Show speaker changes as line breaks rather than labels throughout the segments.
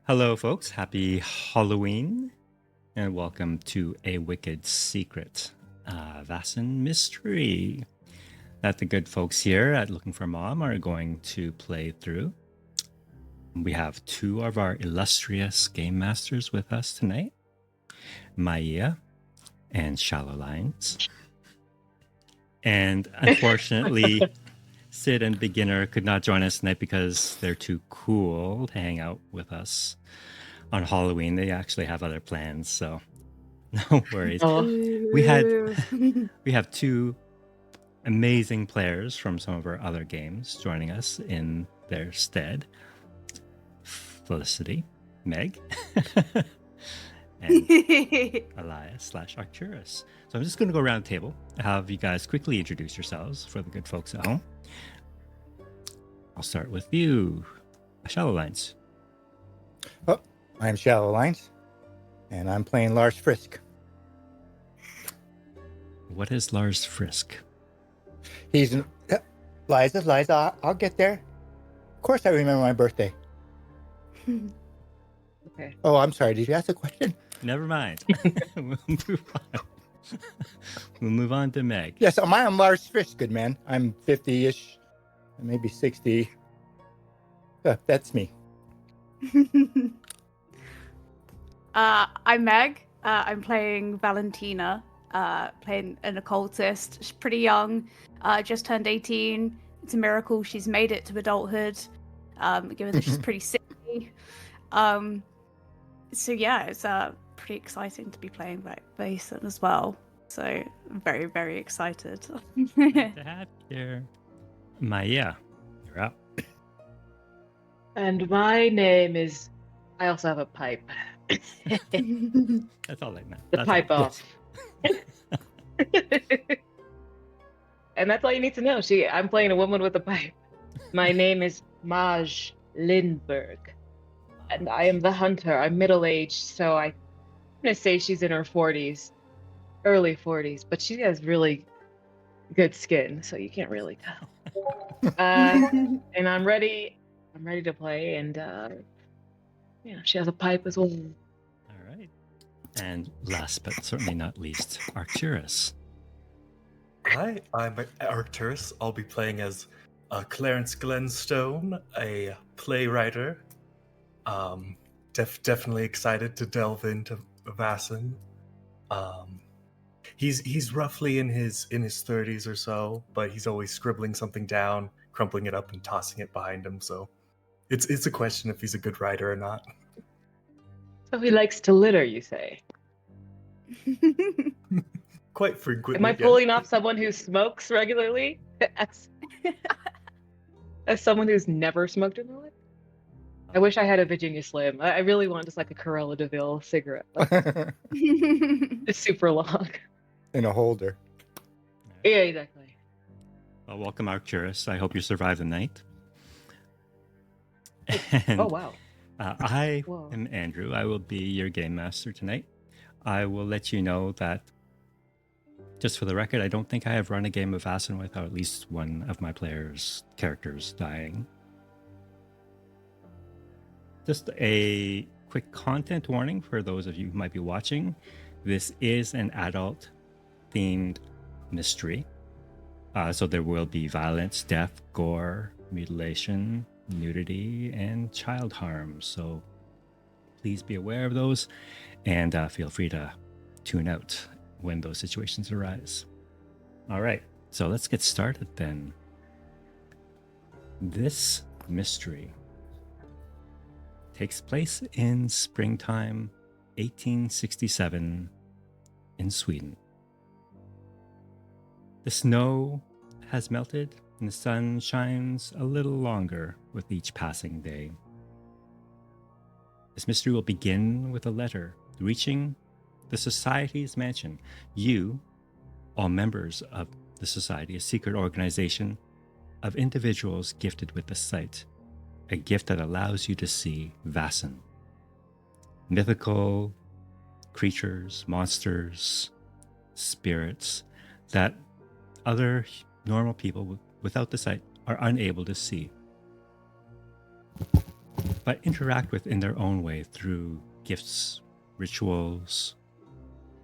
Hello, folks. Happy Halloween, and welcome to A Wicked Secret, Vaesen mystery that the good folks here at Looking for Mom are going to play through. We have two of our illustrious game masters with us tonight, Maya and Shallow Lines. And unfortunately, Sid and Beginner could not join us tonight because they're too cool to hang out with us on Halloween. They actually have other plans, so no worries.
Oh.
We have two amazing players from some of our other games joining us in their stead. Felicity, Meg, and Elias/Arcturus. So I'm just going to go around the table, have you guys quickly introduce yourselves for the good folks at home. I'll start with you, Shallow Lines.
Oh, I'm Shallow Lines, and I'm playing Lars Frisk.
What is Lars Frisk?
He's an... Liza, I'll get there. Of course I remember my birthday.
Okay.
Oh, I'm sorry. Did you ask a question?
Never mind. We'll move on. We'll move on to Meg.
Yes, I'm Lars Frisk, good man. I'm 50-ish, maybe 60. That's me.
I'm Meg. I'm playing Valentina, playing an occultist. She's pretty young, just turned 18. It's a miracle she's made it to adulthood, given that she's pretty sickly. So yeah, it's pretty exciting to be playing Vaesen as well. So I'm very, very excited.
Good to have you here. Maya, you're up.
And my name is. I also have a pipe.
That's all I meant.
The pipe off. And that's all you need to know. I'm playing a woman with a pipe. My name is Maj Lindberg. And I am the hunter. I'm middle-aged, so I'm going to say she's in her 40s. Early 40s, but she has really good skin, so you can't really tell. And I'm ready to play, and she has a pipe as well.
All right. And last but certainly not least, Arcturus.
Hi, I'm Arcturus. I'll be playing as Clarence Glenstone, a playwright. Definitely excited to delve into Vaesen. He's roughly in his 30s or so, but he's always scribbling something down, crumpling it up, and tossing it behind him. So it's a question if he's a good writer or not.
So he likes to litter, you say?
Quite frequently.
Am I pulling off someone who smokes regularly? As someone who's never smoked in their life? I wish I had a Virginia Slim. I really want just like a Corella DeVille cigarette. It's super long.
In a holder.
Yeah, exactly.
Well, welcome, Arcturus. I hope you survive the night. And,
oh, wow.
I am Andrew. I will be your game master tonight. I will let you know that, just for the record, I don't think I have run a game of Vaesen without at least one of my players' characters dying. Just a quick content warning for those of you who might be watching. This is an adult-themed mystery. So there will be violence, death, gore, mutilation, nudity, and child harm. So please be aware of those, and feel free to tune out when those situations arise. All right, so let's get started then. This mystery takes place in springtime 1867 in Sweden. The snow has melted and the sun shines a little longer with each passing day. This mystery will begin with a letter reaching the Society's mansion. You, all members of the Society, a secret organization of individuals gifted with the sight, a gift that allows you to see Vaesen. Mythical creatures, monsters, spirits that other normal people without the sight are unable to see. but interact with in their own way through gifts, rituals,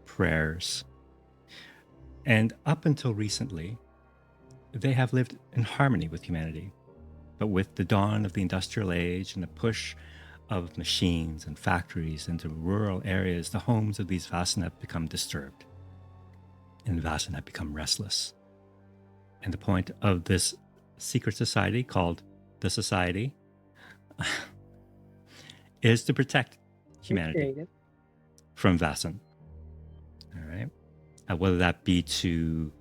prayers. And up until recently, they have lived in harmony with humanity. But with the dawn of the industrial age and the push of machines and factories into rural areas, the homes of these Vaesen have become disturbed. And Vaesen have become restless. And the point of this secret society called the Society is to protect humanity from Vaesen. All right. Whether that be to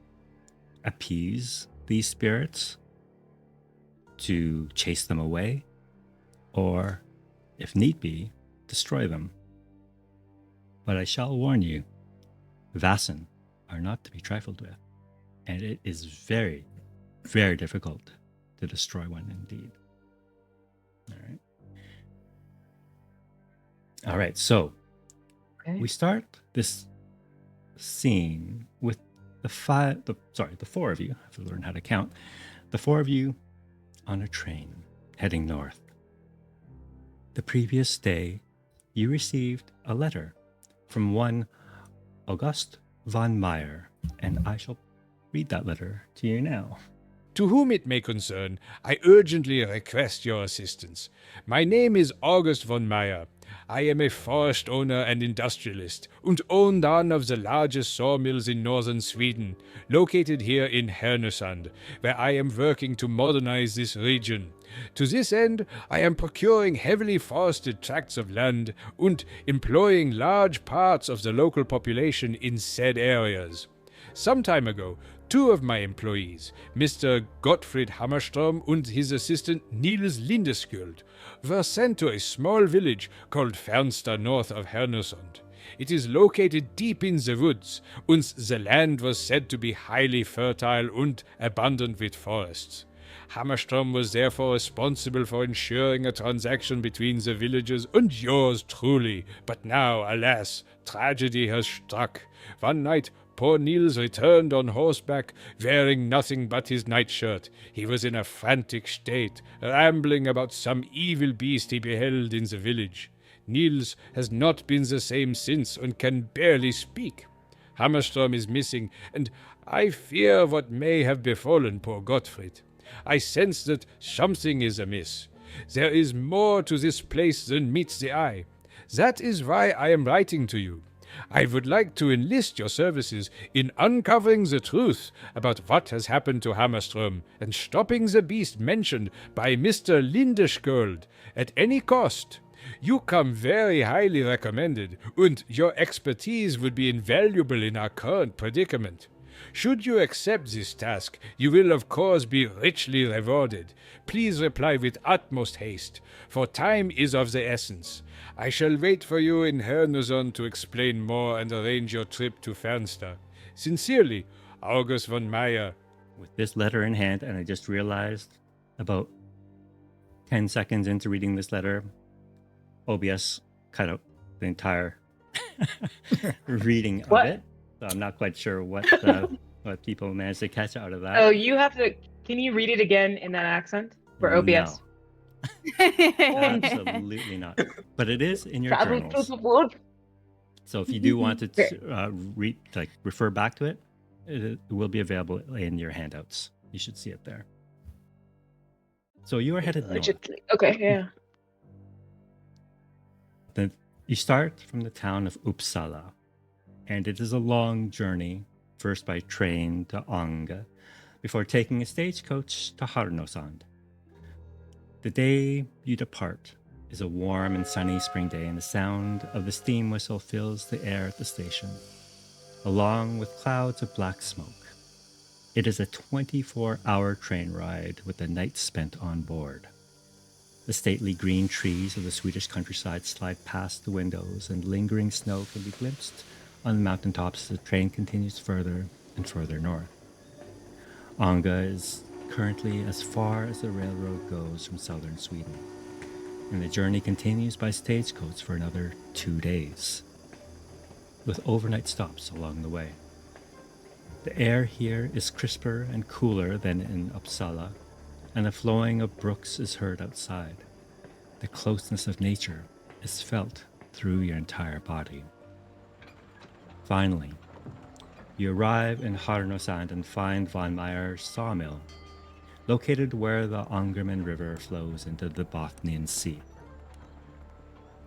appease these spirits, to chase them away, or, if need be, destroy them. But I shall warn you, Vaesen are not to be trifled with, and it is very, very difficult to destroy one indeed. All right, so we start this scene with the four of you. I have to learn how to count. The four of you on a train heading north. The previous day, you received a letter from one August von Meyer, and I shall read that letter to you now.
To whom it may concern, I urgently request your assistance. My name is August von Meyer. I am a forest owner and industrialist, and own one of the largest sawmills in northern Sweden, located here in Härnösand, where I am working to modernize this region. To this end, I am procuring heavily forested tracts of land and employing large parts of the local population in said areas. Some time ago, two of my employees, Mr. Gottfried Hammerstrom and his assistant Niels Lindeskjöld, were sent to a small village called Fernsta north of Härnösand. It is located deep in the woods, and the land was said to be highly fertile and abundant with forests. Hammerstrom was therefore responsible for ensuring a transaction between the villagers and yours truly. But now, alas, tragedy has struck. One night, poor Niels returned on horseback, wearing nothing but his nightshirt. He was in a frantic state, rambling about some evil beast he beheld in the village. Niels has not been the same since and can barely speak. Hammerstrom is missing, and I fear what may have befallen poor Gottfried. I sense that something is amiss. There is more to this place than meets the eye. That is why I am writing to you. I would like to enlist your services in uncovering the truth about what has happened to Hammerstrom and stopping the beast mentioned by Mr. Lindeskjöld at any cost. You come very highly recommended, and your expertise would be invaluable in our current predicament. Should you accept this task, you will of course be richly rewarded. Please reply with utmost haste, for time is of the essence. I shall wait for you in Härnösand to explain more and arrange your trip to Fernsta. Sincerely, August von Meyer.
With this letter in hand, and I just realized about 10 seconds into reading this letter, OBS cut out the entire reading of it. So I'm not quite sure what people managed to catch out of that.
Oh, you have to. Can you read it again in that accent for OBS?
No, absolutely not. But it is in your journals. So if you do want to refer back to it, it will be available in your handouts. You should see it there. So you are headed north.
Okay, yeah.
Then you start from the town of Uppsala, and it is a long journey, first by train to Ånge, before taking a stagecoach to Härnösand. The day you depart is a warm and sunny spring day, and the sound of the steam whistle fills the air at the station, along with clouds of black smoke. It is a 24-hour train ride with the night spent on board. The stately green trees of the Swedish countryside slide past the windows, and lingering snow can be glimpsed on the mountaintops as the train continues further and further north. Ånge is currently as far as the railroad goes from southern Sweden, and the journey continues by stagecoach for another 2 days, with overnight stops along the way. The air here is crisper and cooler than in Uppsala, and the flowing of brooks is heard outside. The closeness of nature is felt through your entire body. Finally, you arrive in Harnosand and find Von Meyer's sawmill, located where the Angerman River flows into the Bothnian Sea.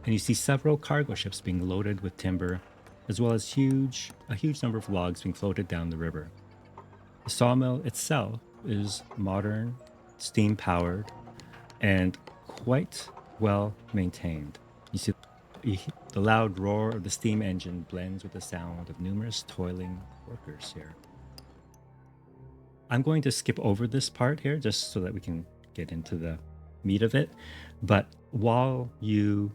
And you see several cargo ships being loaded with timber, as well as a huge number of logs being floated down the river. The sawmill itself is modern, steam-powered, and quite well maintained. The loud roar of the steam engine blends with the sound of numerous toiling workers here. I'm going to skip over this part here just so that we can get into the meat of it. But while you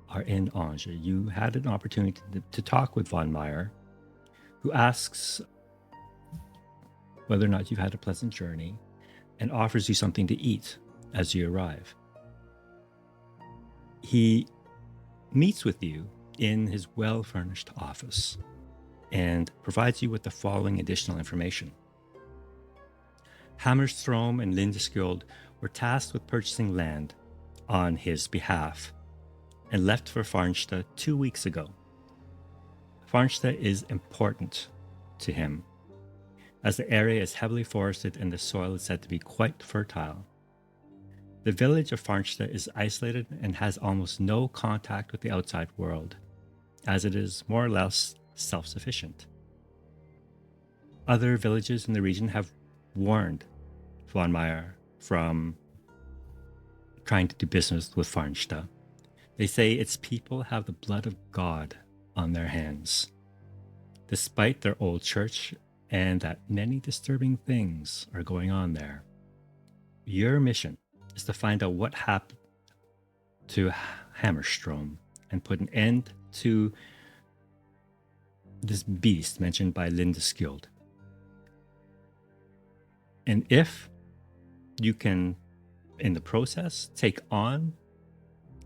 are in Angers, you had an opportunity to talk with Von Meyer, who asks whether or not you've had a pleasant journey and offers you something to eat as you arrive. He meets with you in his well-furnished office and provides you with the following additional information. Hammerstrom and Lindeskjold were tasked with purchasing land on his behalf and left for Farnsta 2 weeks ago. Farnsta is important to him, as the area is heavily forested and the soil is said to be quite fertile. The village of Farnsta is isolated and has almost no contact with the outside world, as it is more or less self-sufficient. Other villages in the region have warned Von Meyer from trying to do business with Farnsta. They say its people have the blood of God on their hands, despite their old church, and that many disturbing things are going on there. Your mission is to find out what happened to Hammerstrom and put an end to this beast mentioned by Lindeskjold. And if you can, in the process, take on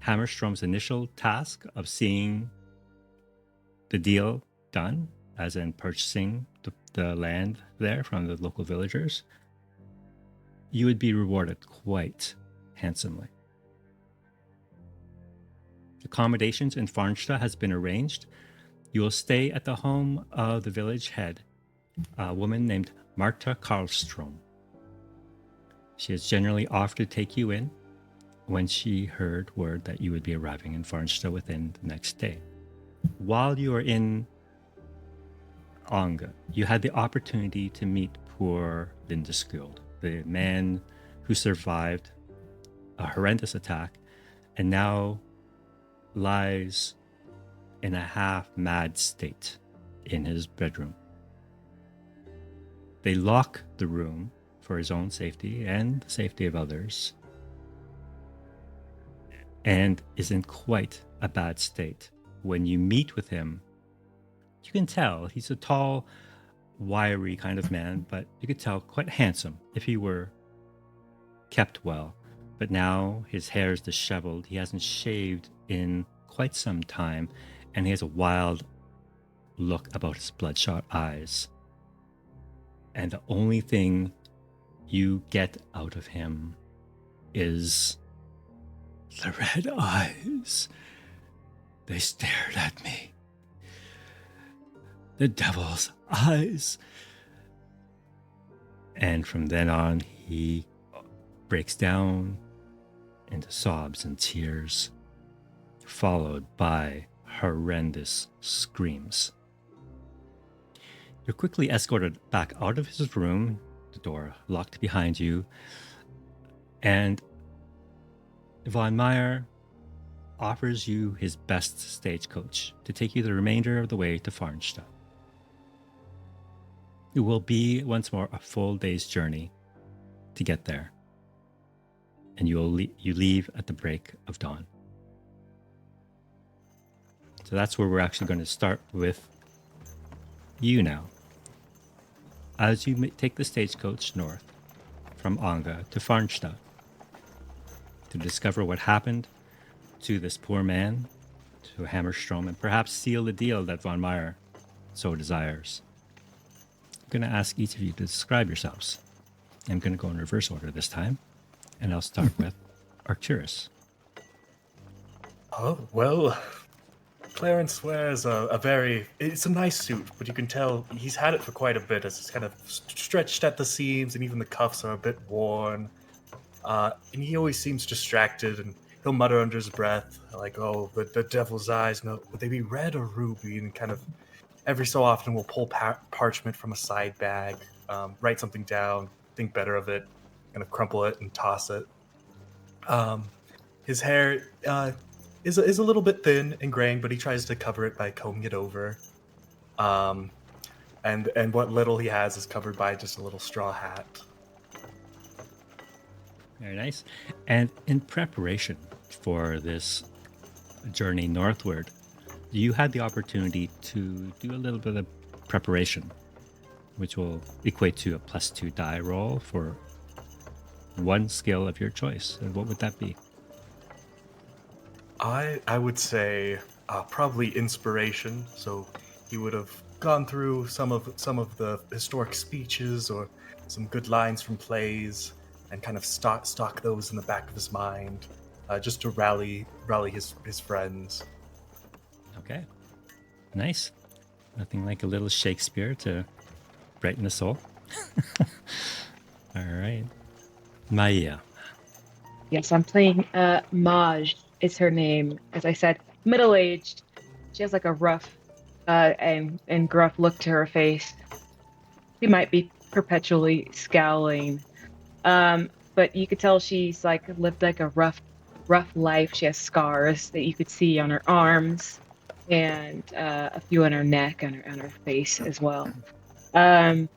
Hammerstrom's initial task of seeing the deal done, as in purchasing the land there from the local villagers, you would be rewarded quite handsomely. Accommodations in Farnsta has been arranged. You will stay at the home of the village head, a woman named Marta Karlstrom. She has generally offered to take you in when she heard word that you would be arriving in Farnsta within the next day. While you are in Anga, you had the opportunity to meet poor Lindeskjold, the man who survived a horrendous attack and now lies in a half-mad state in his bedroom. They lock the room for his own safety and the safety of others, and is in quite a bad state. When you meet with him, you can tell he's a tall, wiry kind of man, but you could tell quite handsome if he were kept well. But now his hair is disheveled, he hasn't shaved in quite some time, and he has a wild look about his bloodshot eyes. And the only thing you get out of him is the red eyes. They stared at me. The devil's eyes. And from then on, he breaks down into sobs and tears, followed by horrendous screams. You're quickly escorted back out of his room, the door locked behind you, and Von Meyer offers you his best stagecoach to take you the remainder of the way to Farnsta. It will be once more a full day's journey to get there, and you leave at the break of dawn. So that's where we're actually going to start with you now. As you take the stagecoach north from Anga to Farnsta to discover what happened to this poor man, to Hammerstrom, and perhaps seal the deal that Von Meyer so desires. I'm going to ask each of you to describe yourselves. I'm going to go in reverse order this time, and I'll start with Arcturus.
Oh, well, Clarence wears it's a nice suit, but you can tell he's had it for quite a bit as it's kind of stretched at the seams and even the cuffs are a bit worn. And he always seems distracted and he'll mutter under his breath, like, oh, the devil's eyes, no, would they be red or ruby? And kind of every so often we'll pull parchment from a side bag, write something down, think better of it, kind of crumple it and toss it. Um, his hair is a little bit thin and graying, but he tries to cover it by combing it over. Um, and what little he has is covered by just a little straw hat.
Very nice. And in preparation for this journey northward, you had the opportunity to do a little bit of preparation, which will equate to a +2 die roll for one skill of your choice. And what would that be?
I would say probably inspiration. So he would have gone through some of the historic speeches or some good lines from plays and kind of stock those in the back of his mind, just to rally his friends.
Okay. Nice. Nothing like a little Shakespeare to brighten the soul. All right. Maya.
Yes, I'm playing Maj is her name. As I said, middle-aged. She has like a rough and gruff look to her face. She might be perpetually scowling. But you could tell she's like lived like a rough life. She has scars that you could see on her arms and a few on her neck and on her face as well. And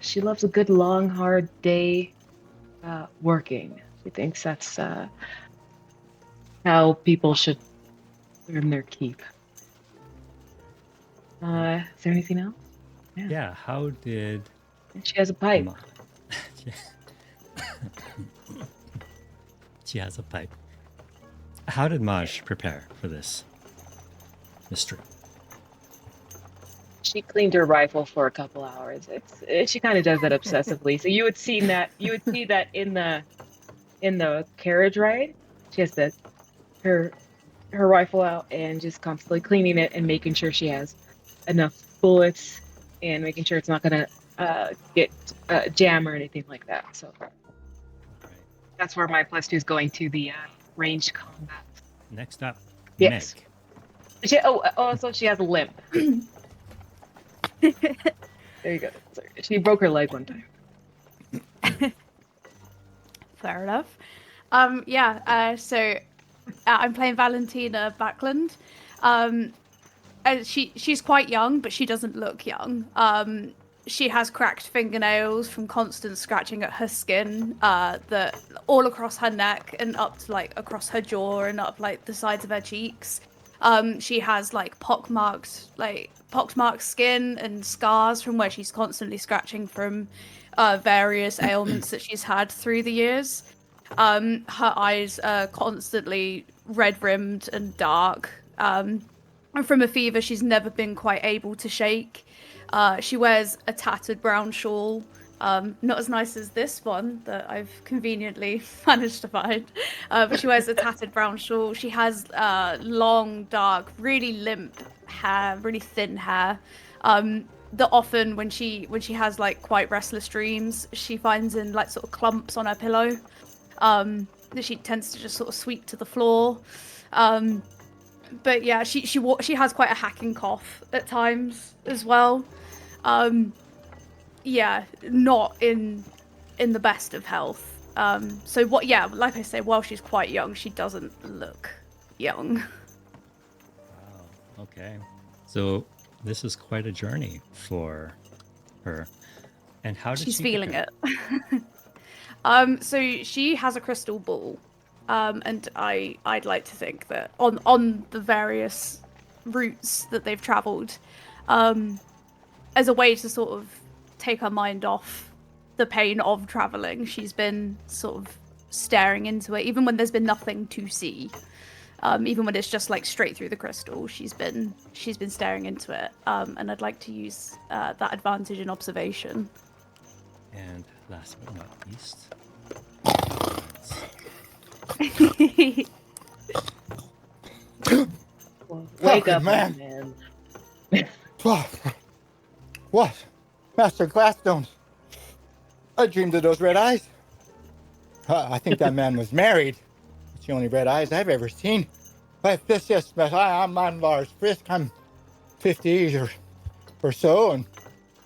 she loves a good long hard day working. She thinks that's how people should earn their keep. Is there anything else?
Yeah. How did
And she has a pipe.
Ma- she has a pipe. How did Maj prepare for this mystery?
She cleaned her rifle for a couple hours. She kind of does that obsessively. So you would see that in the carriage ride. She has her rifle out and just constantly cleaning it and making sure she has enough bullets and making sure it's not gonna get jam or anything like that. So that's where my +2 is going to the ranged combat.
Next up,
Yes.
Meg.
Also she has a limp. There you go. Sorry. She broke her leg one time.
Fair enough. So I'm playing Valentina Backlund. She's quite young, but she doesn't look young. She has cracked fingernails from constant scratching at her skin, that all across her neck and up to like across her jaw and up like the sides of her cheeks. She has like pockmarked skin and scars from where she's constantly scratching from various ailments that she's had through the years. Her eyes are constantly red-rimmed and dark. And from a fever she's never been quite able to shake. She wears a tattered brown shawl, not as nice as this one that I've conveniently managed to find, but she wears a tattered brown shawl. She has long, dark, really limp hair, really thin hair. That often when she has like quite restless dreams, she finds in like sort of clumps on her pillow. That she tends to just sort of sweep to the floor. But yeah, she has quite a hacking cough at times as well. Yeah, not in the best of health. So what? Yeah, like I say, while she's quite young, she doesn't look young.
Wow. Okay. So this is quite a journey for her. And how did
She's
she
feeling
prepare?
it. So she has a crystal ball, and I'd like to think that on the various routes that they've travelled, as a way to sort of take her mind off the pain of travelling, she's been sort of staring into it, even when there's been nothing to see. Even when it's just like straight through the crystal, she's been staring into it. And I'd like to use that advantage in observation.
And last but not least,
Well, wake up,
man.
man.
What? Master Gladstone. I dreamed of those red eyes. I think that man was married. It's the only red eyes I've ever seen. But this is, but I'm Lars Frisk. I'm 50 or so, and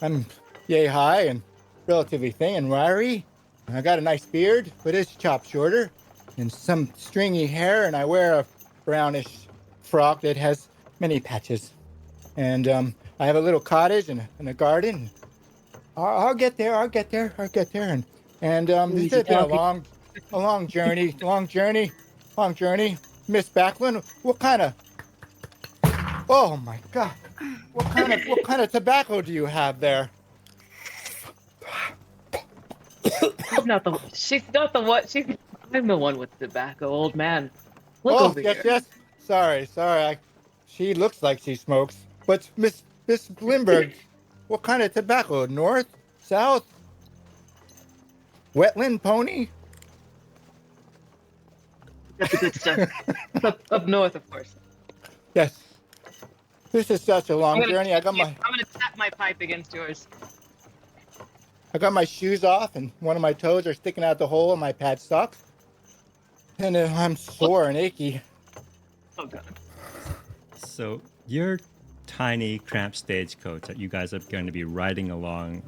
I'm yay high and relatively thin and wiry. I got a nice beard, but it's chopped shorter, and some stringy hair, and I wear a brownish frock that has many patches. And I have a little cottage and a garden. I'll get there. And this has been a long journey. Miss Backlund, what kind of? Oh my God! What kind of tobacco do you have there?
She's not the one. I'm the one with tobacco, old man. Look over here.
Yes. Sorry. She looks like she smokes, but Miss Lindbergh, what kind of tobacco? North, south, wetland pony?
That's the good stuff. up north, of course.
Yes. This is such a long journey.
I'm gonna tap my pipe against yours.
I got my shoes off, and one of my toes are sticking out the hole of my pad socks, and I'm sore and achy.
Oh God.
So your tiny, cramped stagecoach that you guys are going to be riding along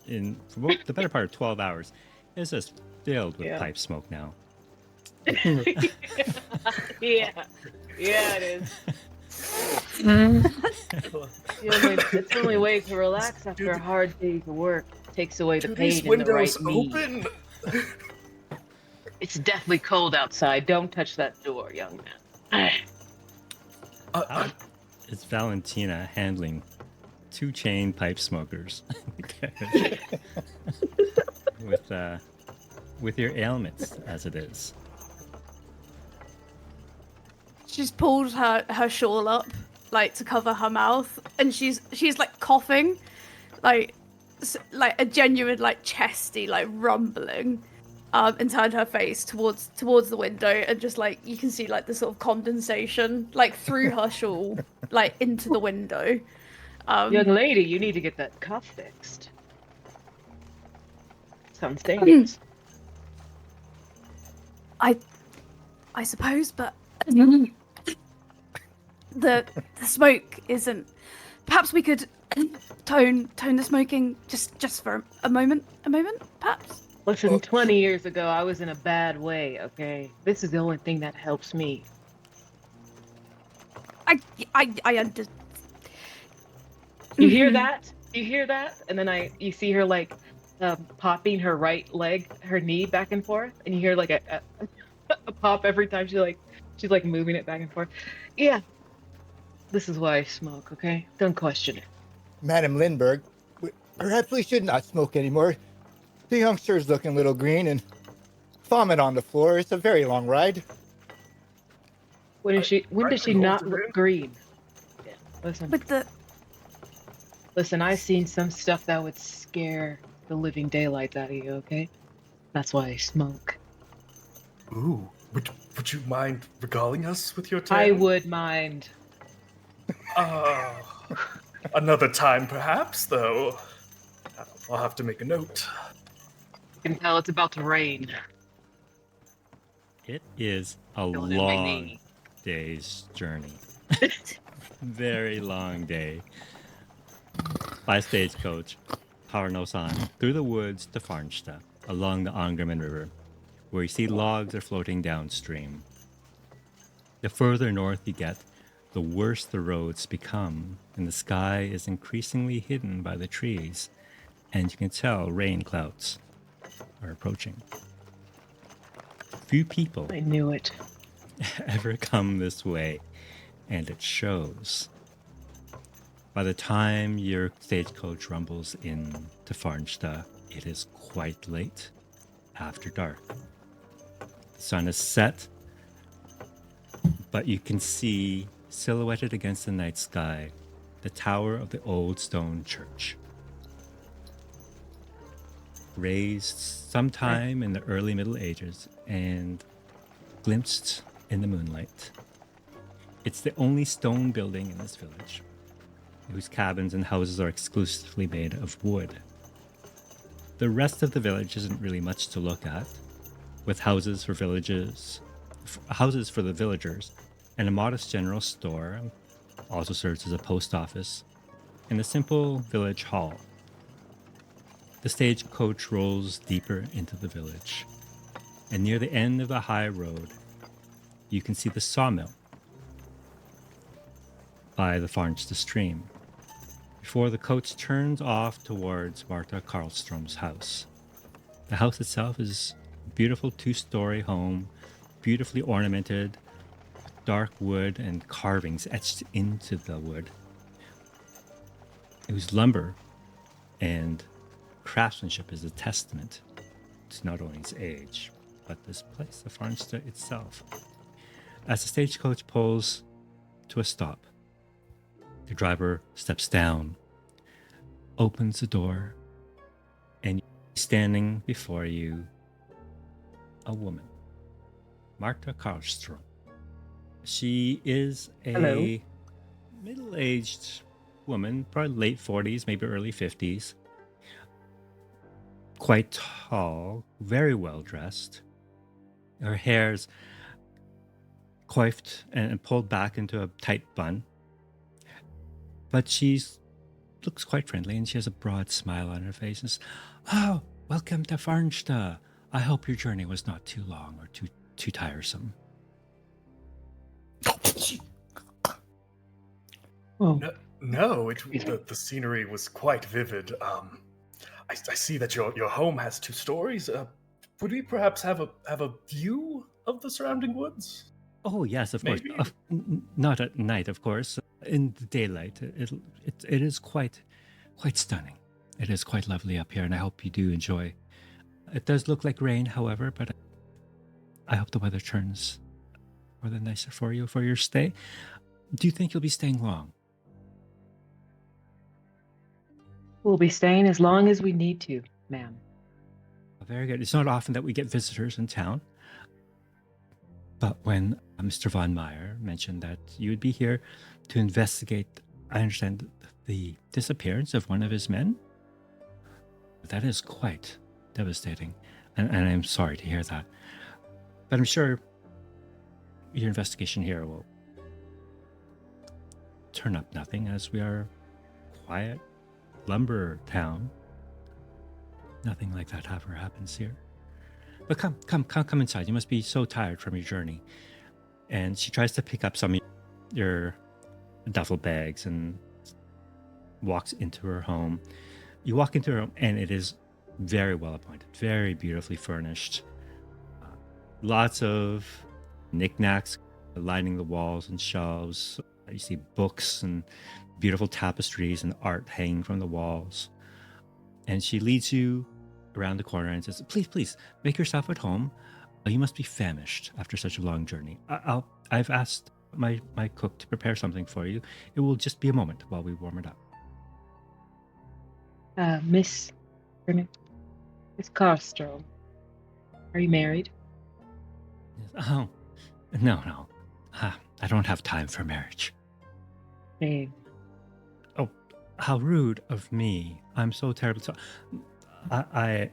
for the better part of 12 hours is just filled with pipe smoke now.
Yeah, it is. It's the only way to relax after a hard day's work. Takes away the pain in the right knee.
Open?
It's deathly cold outside. Don't touch that door, young man.
How is Valentina handling 2 chain pipe smokers with your ailments as it is?
She's pulled her shawl up, like to cover her mouth, and she's like coughing, like a genuine like chesty like rumbling, and turned her face towards the window, and just like you can see like the sort of condensation like through her shawl, like into the window.
Young lady, you need to get that cuff fixed. Sounds dangerous.
I suppose, but the smoke isn't. Perhaps we could tone the smoking just for a moment, perhaps.
Listen, 20 years ago, I was in a bad way. Okay, this is the only thing that helps me.
I understand.
You hear that? You hear that? And then you see her like popping her right leg, her knee back and forth, and you hear like a pop every time she's like moving it back and forth. Yeah, this is why I smoke. Okay, don't question it.
Madam Lindbergh, perhaps we should not smoke anymore. The youngster is looking a little green and vomit on the floor. It's a very long ride.
When does she not look green? Yeah, listen, I've seen some stuff that would scare the living daylights out of you, okay? That's why I smoke.
Ooh, would you mind regaling us with your tale?
I would mind.
Another time, perhaps, though. I'll have to make a note.
You can tell it's about to rain.
It is a
Feel it in my
long
knee.
day's journey. Very long day. By stagecoach, Parnosan, through the woods to Farnsta, along the Angerman River, where you see logs are floating downstream. The further north you get, the worse the roads become, and the sky is increasingly hidden by the trees, and you can tell rain clouds are approaching. Few people
I knew it.
ever come this way, and it shows. By the time your stagecoach rumbles in to Farnsta, it is quite late, after dark. The sun is set, but you can see, silhouetted against the night sky, the tower of the old stone church. Raised sometime in the early Middle Ages, and glimpsed in the moonlight. It's the only stone building in this village, whose cabins and houses are exclusively made of wood. The rest of the village isn't really much to look at, with houses for the villagers, and a modest general store, also serves as a post office, and a simple village hall. The stagecoach rolls deeper into the village, and near the end of the high road, you can see the sawmill by the Farnsta stream, before the coach turns off towards Marta Karlstrom's house. The house itself is a beautiful 2-story home, beautifully ornamented with dark wood and carvings etched into the wood, whose lumber and craftsmanship is a testament to not only its age, but this place, the Farnsta itself. As the stagecoach pulls to a stop, the driver steps down, opens the door, and standing before you, a woman, Marta Karlstrom. She is a
Hello.
middle-aged woman, probably late 40s, maybe early 50s. Quite tall, very well dressed. Her hair's coiffed and pulled back into a tight bun. But she looks quite friendly, and she has a broad smile on her face. And says, "Oh, welcome to Farnsta. I hope your journey was not too long or too tiresome."
Oh,
No, the scenery was quite vivid. I see that your home has 2 stories. Would we perhaps have a view of the surrounding woods?
Oh yes, of course.
Maybe.
Not at night, of course. In the daylight, it is quite stunning. It is quite lovely up here, and I hope you do enjoy. It does look like rain, however, but I hope the weather turns for the nicer for you for your stay. Do you think you'll be staying long?
we'll be staying as long as we need to, ma'am.
Very good. It's not often that we get visitors in town. But when Mr. Von Meyer mentioned that you would be here to investigate, I understand, the disappearance of one of his men, that is quite devastating. And I'm sorry to hear that. But I'm sure your investigation here will turn up nothing, as we are a quiet lumber town. Nothing like that ever happens here. But come inside. You must be so tired from your journey. And she tries to pick up some of your duffel bags and walks into her home. You walk into her home, and it is very well appointed, very beautifully furnished. Lots of knickknacks lining the walls and shelves. You see books and beautiful tapestries and art hanging from the walls. And she leads you around the corner and says, please, make yourself at home. You must be famished after such a long journey. I've asked my cook to prepare something for you. It will just be a moment while we warm it up.
Miss Carstrom, are you married?
Oh, no. I don't have time for marriage.
Hey,
Oh, how rude of me. I'm so terrible. So, I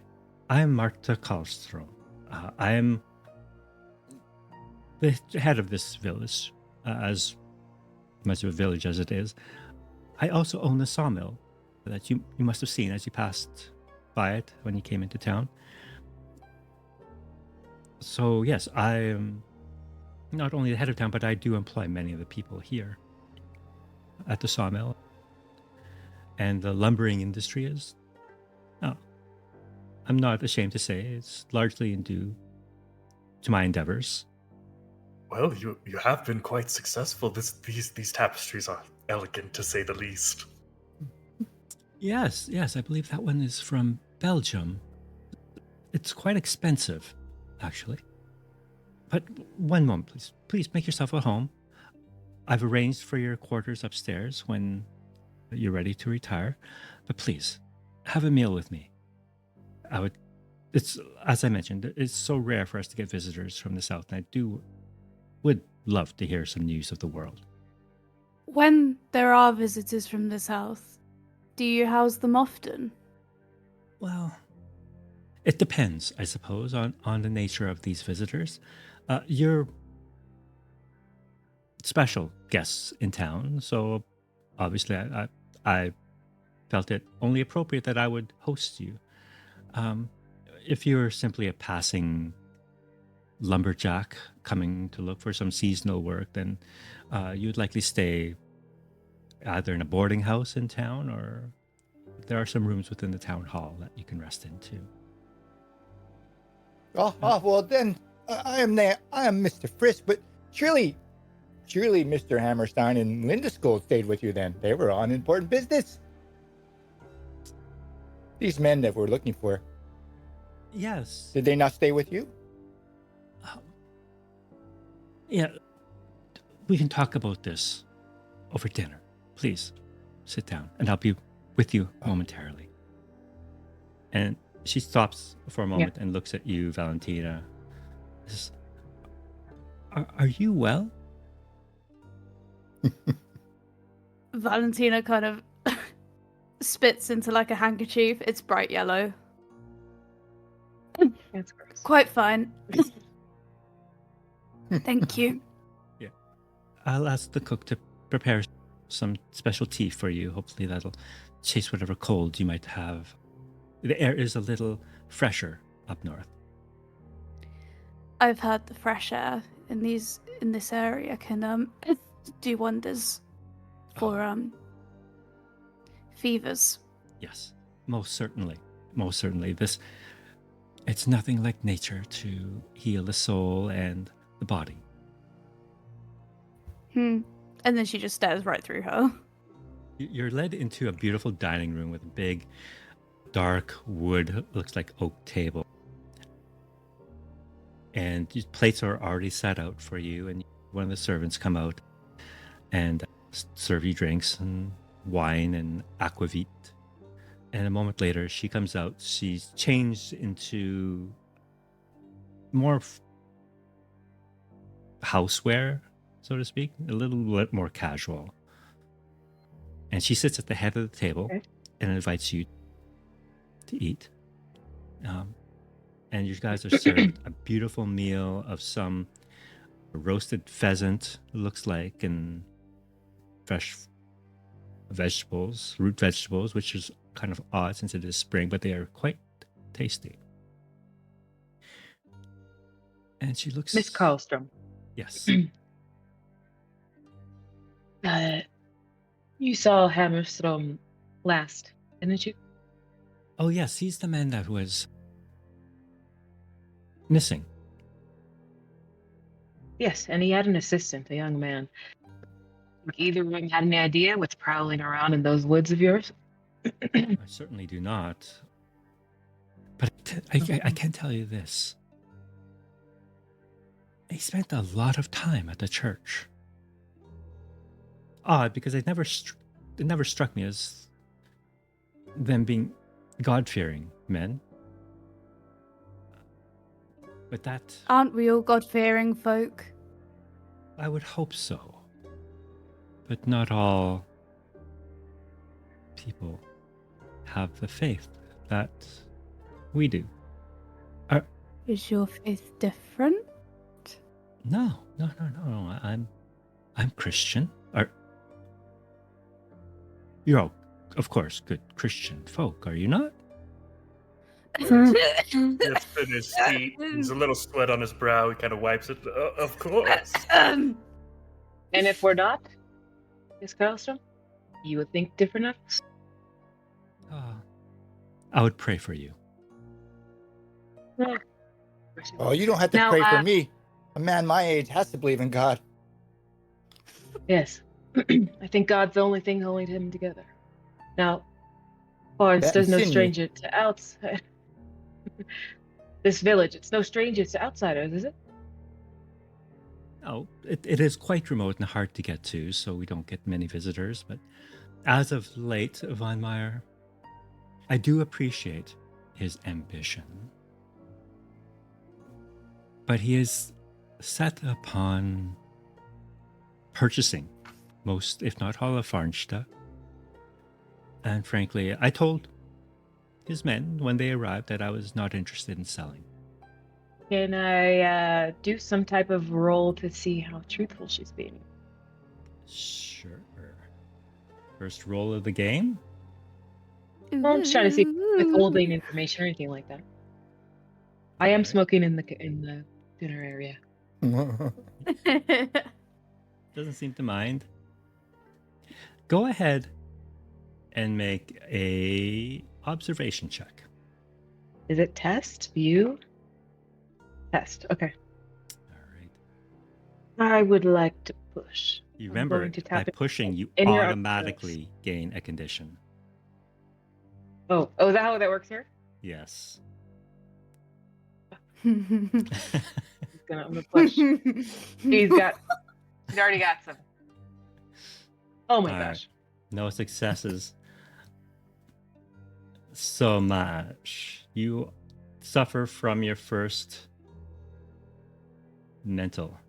am Marta Karlstrom. I am the head of this village, as much of a village as it is. I also own the sawmill that you must have seen as you passed by it when you came into town. So yes, I am not only the head of town, but I do employ many of the people here at the sawmill. And the lumbering industry is, I'm not ashamed to say, it's largely due to my endeavors.
Well, you have been quite successful. These tapestries are elegant, to say the least.
Yes, I believe that one is from Belgium. It's quite expensive, actually. But one moment, please. Please make yourself at home. I've arranged for your quarters upstairs when you're ready to retire. But please, have a meal with me. I would it's, as I mentioned, it's so rare for us to get visitors from the south, and would love to hear some news of the world.
When there are visitors from the south, do you house them often?
Well, it depends, I suppose, on the nature of these visitors. You're special guests in town, so obviously I felt it only appropriate that I would host you. Um, if you're simply a passing lumberjack coming to look for some seasonal work, then you'd likely stay either in a boarding house in town, or there are some rooms within the town hall that you can rest in too.
Well then, I am Mr. Frisk, but surely Mr. Hammerstein and Lindiscold stayed with you then. They were on important business. These men that we're looking for,
Yes.
did they not stay with you?
Yeah. We can talk about this over dinner. Please sit down, and I'll be with you momentarily. And she stops for a moment and looks at you, Valentina. Says, Are you well?
Valentina kind of spits into like a handkerchief. It's bright yellow.
That's gross.
Quite fine. Thank you.
Yeah. I'll ask the cook to prepare some special tea for you. Hopefully that'll chase whatever cold you might have. The air is a little fresher up north.
I've heard the fresh air in this area can do wonders for fevers.
Yes, most certainly. Most certainly. It's nothing like nature to heal the soul and the body.
And then she just stares right through her.
You're led into a beautiful dining room with a big, dark wood, looks like oak table. And these plates are already set out for you, and one of the servants come out and serve you drinks and wine and aquavit. And a moment later, she comes out. She's changed into more houseware, so to speak, a little bit more casual. And she sits at the head of the table and invites you to eat. And you guys are served a beautiful meal of some roasted pheasant, it looks like, and fresh vegetables, root vegetables, which is kind of odd since it is spring, but they are quite tasty. And she looks...
Miss Karlstrom.
Yes.
You saw Hammerstrom last, didn't you?
Oh, yes, he's the man that was missing.
Yes, and he had an assistant, a young man. Think either of them had any idea what's prowling around in those woods of yours?
I certainly do not. But I can tell you this. He spent a lot of time at the church. Odd, because it never struck me as them being God-fearing men. But that...
Aren't we all God-fearing folk?
I would hope so. But not all people have the faith that we do.
Is your faith different?
No. I'm Christian. You're all, of course, good Christian folk, are you not?
It's in his feet. There's a little sweat on his brow. He kind of wipes it. Of course.
And if we're not, Miss Karlstrom, you would think different of us?
I would pray for you.
Oh, you don't have to
Now,
pray for me. A man my age has to believe in God.
Yes. I think God's the only thing holding him together. Now, Barnes
That
is no
insinuates-
stranger to outside. This village, it's no stranger to outsiders, is it?
No, it is quite remote and hard to get to, so we don't get many visitors. But as of late, Von Meyer, I do appreciate his ambition. But he is set upon purchasing most, if not all, of Farnsta. And frankly, I told his men when they arrived that I was not interested in selling.
Can I do some type of roll to see how truthful she's being?
Sure. First roll of the game.
Well, I'm just trying to see if I'm withholding information or anything like that. I am
Alright.
smoking in the dinner area.
Doesn't seem to mind. Go ahead and make a observation check.
Is it test? View? Test. Okay.
All right.
I would like to push.
You
I'm
remember,
going to
by
tap it
pushing, you
in your
automatically gain a condition.
Oh, is that how that works here?
Yes.
I'm gonna push. He's already got some. Oh my
All right.
gosh.
No successes. So much. You suffer from your first mental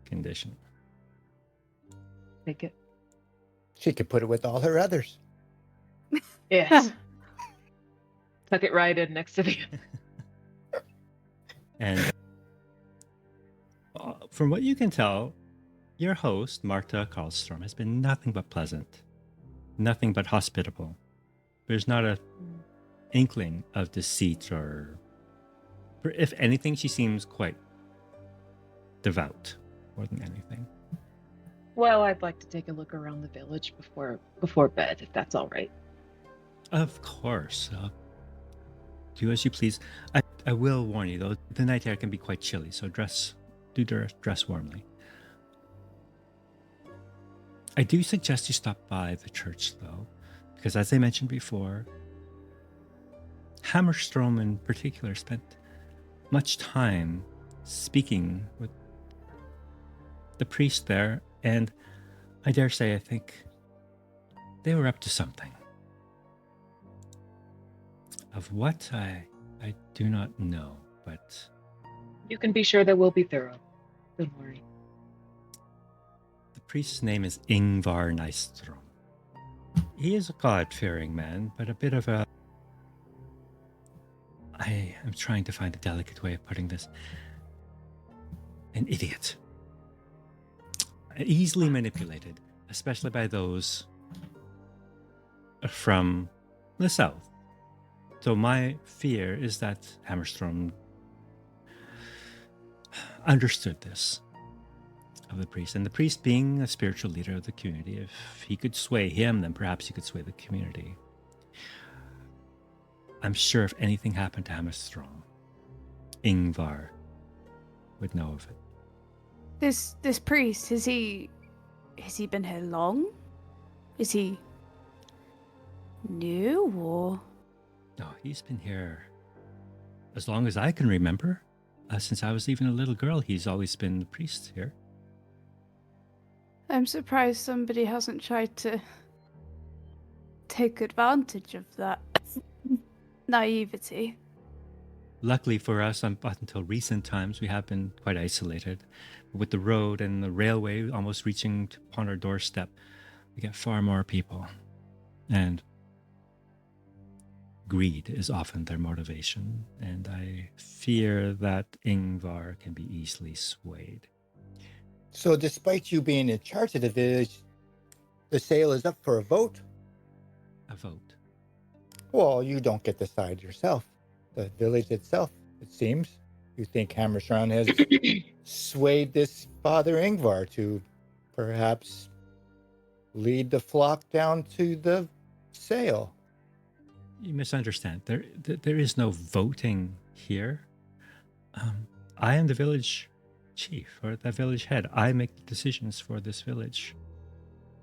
condition.
Take it.
She could put it with all her others.
Yes. Tuck it right in next to the.
And from what you can tell, your host, Marta Karlstrom, has been nothing but pleasant, nothing but hospitable. There's not a inkling of deceit or, if anything, she seems quite devout more than anything.
Well, I'd like to take a look around the village before bed, if that's all right.
Of course. Do as you please. I will warn you, though, the night air can be quite chilly, so dress warmly. I do suggest you stop by the church, though, because as I mentioned before, Hammerstrom in particular spent much time speaking with the priest there, and I dare say I think they were up to something. Of what, I do not know, but
You can be sure that we'll be thorough. Don't worry.
the priest's name is Ingvar Nystrom. He is a God-fearing man, but a bit of a... I am trying to find a delicate way of putting this. An idiot. Easily manipulated, especially by those from the south. So my fear is that Hammerstrom understood this of the priest. And the priest being a spiritual leader of the community, if he could sway him, then perhaps he could sway the community. I'm sure if anything happened to Hammerstrom, Ingvar would know of it.
This priest, has he been here long? Is he new or?
No, he's been here as long as I can remember. Since I was even a little girl, he's always been the priest here.
I'm surprised somebody hasn't tried to take advantage of that naivety.
Luckily for us, until recent times, we have been quite isolated. With the road and the railway almost reaching upon our doorstep, we get far more people. And greed is often their motivation, and I fear that Ingvar can be easily swayed.
So despite you being in charge of the village, the sale is up for a vote?
A vote.
Well, you don't get to decide yourself. The village itself, it seems. You think Hammerstrand has swayed this Father Ingvar to perhaps lead the flock down to the sale.
You misunderstand. There is no voting here. I am the village chief or the village head. I make the decisions for this village.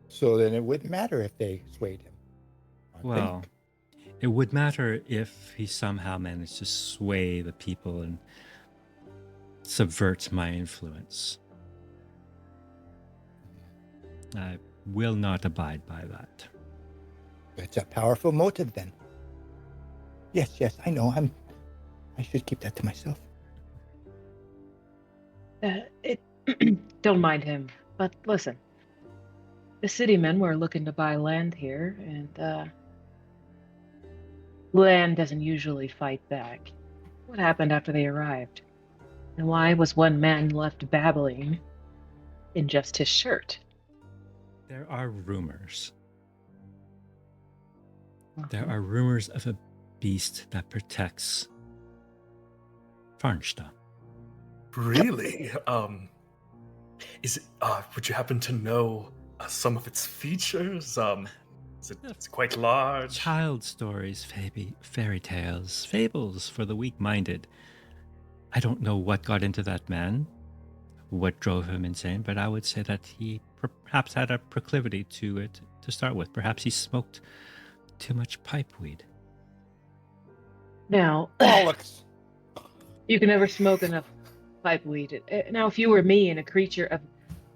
So then it wouldn't matter if they swayed him.
Well, it would matter if he somehow managed to sway the people and subvert my influence. I will not abide by that.
It's a powerful motive then. Yes, I know. I should keep that to myself.
It don't mind him. But listen, the city men were looking to buy land here, and land doesn't usually fight back. What happened after they arrived? And why was one man left babbling in just his shirt?
There are rumors.
Uh-huh.
There are rumors of a beast that protects Farnsta.
Really? Is it? Would you happen to know some of its features? It's quite large.
Child stories, fairy tales, fables for the weak-minded. I don't know what got into that man, what drove him insane, but I would say that he perhaps had a proclivity to it to start with. Perhaps he smoked too much pipe weed.
Now,
Bollocks.
you can never smoke enough pipe weed. Now, if you were me and a creature of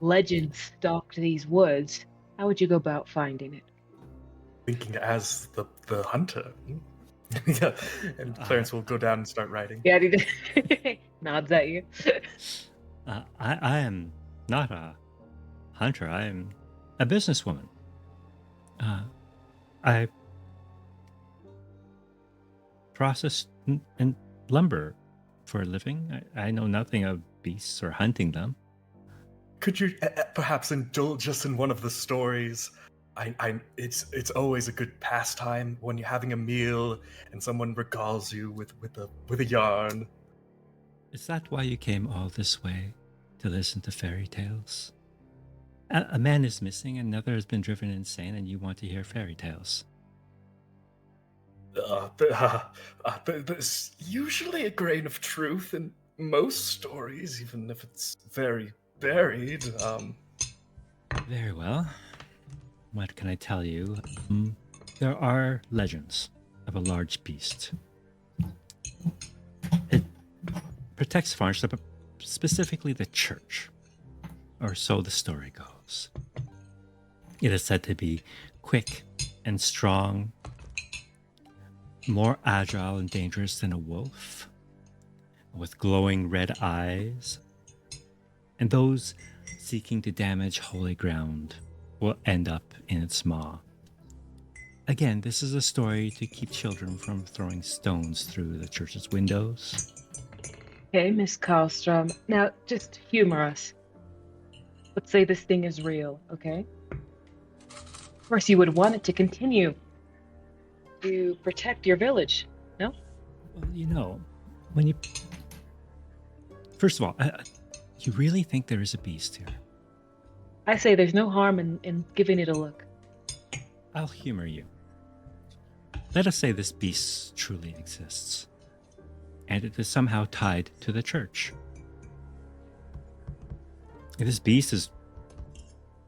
legend stalked these woods, how would you go about finding it?
Thinking as the hunter. Yeah, and Clarence will go down and start writing.
Yeah, he nods at you.
I am not a hunter. I am a businesswoman. I process and lumber for a living. I know nothing of beasts or hunting them.
Could you perhaps indulge us in one of the stories? It's always a good pastime when you're having a meal and someone regales you with a yarn.
Is that why you came all this way to listen to fairy tales? A man is missing, another has been driven insane, and you want to hear fairy tales.
There's usually a grain of truth in most stories, even if it's very buried.
Very well. What can I tell you? There are legends of a large beast. It protects Farnsta, but specifically the church, or so the story goes. It is said to be quick and strong, more agile and dangerous than a wolf, with glowing red eyes, and those seeking to damage holy ground will end up in its maw. Again, this is a story to keep children from throwing stones through the church's windows.
Okay, Miss Karlstrom. Now, just humor us. Let's say this thing is real, okay? Of course, you would want it to continue to protect your village, no?
Well, you know, when you... First of all, you really think there is a beast here?
I say there's no harm in giving it a look.
I'll humor you. Let us say this beast truly exists, and it is somehow tied to the church. This beast is,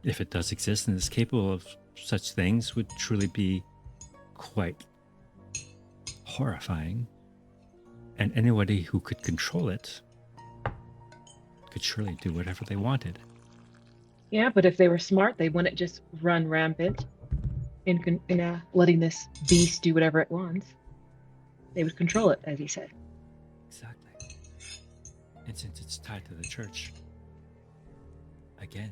if it does exist and is capable of such things, would truly be quite horrifying. And anybody who could control it could surely do whatever they wanted.
Yeah, but if they were smart, they wouldn't just run rampant in letting this beast do whatever it wants. They would control it, as he said.
Exactly. And since it's tied to the church, again,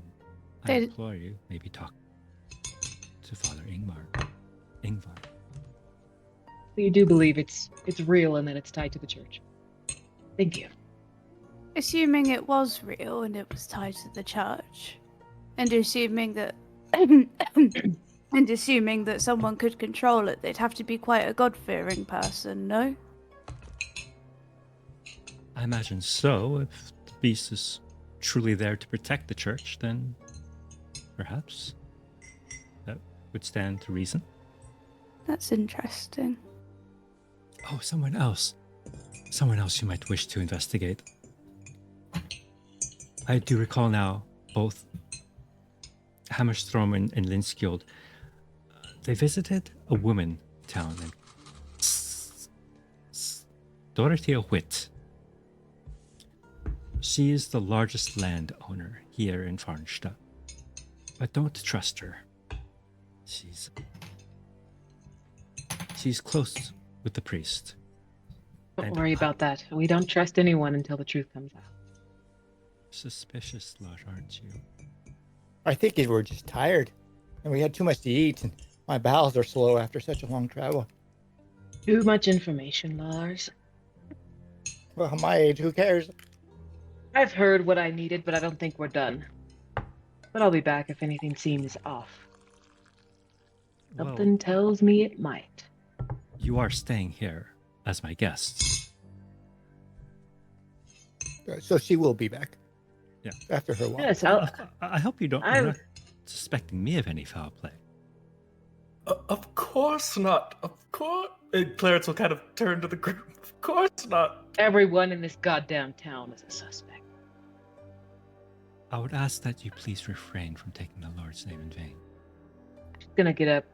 I implore you, maybe talk to Father Ingvar.
So you do believe it's real and that it's tied to the church. Thank you.
Assuming it was real and it was tied to the church, and assuming that and assuming that someone could control it, they'd have to be quite a God-fearing person, no?
I imagine so. If the beast is truly there to protect the church, then perhaps that would stand to reason.
That's interesting.
Oh, someone else. Someone else you might wish to investigate. I do recall now both Hammerstrom and Linskjold. They visited a woman town named Dorothea Witt. She is the largest landowner here in Farnsta. But don't trust her. She's close with the priest.
Don't worry about that. We don't trust anyone until the truth comes out.
suspicious lot, aren't you?
I think we're just tired, and we had too much to eat, and my bowels are slow after such a long travel.
Too much information, Lars.
Well, at my age, who cares?
I've heard what I needed, but I don't think we're done. But I'll be back if anything seems off.
Well,
Something tells me it might.
you are staying here as my guests.
So she will be back.
Yeah.
After her walk.
Yes,
I hope you're not suspecting me of any foul play.
Of course not. Of course. Clarence will kind of turn to the group. Of course not.
everyone in this goddamn town is a suspect.
I would ask that you please refrain from taking the Lord's name in vain.
She's gonna get up.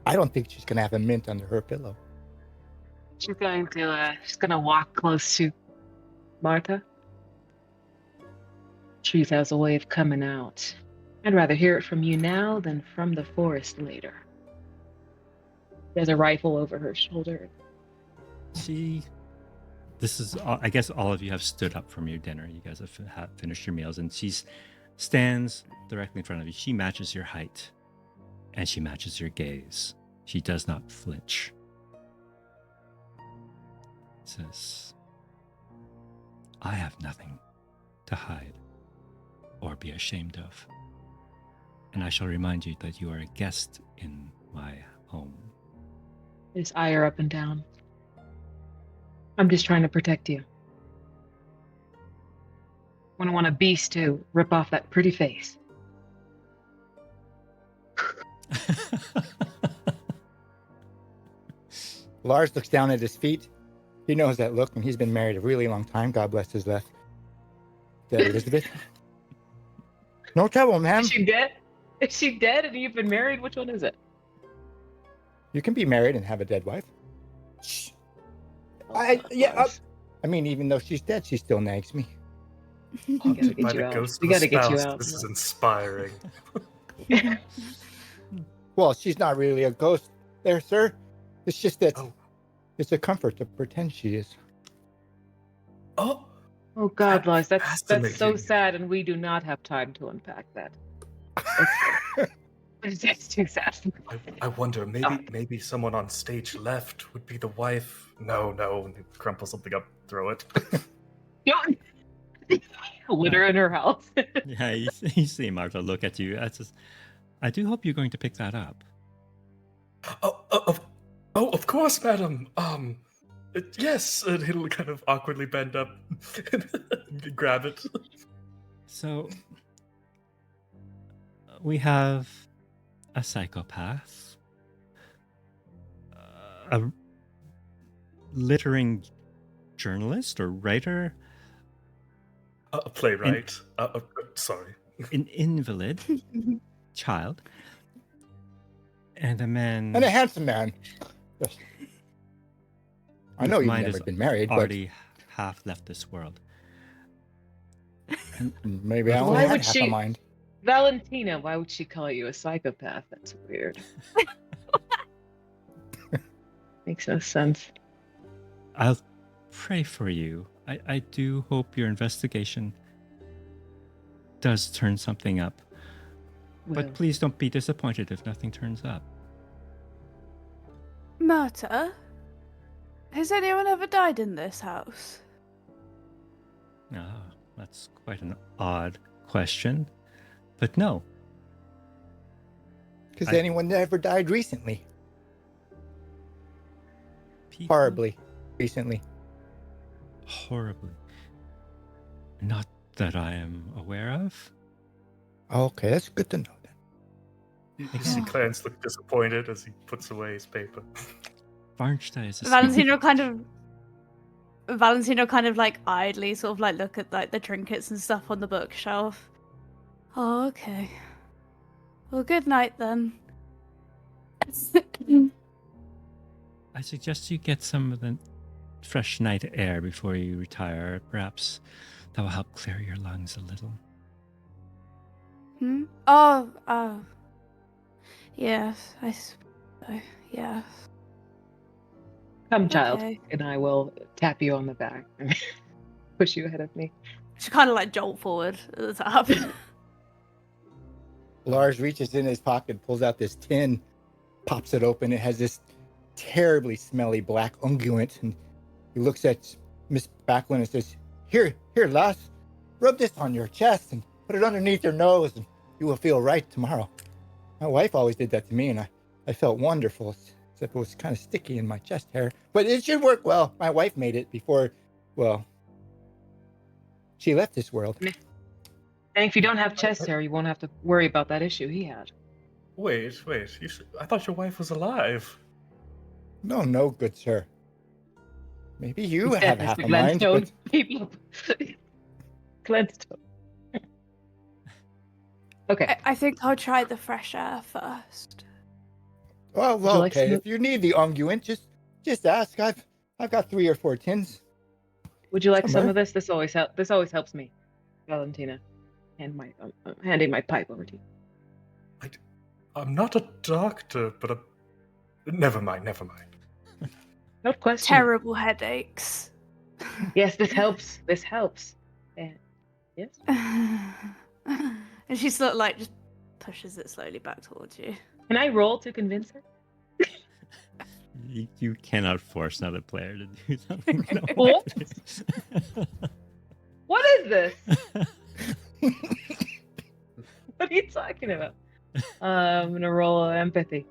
I don't think she's gonna have a mint under her pillow.
She's gonna walk close to Marta. Truth has a way of coming out. I'd rather hear it from you now than from the forest later. There's a rifle over her shoulder.
This is, I guess all of you have stood up from your dinner. You guys have finished your meals, and she stands directly in front of you. She matches your height, and she matches your gaze. She does not flinch. Says, I have nothing to hide or be ashamed of. And I shall remind you that you are a guest in my home.
His eye are up and down. I'm just trying to protect you. I want a beast to rip off that pretty face.
Lars looks down at his feet. He knows that look, and he's been married a really long time. God bless his dead Elizabeth. No trouble, ma'am.
Is she dead? Is she dead and you've been married? Which one is it?
You can be married and have a dead wife. Shh. I mean, even though she's dead, she still nags me.
Haunted by
get you
the
out.
ghost
We
of a
gotta get you
spouse.
out.
This is inspiring.
Well, she's not really a ghost there, sir. It's just that it's a comfort to pretend she is.
Oh,
Oh God, Lars, that's so
fascinating.
sad, and we do not have time to unpack that. It's too sad.
I wonder, maybe someone on stage left would be the wife. No, crumple something up, throw it.
Litter in her house.
Yeah, you see Martha look at you. I do hope you're going to pick that up.
Of course, madam. Yes, and he'll kind of awkwardly bend up, and grab it.
So, we have a psychopath, a littering journalist or writer,
A playwright. Sorry.
an invalid child, and a man.
And a handsome man. Yes. I know
whose
you've
mind
never
has
been married,
already half left this world.
but maybe I
Why
only had
would
half
she-
a mind.
Valentina, why would she call you a psychopath? That's weird. Makes no sense.
I'll pray for you. I do hope your investigation does turn something up.
Well,
But please don't be disappointed if nothing turns up.
Marta, has anyone ever died in this house?
Ah, that's quite an odd question. But no.
Because
I-
anyone that ever died recently.
People-
Horribly. Recently.
Horribly. Not that I am aware of.
Okay, that's good to know then.
You see Clarence look disappointed as he puts away his paper.
Varnstein is a
Valentino kind of like idly sort of like look at like the trinkets and stuff on the bookshelf. Oh, okay. Well, good night then.
I suggest you get some of the fresh night air before you retire. Perhaps that will help clear your lungs a little.
Hmm? Oh. Yes, yes.
Come, child,
Okay.
and I will tap you on the back and push you ahead of me.
She kind of like jolt forward at the top.
Lars reaches in his pocket, pulls out this tin, pops it open. It has this terribly smelly black unguent, and he looks at Miss Backlund and says, Here, lass, rub this on your chest and put it underneath your nose, and you will feel right tomorrow. My wife always did that to me, and I felt wonderful, except it was kind of sticky in my chest hair. But it should work well. My wife made it before, well, she left this world.
And if you don't have chest hair, you won't have to worry about that issue he had.
Wait. I thought your wife was alive.
No, good sir. Maybe you
He's
have
dead,
half
Mr.
a mind,
Glenstone.
but
People. Glenstone. Okay.
I think I'll try the fresh air first.
well,
you like
okay.
some-
If you need the unguent, just ask. I've got 3 or 4 tins.
Would you like some
Somewhere.
of this? This always helps me, Valentina. Handing my pipe over to you.
I'm not a doctor, but never mind.
No question.
Terrible headaches.
Yes, this helps. This helps. And yes.
And she sort of like just pushes it slowly back towards you.
Can I roll to convince her?
You cannot force another player to do something. No.
What? What is this? What are you talking about? I'm gonna roll empathy.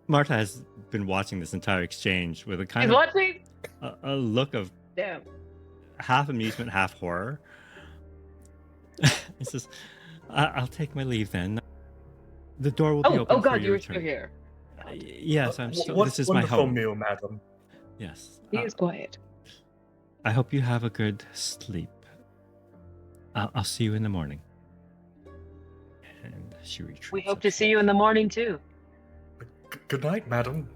Marta has been watching this entire exchange with a kind
He's
of
watching.
a look of
Damn.
half amusement, half horror. He says, "I'll take my leave then. The door will be open
Oh
for
God,
your
you were
return."
still here.
Yes, I'm still.
What
This is my
wonderful
home.
meal, madam.
Yes.
He is quiet.
I hope you have a good sleep. I'll see you in the morning. And she retreats.
We hope to see you in the morning too.
Good night, madam.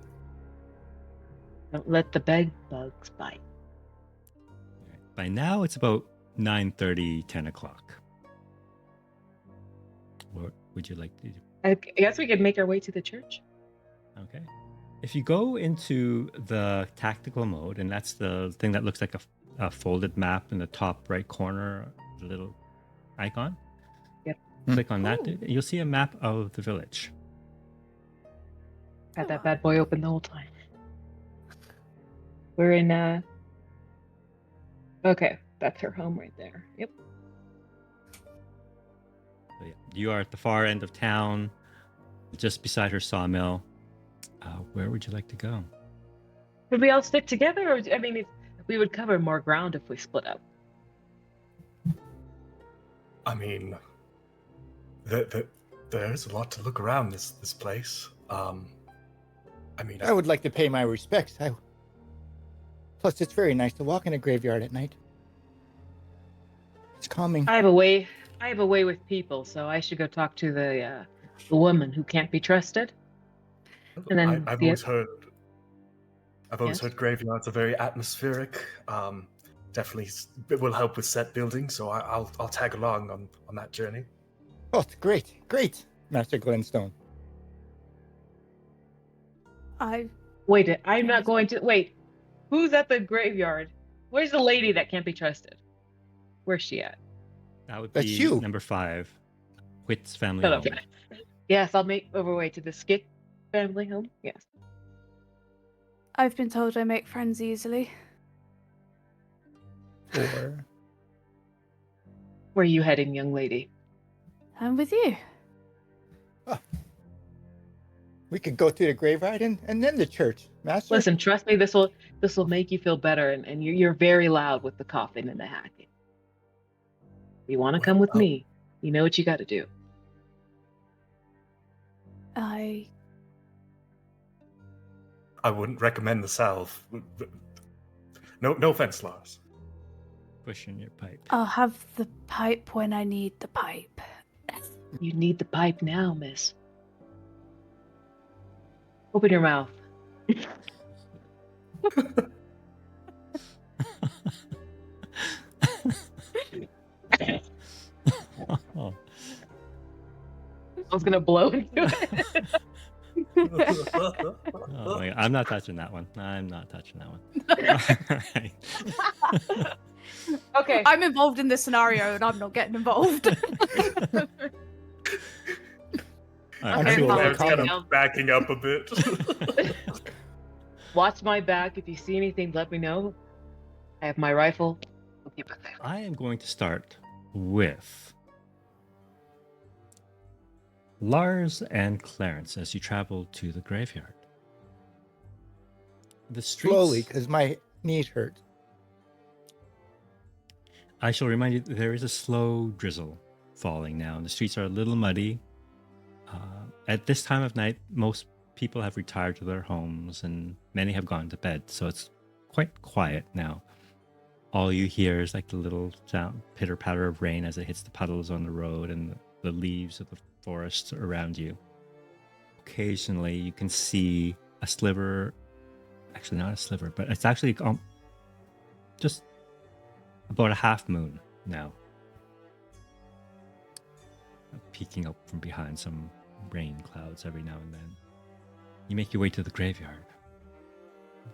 Don't let the bed bugs bite.
By now, it's about 9:30, 10 o'clock. What would you like to do?
I guess we could make our way to the church.
Okay. If you go into the tactical mode, and that's the thing that looks like a folded map in the top right corner, the little icon.
Yep.
Click on that. You'll see a map of the village.
Had that bad boy open the whole time. We're in Okay, that's her home right there. Yep.
So, yeah, you are at the far end of town, just beside her sawmill. Where would you like to go?
Would we all stick together, or I mean, we would cover more ground if we split up.
I mean, there's a lot to look around this place. I mean,
I would like to pay my respects. Plus, it's very nice to walk in a graveyard at night. It's calming.
I have a way with people, so I should go talk to the woman who can't be trusted. And then
I've
the-
always heard. I've always
Yes?
heard graveyards are very atmospheric. Definitely, it will help with set building. So I'll tag along on that journey.
Oh, it's great, Master Glenstone.
Wait, I'm not going to wait. Who's at the graveyard? Where's the lady that can't be trusted? Where's she at?
That would
That's
be
you.
number 5, Whit's family
Shut
home.
up. Yes, I'll make overway to the Skit family home. Yes.
I've been told I make friends easily.
Or
Where are you heading, young lady?
I'm with you.
we could go to the graveyard and then the church, Master.
Listen, trust me, this will make you feel better, and you're very loud with the coughing and the hacking. You want to come with me? You know what you got to do.
I
wouldn't recommend the salve. No offense, Lars.
Pushing your pipe.
I'll have the pipe when I need the pipe.
You need the pipe now, miss. Open your mouth.
Oh,
I was gonna blow into it.
Oh my God. I'm not touching that one. I'm not touching that one. All right.
Okay.
I'm involved in this scenario and I'm not getting involved.
All right.
I'm
Okay,
too
fine.
Clarence kind
Now-
of backing up a bit.
Watch my back. If you see anything, let me know. I have my rifle. We'll keep it there.
I am going to start with Lars and Clarence as you travel to the graveyard. The streets.
Slowly, because my knees hurt.
I shall remind you that there is a slow drizzle falling now, and the streets are a little muddy. At this time of night, most people have retired to their homes, and many have gone to bed, so it's quite quiet now. All you hear is like the little sound, pitter patter of rain as it hits the puddles on the road and the leaves of the forest around you. Occasionally, you can see a sliver. Actually, not a sliver, but it's actually just about a half moon now, peeking up from behind some rain clouds every now and then. You make your way to the graveyard.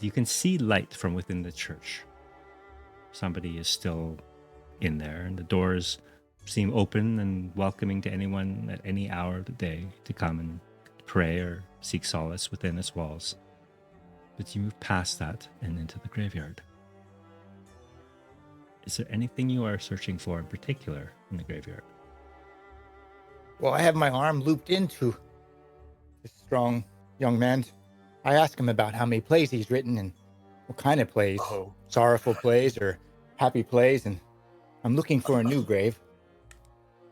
You can see light from within the church. Somebody is still in there, and the doors seem open and welcoming to anyone at any hour of the day to come and pray or seek solace within its walls. But you move past that and into the graveyard. Is there anything you are searching for in particular in the graveyard?
Well, I have my arm looped into this strong young man. I ask him about how many plays he's written and what kind of plays.
Oh.
Sorrowful plays or happy plays, and I'm looking for a new grave.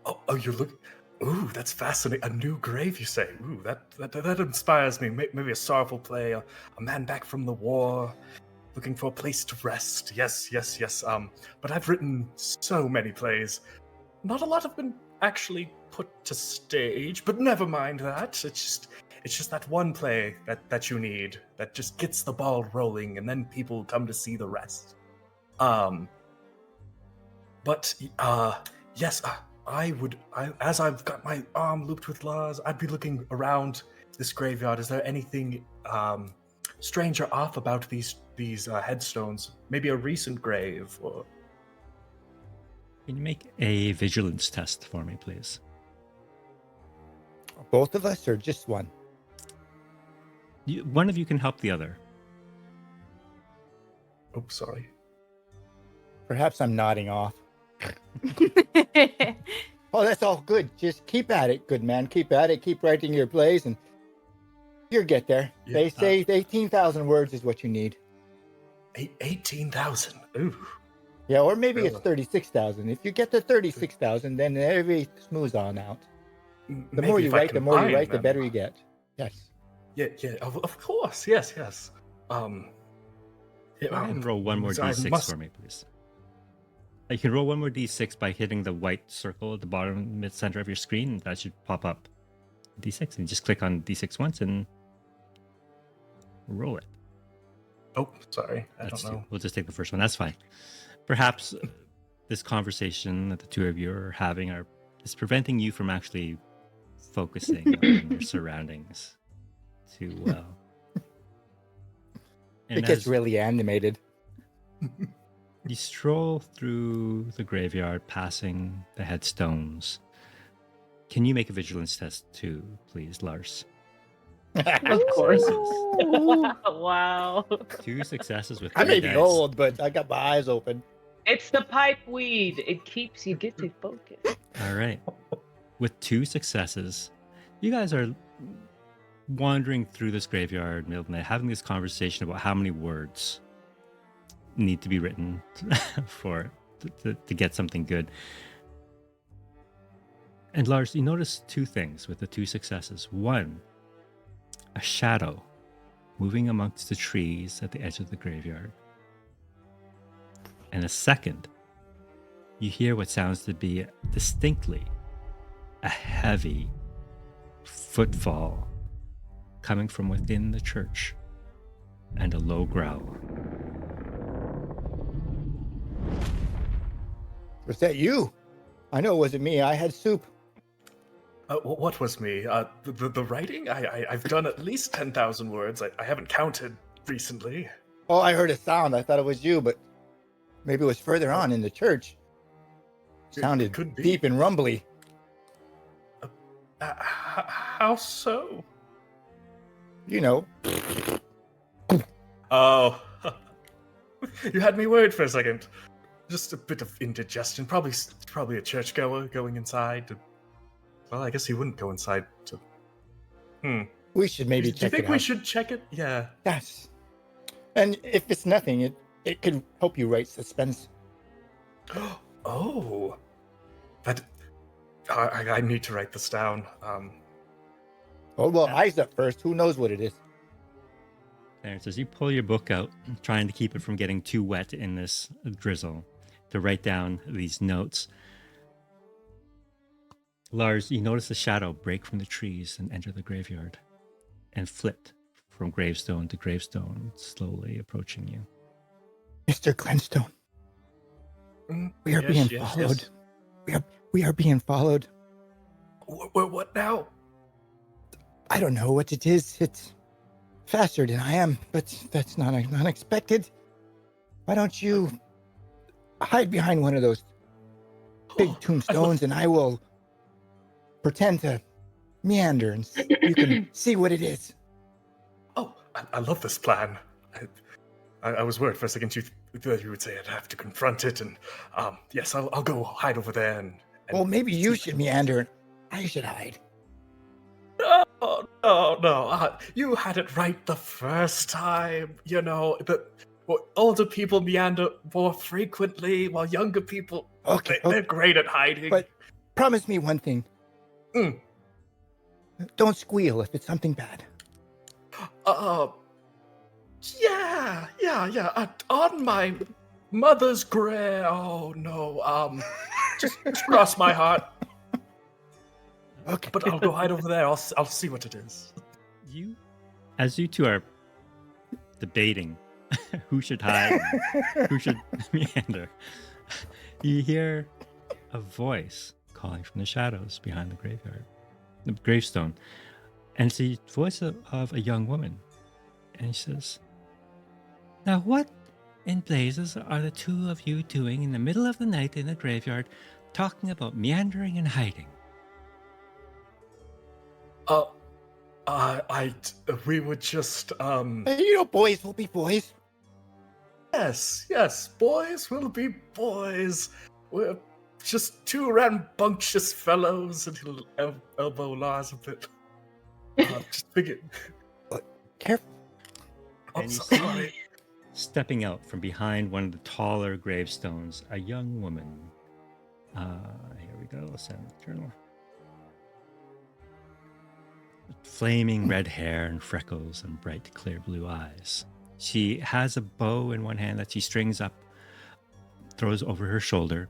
Oh, you're looking. Ooh, that's fascinating. A new grave, you say? Ooh, that inspires me. Maybe a sorrowful play, a man back from the war, looking for a place to rest. Yes. But I've written so many plays. Not a lot have been actually put to stage, but never mind that. It's just that one play that you need that just gets the ball rolling, and then people come to see the rest. Yes, as I've got my arm looped with Lars, I'd be looking around this graveyard. Is there anything strange or off about these headstones? Maybe a recent grave, or
Can you make a vigilance test for me, please?
Both of us or just one?
One of you can help the other.
oh, sorry.
Perhaps I'm nodding off. Oh, that's all good. Just keep at it, good man. Keep at it. Keep writing your plays, and you'll get there.
Yeah,
They say 18,000 words is what you need.
18,000. Ooh.
Yeah, or maybe it's
Really?
36,000. If you get to 36,000, then every smooths on out. The
Maybe
more you
if I
write, the more you
combine
write, the
them.
better you get. Yes.
Yeah, of course, yes.
Go ahead and roll one more
so I
d6
must-
for me, please. You can roll one more d6 by hitting the white circle at the bottom mid center of your screen. That should pop up d6, and just click on d6 once and roll it.
Oh, sorry, I
That's
don't know.
We'll just take the first one. That's fine. Perhaps this conversation that the two of you are having is preventing you from actually focusing on your surroundings too well.
It gets really animated.
You stroll through the graveyard, passing the headstones. Can you make a vigilance test too, please, Lars?
Of course.
Ooh.
Wow.
2 successes with
I may
3
be
dice.
old, but I got my eyes open.
It's the pipe weed. It keeps you get to focus.
All right. With 2 successes, you guys are wandering through this graveyard middle of the night, having this conversation about how many words need to be written to get something good. And Lars, you notice 2 things with the 2 successes. One, a shadow moving amongst the trees at the edge of the graveyard. And a second, you hear what sounds to be distinctly a heavy footfall coming from within the church and a low growl.
Was that you? I know it wasn't me. I had soup.
What was me? The writing? I've done at least 10,000 words. I haven't counted recently.
Oh, I heard a sound. I thought it was you, but maybe it was further on in the church. Sounded
could be.
deep and rumbly.
How so?
You know,
Oh, you had me worried for a second. Just a bit of indigestion. Probably a churchgoer going inside. Well, I guess he wouldn't go inside to.
we should maybe
Do you
check
think
it
we
out.
should check it? Yeah.
Yes. And if it's nothing, it could help you write suspense.
Oh, that. I need to write this down.
Oh, well, eyes up first. Who knows what it is?
Clarence, as you pull your book out, trying to keep it from getting too wet in this drizzle, to write down these notes, Lars, you notice a shadow break from the trees and enter the graveyard, and flit from gravestone to gravestone, slowly approaching you.
Mr. Glenstone, we are being followed. We are being followed.
What now?
I don't know what it is. It's faster than I am, but that's not unexpected. Why don't you hide behind one of those big tombstones and I will pretend to meander and you can see what it is.
Oh, I love this plan. I was worried for a second you would say I'd have to confront it, and yes, I'll go hide over there and
Well, maybe you should meander and I should hide.
No. You had it right the first time. You know, older people meander more frequently, while younger people, they're great at hiding.
But promise me one thing. Don't squeal if it's something bad.
Yeah. On my mother's grave. Oh, no. Just cross my heart.
Okay.
But I'll go hide over there. I'll see what it is.
As you two are debating who should hide, and who should meander, you hear a voice calling from the shadows behind the gravestone, and it's the voice of a young woman, and she says, "Now what in blazes are the two of you doing in the middle of the night in the graveyard, talking about meandering and hiding?"
We would just,
You know, boys will be boys.
Yes, boys will be boys. We're just two rambunctious fellows, and he'll elbow Lars a bit. Just figure.
Careful.
I'm
And you
sorry.
Stepping out from behind one of the taller gravestones, a young woman. Here we go. I'll send the journal. Flaming red hair and freckles and bright clear blue eyes. She has a bow in one hand that she strings up, throws over her shoulder,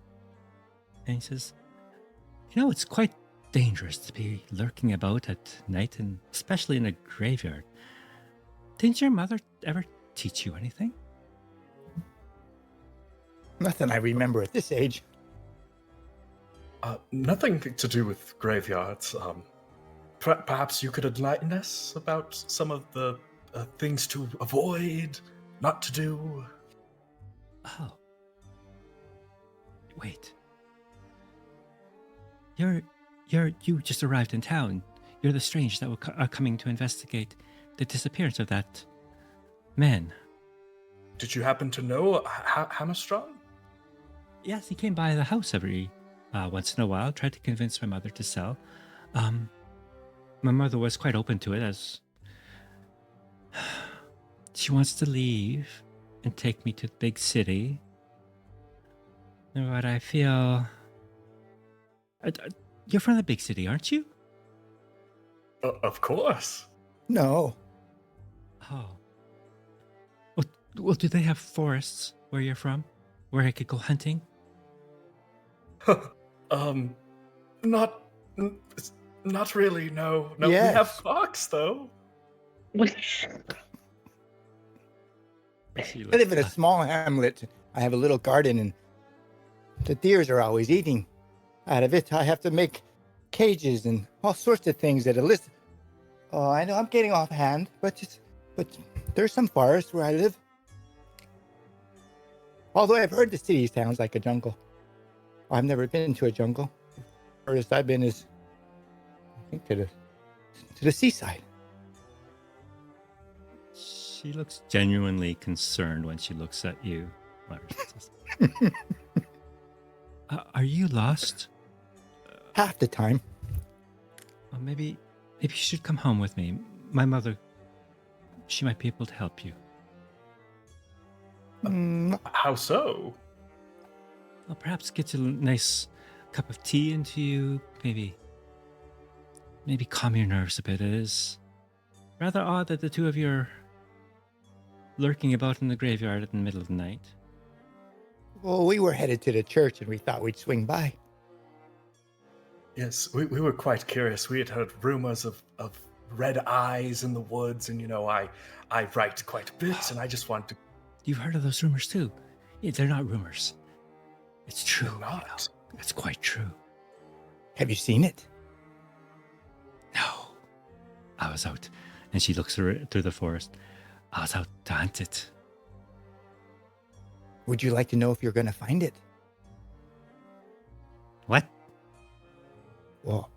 and she says, "You know, it's quite dangerous to be lurking about at night, and especially in a graveyard. Didn't your mother ever teach you anything?"
Nothing I remember at this age.
Nothing to do with graveyards. Perhaps you could enlighten us about some of the things to avoid, not to do.
Oh. Wait. You just arrived in town. You're the strange that are coming to investigate the disappearance of that man.
Did you happen to know Hammerstrong?
Yes, he came by the house every once in a while, tried to convince my mother to sell. My mother was quite open to it, as she wants to leave and take me to the big city. But I feel... You're from the big city, aren't you?
Of course.
No.
Oh. Well, do they have forests where you're from? Where I could go hunting?
Not really, no. No,
Yes.
we have fox, though.
I live in a small hamlet. I have a little garden, and the deers are always eating out of it. I have to make cages and all sorts of things that elicit. Oh, I know I'm getting offhand, but there's some forests where I live. Although I've heard the city sounds like a jungle. I've never been to a jungle. Furthest I've been is, I think, to the seaside.
She looks genuinely concerned when she looks at you, Lars. Are you lost?
Half the time.
Well, maybe you should come home with me. My mother, she might be able to help you.
How so?
Well, perhaps get a nice cup of tea into you. Maybe calm your nerves a bit. It is rather odd that the two of you are lurking about in the graveyard in the middle of the night.
Well, we were headed to the church and we thought we'd swing by.
Yes, we were quite curious. We had heard rumors of red eyes in the woods, and I write quite a bit, and I just wanted to.
You've heard of those rumors too? Yeah, they're not rumors. It's true.
They're not.
It's quite true.
Have you seen it?
No. I was out, and she looks through the forest. I was out to hunt it.
Would you like to know if you're going to find it?
What?
Well,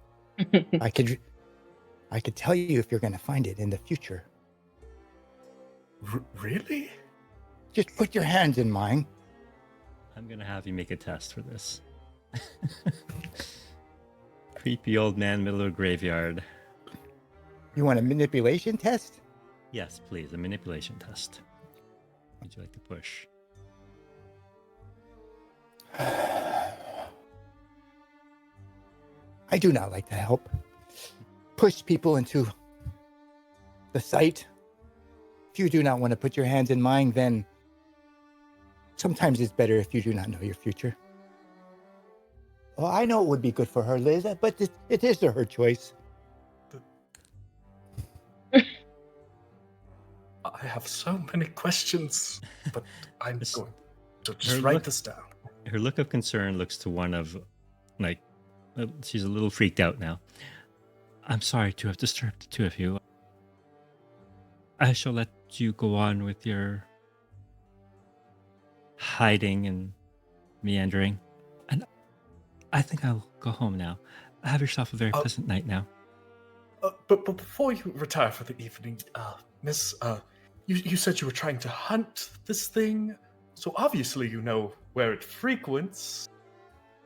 I could tell you if you're going to find it in the future.
Really?
Just put your hands in mine.
I'm going to have you make a test for this. Creepy old man, middle of a graveyard.
You want a manipulation test?
Yes, please, a manipulation test. Would you like to push?
I do not like to help push people into the sight. If you do not want to put your hands in mine, then sometimes it's better if you do not know your future. Well, I know it would be good for her, Liz, but it is her choice.
I have so many questions, but I'm going to just
Her
write
look-
this down.
Her look of concern looks to one of, she's a little freaked out now. I'm sorry to have disturbed the two of you. I shall let you go on with your hiding and meandering. And I think I'll go home now. Have yourself a very pleasant night now.
But before you retire for the evening, Miss, you said you were trying to hunt this thing, so obviously you know where it frequents.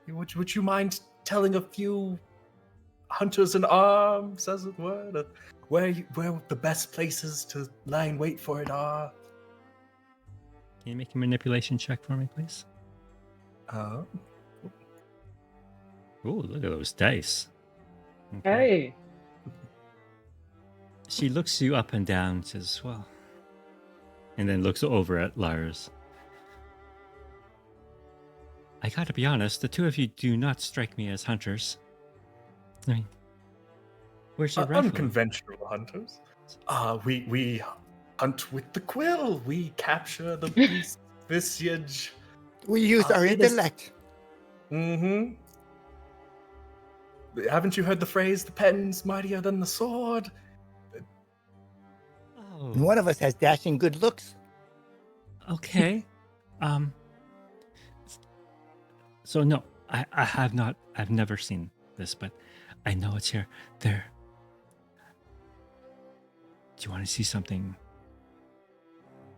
Would you mind telling a few hunters in arms, as it were, where the best places to lie in wait for it are?
Can you make a manipulation check for me, please?
Oh,
Ooh, look at those dice. Okay.
Hey.
She looks you up and down, says, well, and then looks over at Lars. I gotta be honest, the two of you do not strike me as hunters. I mean, where's your rifle?
unconventional hunters. We hunt with the quill. We capture the beast visage.
We use our
it is-
intellect.
Mm-hmm. Haven't you heard the phrase, the pen's mightier than the sword?
Oh,
And one of us has dashing good looks.
okay. So no, I have not. I've never seen this, but I know it's here. There. Do you want to see something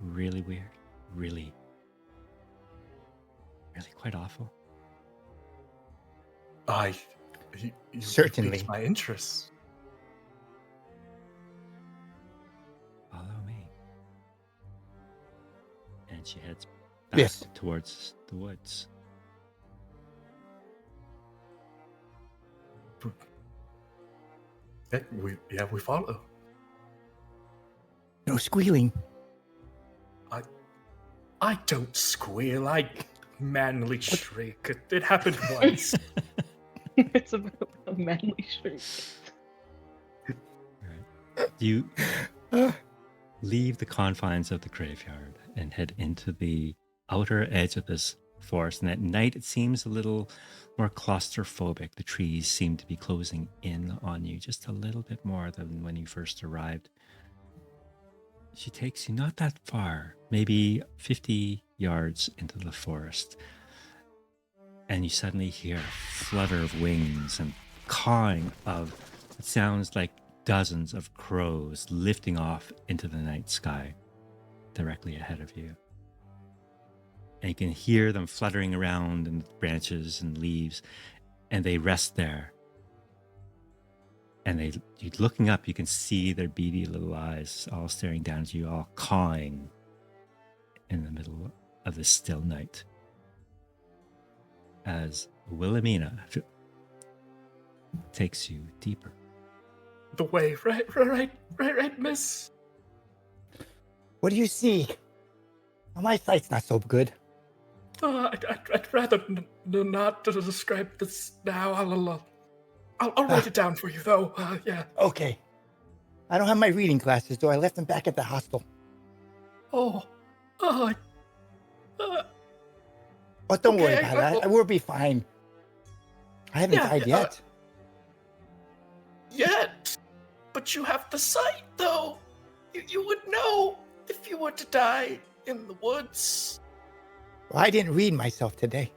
really weird? Really quite awful?
You
Certainly.
piqued my interest.
Follow me. And she heads back
Yes.
towards the woods.
We follow.
No squealing.
I don't squeal. I manly shriek. It happened once.
It's a manly shriek.
You leave the confines of the graveyard and head into the outer edge of this forest, and at night it seems a little more claustrophobic. The trees seem to be closing in on you just a little bit more than when you first arrived. She takes you not that far, maybe 50 yards into the forest, and you suddenly hear a flutter of wings and cawing of, it sounds like dozens of crows lifting off into the night sky directly ahead of you. And you can hear them fluttering around in branches and leaves, and they rest there. And you looking up, you can see their beady little eyes all staring down at you, all cawing in the middle of this still night. As Wilhelmina takes you deeper.
The way, right, miss?
What do you see? Well, my sight's not so good.
I'd rather not describe this now. I'll write it down for you, though. Yeah.
Okay. I don't have my reading glasses, though. I left them back at the hostel.
Oh,
But don't worry
okay,
about it. I will be fine. I haven't died yet.
Yet? But you have the sight, though. You would know if you were to die in the woods.
Well, I didn't read myself today.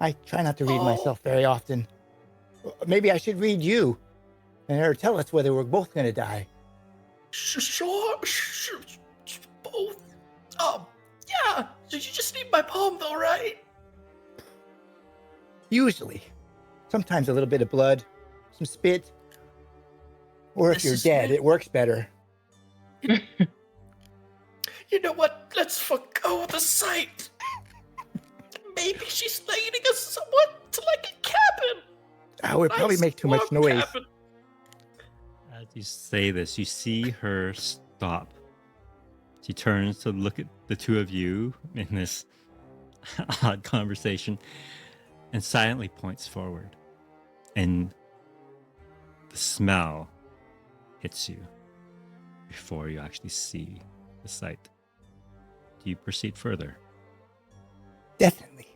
I try not to read myself very often. Maybe I should read you, and tell us whether we're both going to die.
Sure, both. Yeah. You just need my palm, though, right?
Usually. Sometimes a little bit of blood, some spit. Or if you're dead, it works better.
You know what? Let's forgo the sight. Maybe she's leading us somewhat to like a cabin.
I would probably make too much noise.
Cabin.
As you say this, you see her stop. She turns to look at the two of you in this odd conversation and silently points forward. And the smell hits you before you actually see the sight. Do you proceed further?
Definitely.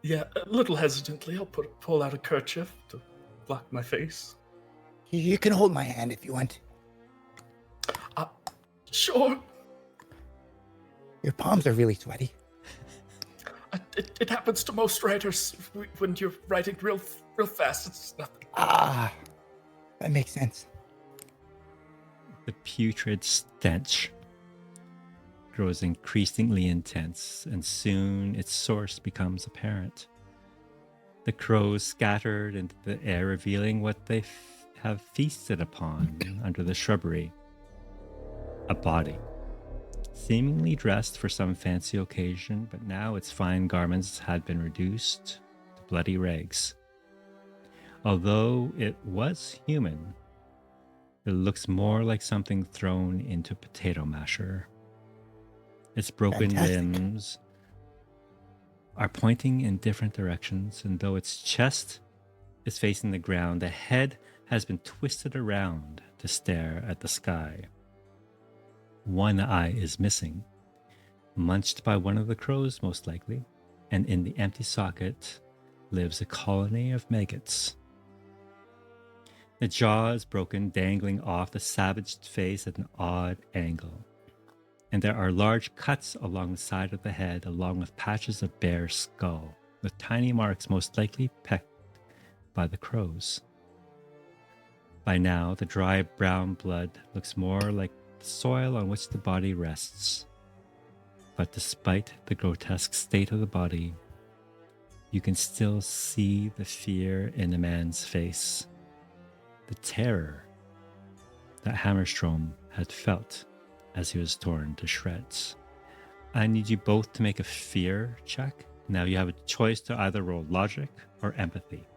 Yeah, a little hesitantly, I'll pull out a kerchief to block my face.
You can hold my hand if you want.
Sure.
Your palms are really sweaty.
It happens to most writers when you're writing real fast. It's nothing.
That makes sense.
The putrid stench grows increasingly intense, and soon its source becomes apparent. The crows scattered into the air, revealing what they have feasted upon under the shrubbery. A body, seemingly dressed for some fancy occasion, but now its fine garments had been reduced to bloody rags. Although it was human, it looks more like something thrown into potato masher. Its broken limbs are pointing in different directions, and though its chest is facing the ground, the head has been twisted around to stare at the sky. One eye is missing, munched by one of the crows most likely, and in the empty socket lives a colony of maggots. The jaw is broken, dangling off the savaged face at an odd angle, and there are large cuts along the side of the head, along with patches of bare skull, with tiny marks most likely pecked by the crows. By now, the dry brown blood looks more like the soil on which the body rests. But despite the grotesque state of the body, you can still see the fear in the man's face, the terror that Hammerstrom had felt as he was torn to shreds. I need you both to make a fear check. Now you have a choice to either roll logic or empathy.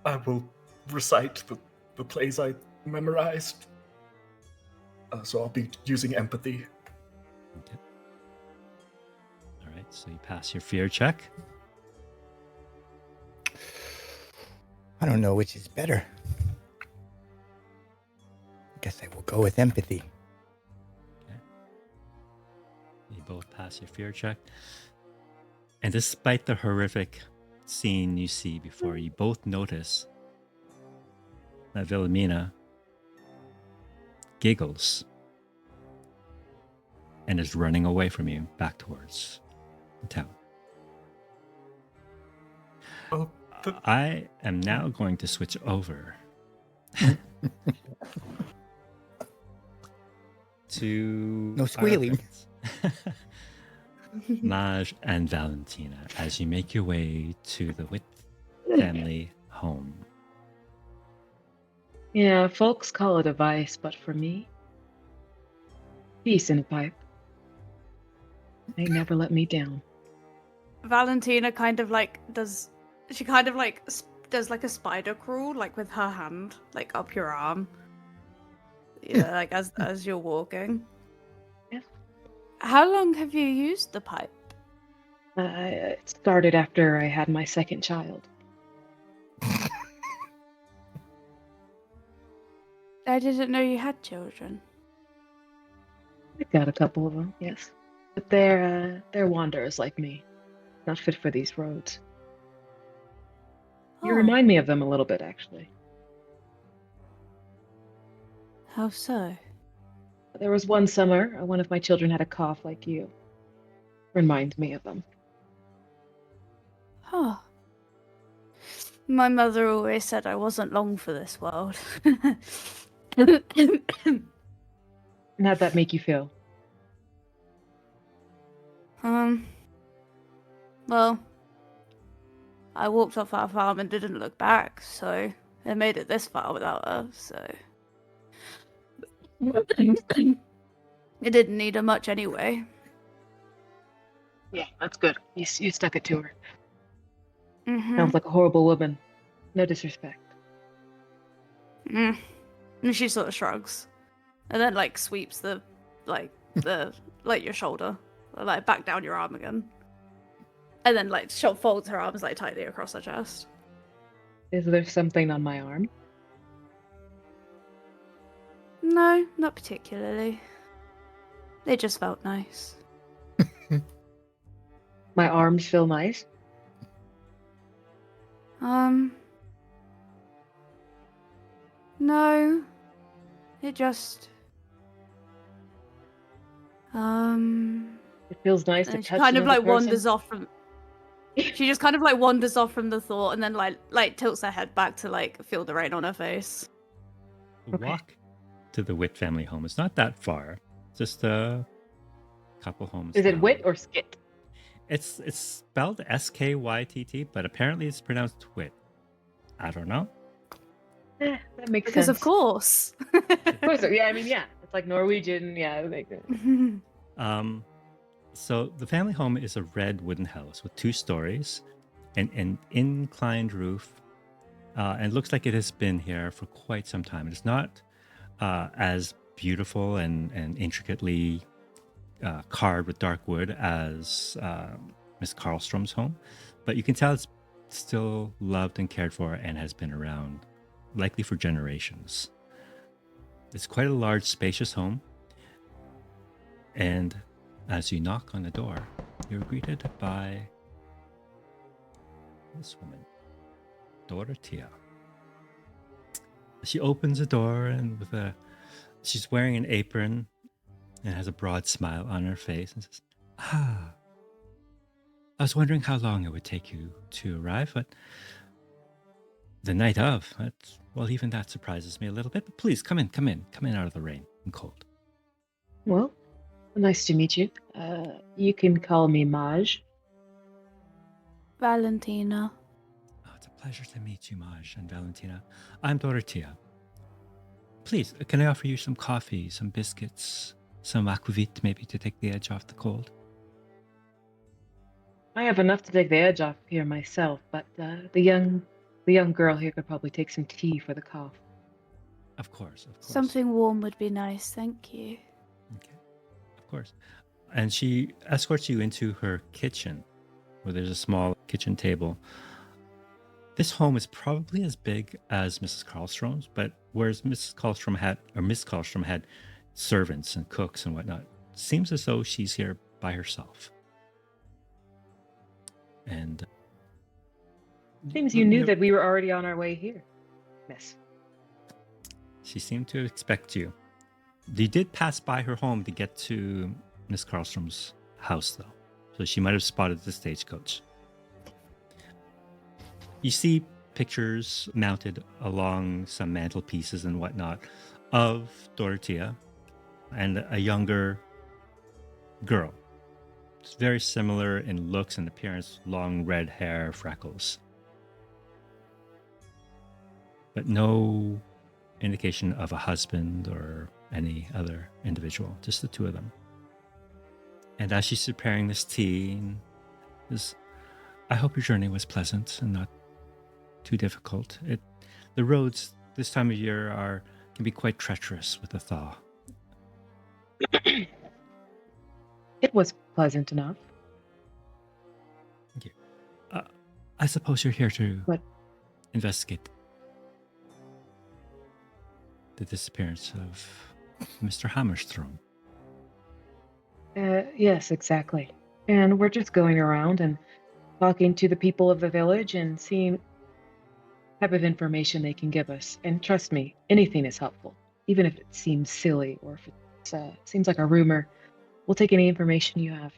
I will recite the plays I memorized. So I'll be using empathy.
Okay. All right, so you pass your fear check.
I don't know which is better. I guess I will go with empathy.
Okay. You both pass your fear check. And despite the horrific scene you see before, you both notice that Wilhelmina giggles and is running away from you back towards the town.
Oh,
I am now going to switch over to
No squealing.
Maj and Valentina as you make your way to the Witt family home.
Yeah, folks call it a vice, but for me, peace in a pipe. They never let me down.
Valentina kind of like does like a spider crawl, like with her hand, like up your arm. Yeah, like as you're walking.
Yeah.
How long have you used the pipe?
It started after I had my second child.
I didn't know you had children.
I've got a couple of them, yes. But they're wanderers like me. Not fit for these roads. You
Oh,
remind me of them a little bit, actually.
how so?
There was one summer, one of my children had a cough like you. Reminds me of them.
Huh. My mother always said I wasn't long for this world.
And how'd that make you feel?
Well, I walked off our farm and didn't look back, so I made it this far without her, so... It didn't need her much anyway.
Yeah, that's good. You stuck it to her.
Mm-hmm.
Sounds like a horrible woman. No disrespect.
And she sort of shrugs. And then, like, sweeps your shoulder, like, back down your arm again. And then, like, folds her arms, like, tightly across her chest.
Is there something on my arm?
No, not particularly. They just felt nice.
My arms feel nice.
No. It just...
It feels nice to
And she
touch
kind of
another
like
person.
wanders off from. She just kind of like wanders off from the thought, and then like tilts her head back to like feel the rain on her face.
The walk to the Witt family home is not that far. Just a couple homes.
Is it
down.
wit or skit?
It's spelled Skytt, but apparently it's pronounced Witt. I don't know.
That makes
Because
sense.
of course.
Of course. Yeah, I mean, yeah. It's like Norwegian. Yeah, it makes sense.
So the family home is a red wooden house with 2 stories, and an inclined roof, and it looks like it has been here for quite some time. It's not as beautiful and intricately carved with dark wood as Miss Karlstrom's home, but you can tell it's still loved and cared for and has been around, likely for generations. It's quite a large, spacious home, and as you knock on the door, you're greeted by this woman, Dorothea. She opens the door and she's wearing an apron and has a broad smile on her face and says, I was wondering how long it would take you to arrive, but the night of, even that surprises me a little bit, but please come in out of the rain and cold.
Well, nice to meet you. You can call me Maj.
Valentina.
Oh, it's a pleasure to meet you, Maj and Valentina. I'm Dorothea. Please, can I offer you some coffee, some biscuits, some aquavit maybe to take the edge off the cold?
I have enough to take the edge off here myself, but the young girl here could probably take some tea for the cough.
Of course.
Something warm would be nice, thank you.
Okay, of course. And she escorts you into her kitchen, where there's a small kitchen table. This home is probably as big as Mrs. Karlstrom's, but whereas Miss Karlstrom had servants and cooks and whatnot, seems as though she's here by herself. And
Seems you knew that we were already on our way here, miss.
she seemed to expect you. You did pass by her home to get to Miss Karlstrom's house, though, so she might have spotted the stagecoach. You see pictures mounted along some mantelpieces and whatnot of Dorothea and a younger girl. It's very similar in looks and appearance, long red hair, freckles. But no indication of a husband or any other individual, just the two of them. And as she's preparing this tea, I hope your journey was pleasant and not too difficult. The roads this time of year can be quite treacherous with the thaw.
It was pleasant enough.
Thank you. I suppose you're here to
What?
investigate the disappearance of Mr. Hammerstrom.
Yes, exactly. And we're just going around and talking to the people of the village and seeing what type of information they can give us. And trust me, anything is helpful, even if it seems silly or if it seems like a rumor. We'll take any information you have.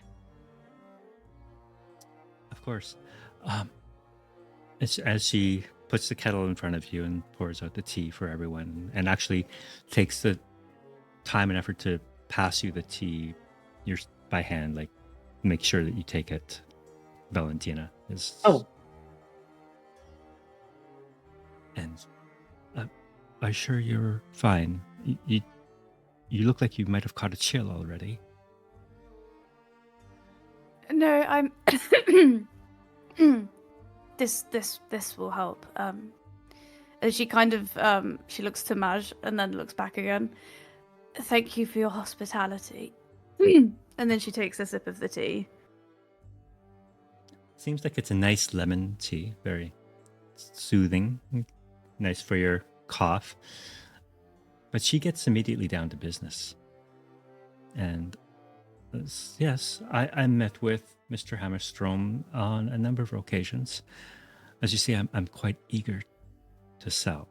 Of course. As she puts the kettle in front of you and pours out the tea for everyone, and actually takes the time and effort to pass you the tea by hand, like make sure that you take it. Valentina is.
Oh.
And I'm sure you're fine. You look like you might have caught a chill already.
No, I'm. This will help. And she kind of she looks to Maj and then looks back again. Thank you for your hospitality. And then she takes a sip of the tea.
Seems like it's a nice lemon tea, very soothing, nice for your cough. But she gets immediately down to business. And yes, I met with Mr. Hammerstrom on a number of occasions. As you see, I'm quite eager to sell.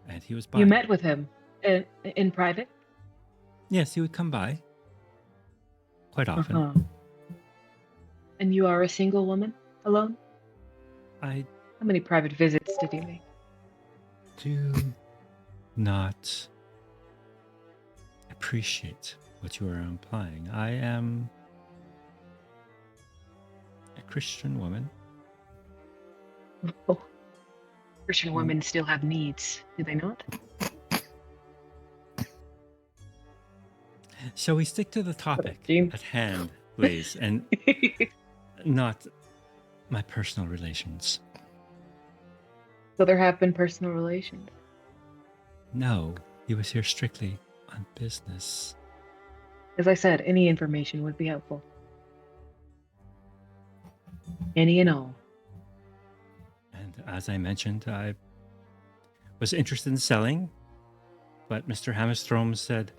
And he was by.
You met with him in private?
Yes, he would come by quite often.
Uh-huh. And you are a single woman, alone?
I
How many private visits did you make?
do not appreciate what you are implying. I am a Christian woman.
Oh. Christian women still have needs, do they not?
Shall we stick to the topic
Gene.
at hand, please, and not my personal relations?
So there have been personal relations.
No, he was here strictly on business.
As I said, any information would be helpful. Any and all.
And as I mentioned, I was interested in selling, but Mr. Hammerstrom said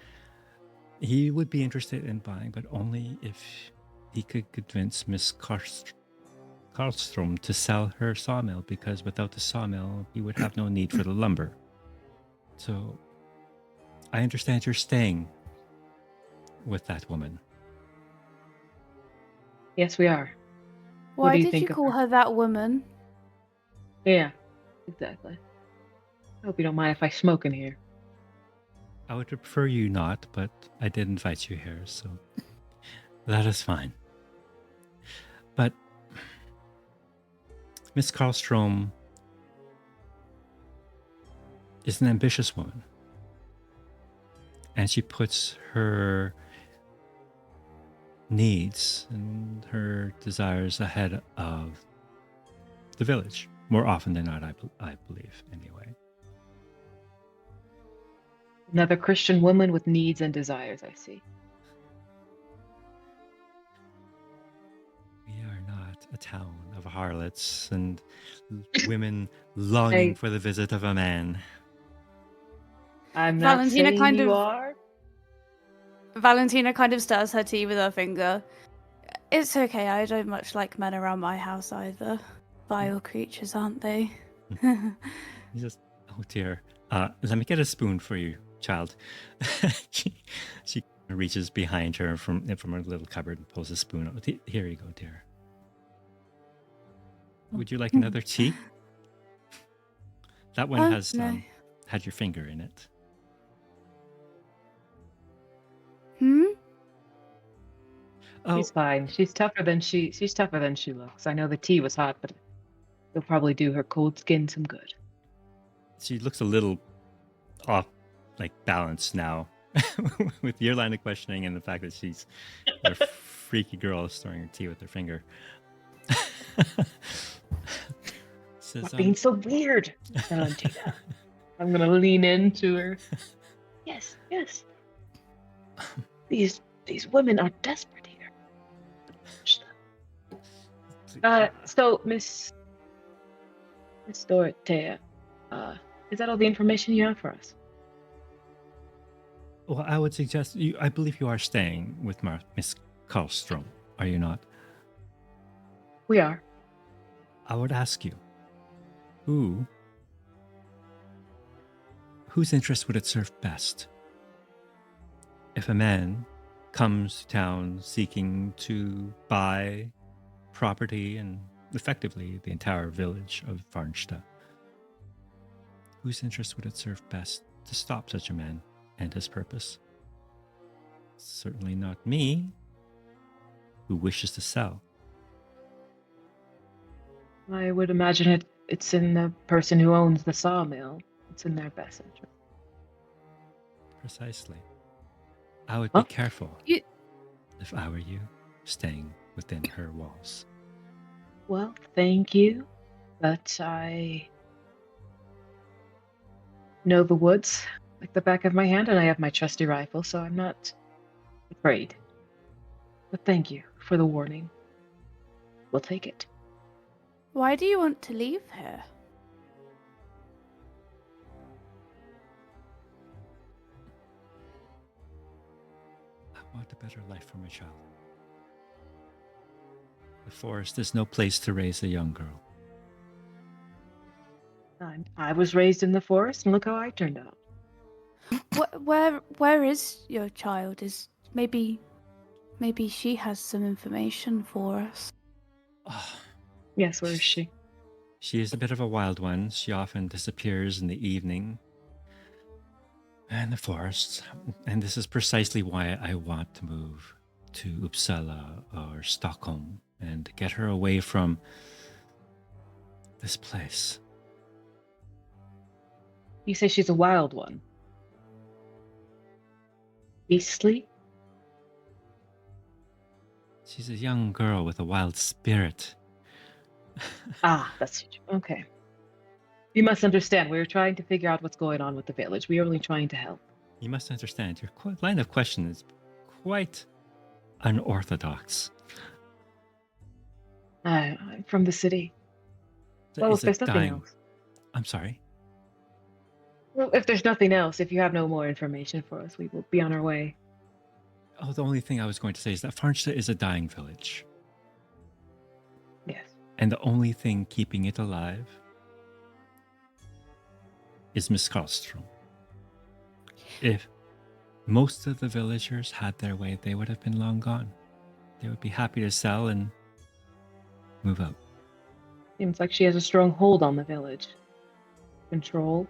he would be interested in buying, but only if he could convince Miss Karlstrom to sell her sawmill, because without the sawmill, he would have no need for the lumber. So, I understand you're staying with that woman.
Yes, we are. What
Why
do you
did
think
you
of
call her that woman?
Yeah, exactly. I hope you don't mind if I smoke in here.
I would prefer you not, but I did invite you here, so that is fine. But Miss Karlstrom is an ambitious woman, and she puts her needs and her desires ahead of the village more often than not. I believe, anyway.
Another Christian woman with needs and desires, I see.
We are not a town of harlots and women longing
Hey.
for the visit of a man.
I'm not
Valentina
saying
kind
you
of-
are.
Valentina kind of stirs her tea with her finger. It's okay, I don't much like men around my house either. Vile creatures, aren't they?
He says, "Oh dear. Let me get a spoon for you, child." she reaches behind her from her little cupboard and pulls a spoon out. Here you go, dear. Would you like another tea? That one has
no.
had your finger in it. Oh,
She's fine. She's tougher than she looks. I know the tea was hot, but it'll probably do her cold skin some good.
she looks a little off, like balanced now, with your line of questioning and the fact that she's a freaky girl stirring her tea with her finger. Says,
Stop being so weird, Valentina. I'm gonna lean into her. Yes, yes. These women are desperate here. So Miss Dorothea, is that all the information you have for us?
Well, I would suggest you. I believe you are staying with Miss Karlstrom, are you not?
We are.
I would ask you, whose interest would it serve best? If a man comes to town seeking to buy property and effectively the entire village of Farnsta, whose interest would it serve best to stop such a man and his purpose? Certainly not me, who wishes to sell.
I would imagine it's in the person who owns the sawmill. It's in their best interest.
Precisely. I would be careful if I were you, staying within her walls.
Well, thank you, but I know the woods like the back of my hand, and I have my trusty rifle, so I'm not afraid. But thank you for the warning. We'll take it.
Why do you want to leave here?
I want a better life for my child. The forest is no place to raise a young girl.
I was raised in the forest, and look how I turned out.
Where is your child? Is maybe she has some information for us.
Oh,
Yes, where is she?
she is a bit of a wild one. She often disappears in the evening in the forests. And this is precisely why I want to move to Uppsala or Stockholm and get her away from this place.
You say she's a wild one. Beastly?
She's a young girl with a wild spirit.
That's okay. You must understand, we were trying to figure out what's going on with the village. We are only trying to help.
You must understand, your line of question is quite unorthodox.
I'm from the city. Well, if
Is it
there's nothing
dying?
else.
I'm sorry.
Well, if there's nothing else, if you have no more information for us, we will be on our way.
Oh, the only thing I was going to say is that Farnsta is a dying village.
Yes.
And the only thing keeping it alive is Miss Karlstrom. If most of the villagers had their way, they would have been long gone. They would be happy to sell and move out.
Seems like she has a strong hold on the village. Control.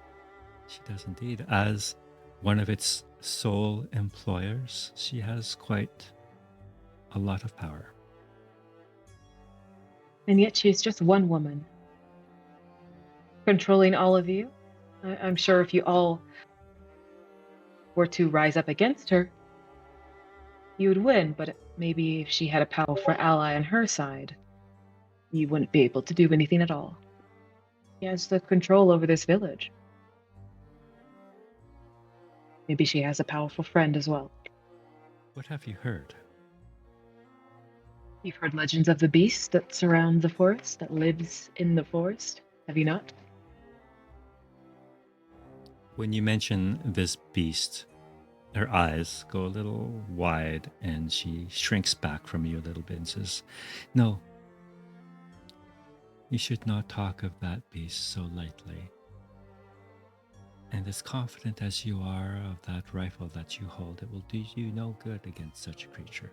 She does indeed. As one of its sole employers, she has quite a lot of power.
And yet she's just one woman. Controlling all of you. I'm sure if you all were to rise up against her, you would win, but maybe if she had a powerful ally on her side, you wouldn't be able to do anything at all. She has the control over this village. Maybe she has a powerful friend as well.
What have you heard?
You've heard legends of the beast that surrounds the forest, that lives in the forest, have you not?
When you mention this beast, her eyes go a little wide and she shrinks back from you a little bit and says, "No, you should not talk of that beast so lightly. And as confident as you are of that rifle that you hold, it will do you no good against such a creature."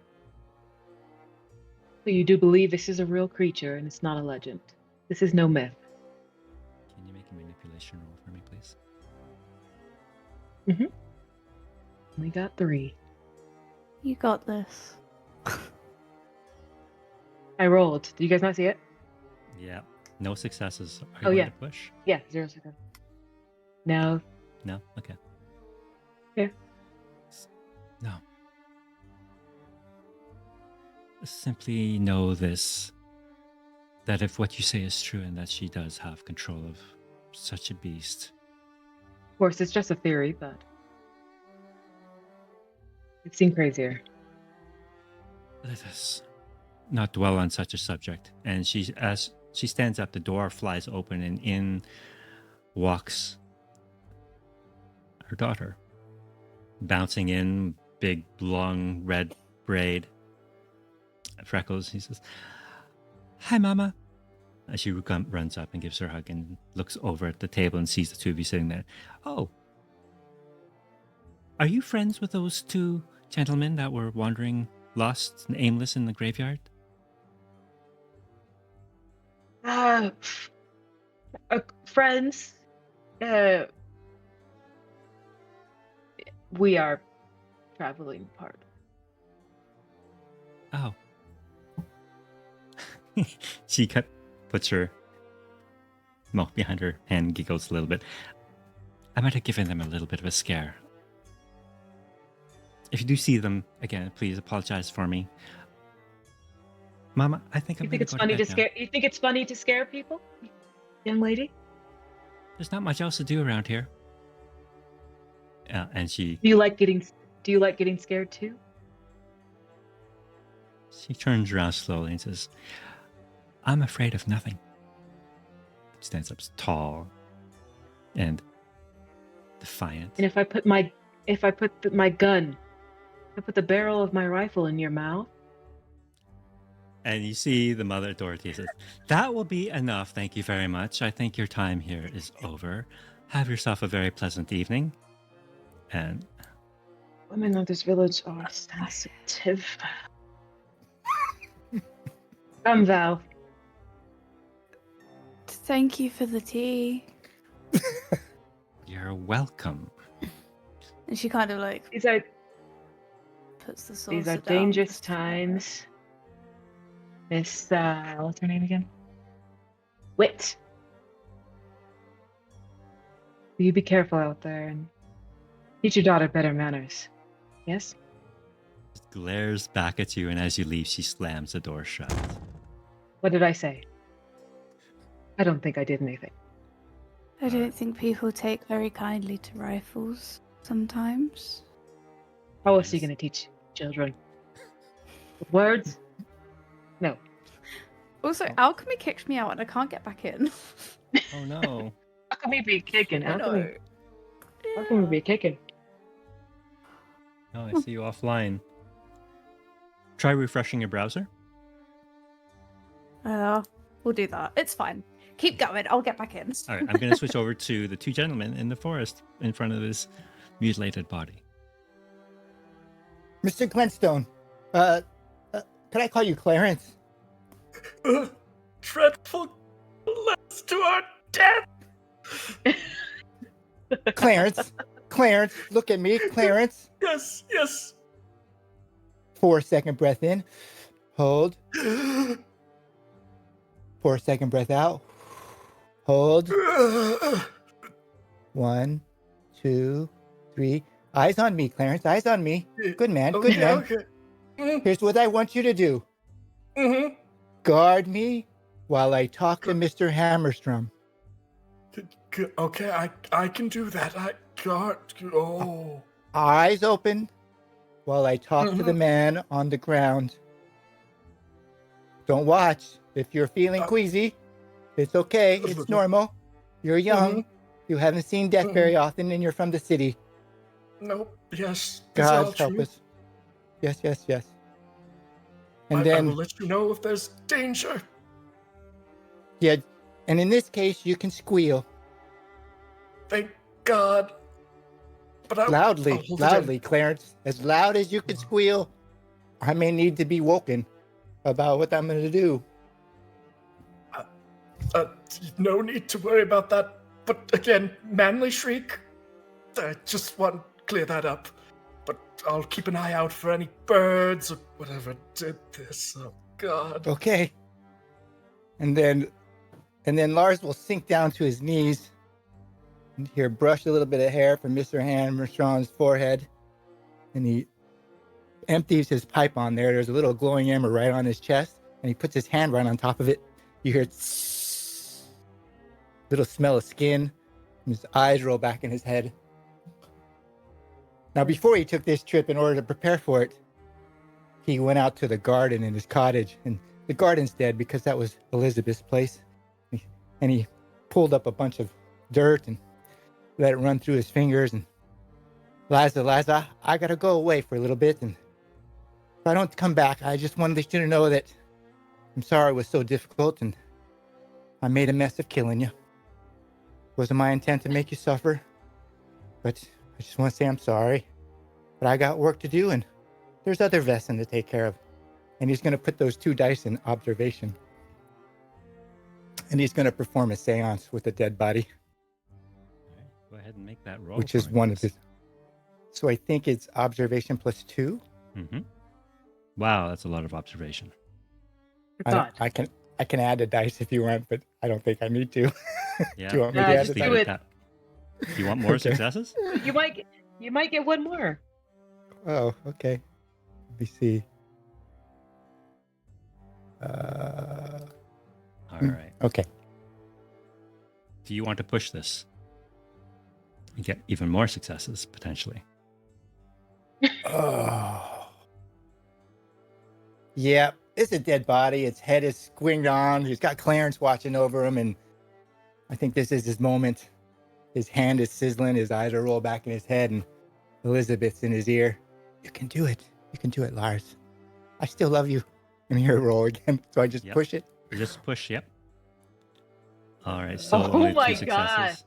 So you do believe this is a real creature and it's not a legend. This is no myth.
Can you make a manipulation roll for me, please?
We got 3.
You got this.
I rolled. Did you guys not see it?
Yeah. No successes. Are you
Oh,
going
yeah.
to push?
Yeah, 0 seconds. No.
No? Okay.
Yeah.
No. Simply know this, that if what you say is true and that she does have control of such a beast,
Of course, it's just a theory, but I've seen crazier.
let us not dwell on such a subject. And as she stands up, the door flies open and in walks her daughter, bouncing in, big, long, red braid, freckles. He says, "Hi, Mama." As she runs up and gives her a hug and looks over at the table and sees the two of you sitting there. "Oh, are you friends with those two gentlemen that were wandering lost and aimless in the graveyard?"
Friends, we are traveling part.
Oh. She puts her mouth behind her hand, giggles a little bit. "I might have given them a little bit of a scare. If you do see them again, please apologize for me. Mama, I think I'm
You
going
think
to
it's
go
funny
to
to
bed
scare? You think it's funny to scare people, young lady?
There's not much else to do around here." And she
Do you like getting scared too?
turns around slowly and says, "I'm afraid of nothing." Stands up tall and defiant.
And if I put my gun, if I put the barrel of my rifle in your mouth,
And you see the mother, Dorothy, says, "That will be enough. Thank you very much. I think your time here is over. Have yourself a very pleasant evening." And
women of this village are sensitive. Come, Val.
Thank you for the tea.
you're welcome.
And she kind of like
These are
puts the saucer down.
dangerous times. Miss, what's her name again? Wit. You be careful out there and teach your daughter better manners. Yes?
Just glares back at you, and as you leave, she slams the door shut.
What did I say? I don't think I did anything.
I don't think people take very kindly to rifles sometimes.
How else are you going to teach children? With words? No.
Also, alchemy kicked me out and I can't get back in.
Oh no.
How can we be kicking?
I know.
How can we be kicking?
No, I see you offline. Try refreshing your browser.
We'll do that. It's fine. Keep going. I'll get back in.
All right, I'm going to switch over to the two gentlemen in the forest in front of this mutilated body.
Mr. Glenstone, could I call you Clarence?
Dreadful less to our death.
Clarence, look at me, Clarence.
Yes, yes.
4-second breath in. Hold. 4-second breath out. Hold. 1, 2, 3. Eyes on me, Clarence. Eyes on me. Good man. Good man.
Okay.
Here's what I want you to do.
Mm-hmm.
Guard me while I talk to Mr. Hammerstrom.
Okay, I can do that. I got. Oh.
Eyes open while I talk to the man on the ground. Don't watch. If you're feeling queasy, it's okay. It's normal. You're young. You haven't seen death very often, and you're from the city.
Nope. Yes. This is all
God help
true.
us. Yes, yes, yes. And
I
then,
will let you know if there's danger.
yeah, and in this case, you can squeal
Thank God. But I'll
loudly,
hold it in.
Clarence, as loud as you can squeal. I may need to be woken about what I'm going to do.
No need to worry about that. But again, manly shriek. I just want to clear that up. But I'll keep an eye out for any birds or whatever did this. Oh God.
Okay. And then Lars will sink down to his knees and here brush a little bit of hair from Mr. Hammerstrong's forehead. And he empties his pipe on there. There's a little glowing ember right on his chest. And he puts his hand right on top of it. You hear little smell of skin. And his eyes roll back in his head. Now, before he took this trip, in order to prepare for it, he went out to the garden in his cottage. And the garden's dead because that was Elizabeth's place. And he pulled up a bunch of dirt and let it run through his fingers. And Liza, I got to go away for a little bit. And if I don't come back, I just wanted you to know that I'm sorry it was so difficult and I made a mess of killing you. Wasn't my intent to make you suffer, but I just want to say I'm sorry. But I got work to do and there's other Vaesen to take care of. And he's going to put those 2 dice in observation. And he's going to perform a seance with a dead body.
Go ahead and make that roll.
Which is one of his. So I think it's observation plus 2.
Mm-hmm. Wow, that's a lot of observation.
I can add a dice if you want, but I don't think I need to.
Yeah.
Do you want me to
Yeah,
add
just
a
do
dice?
it.
Do you want more
Okay.
successes?
You might get one more.
Oh, okay. Let me see.
All right.
Okay.
Do you want to push this and get even more successes potentially?
Oh. Yeah, it's a dead body. Its head is squinged on. He's got Clarence watching over him, and I think this is his moment. His hand is sizzling. His eyes are rolled back in his head, and Elizabeth's in his ear. You can do it. You can do it, Lars. I still love you. And here, roll again. So I just
Yep.
push it.
Just push, yep. All right, so
Oh
only
my
2 successes.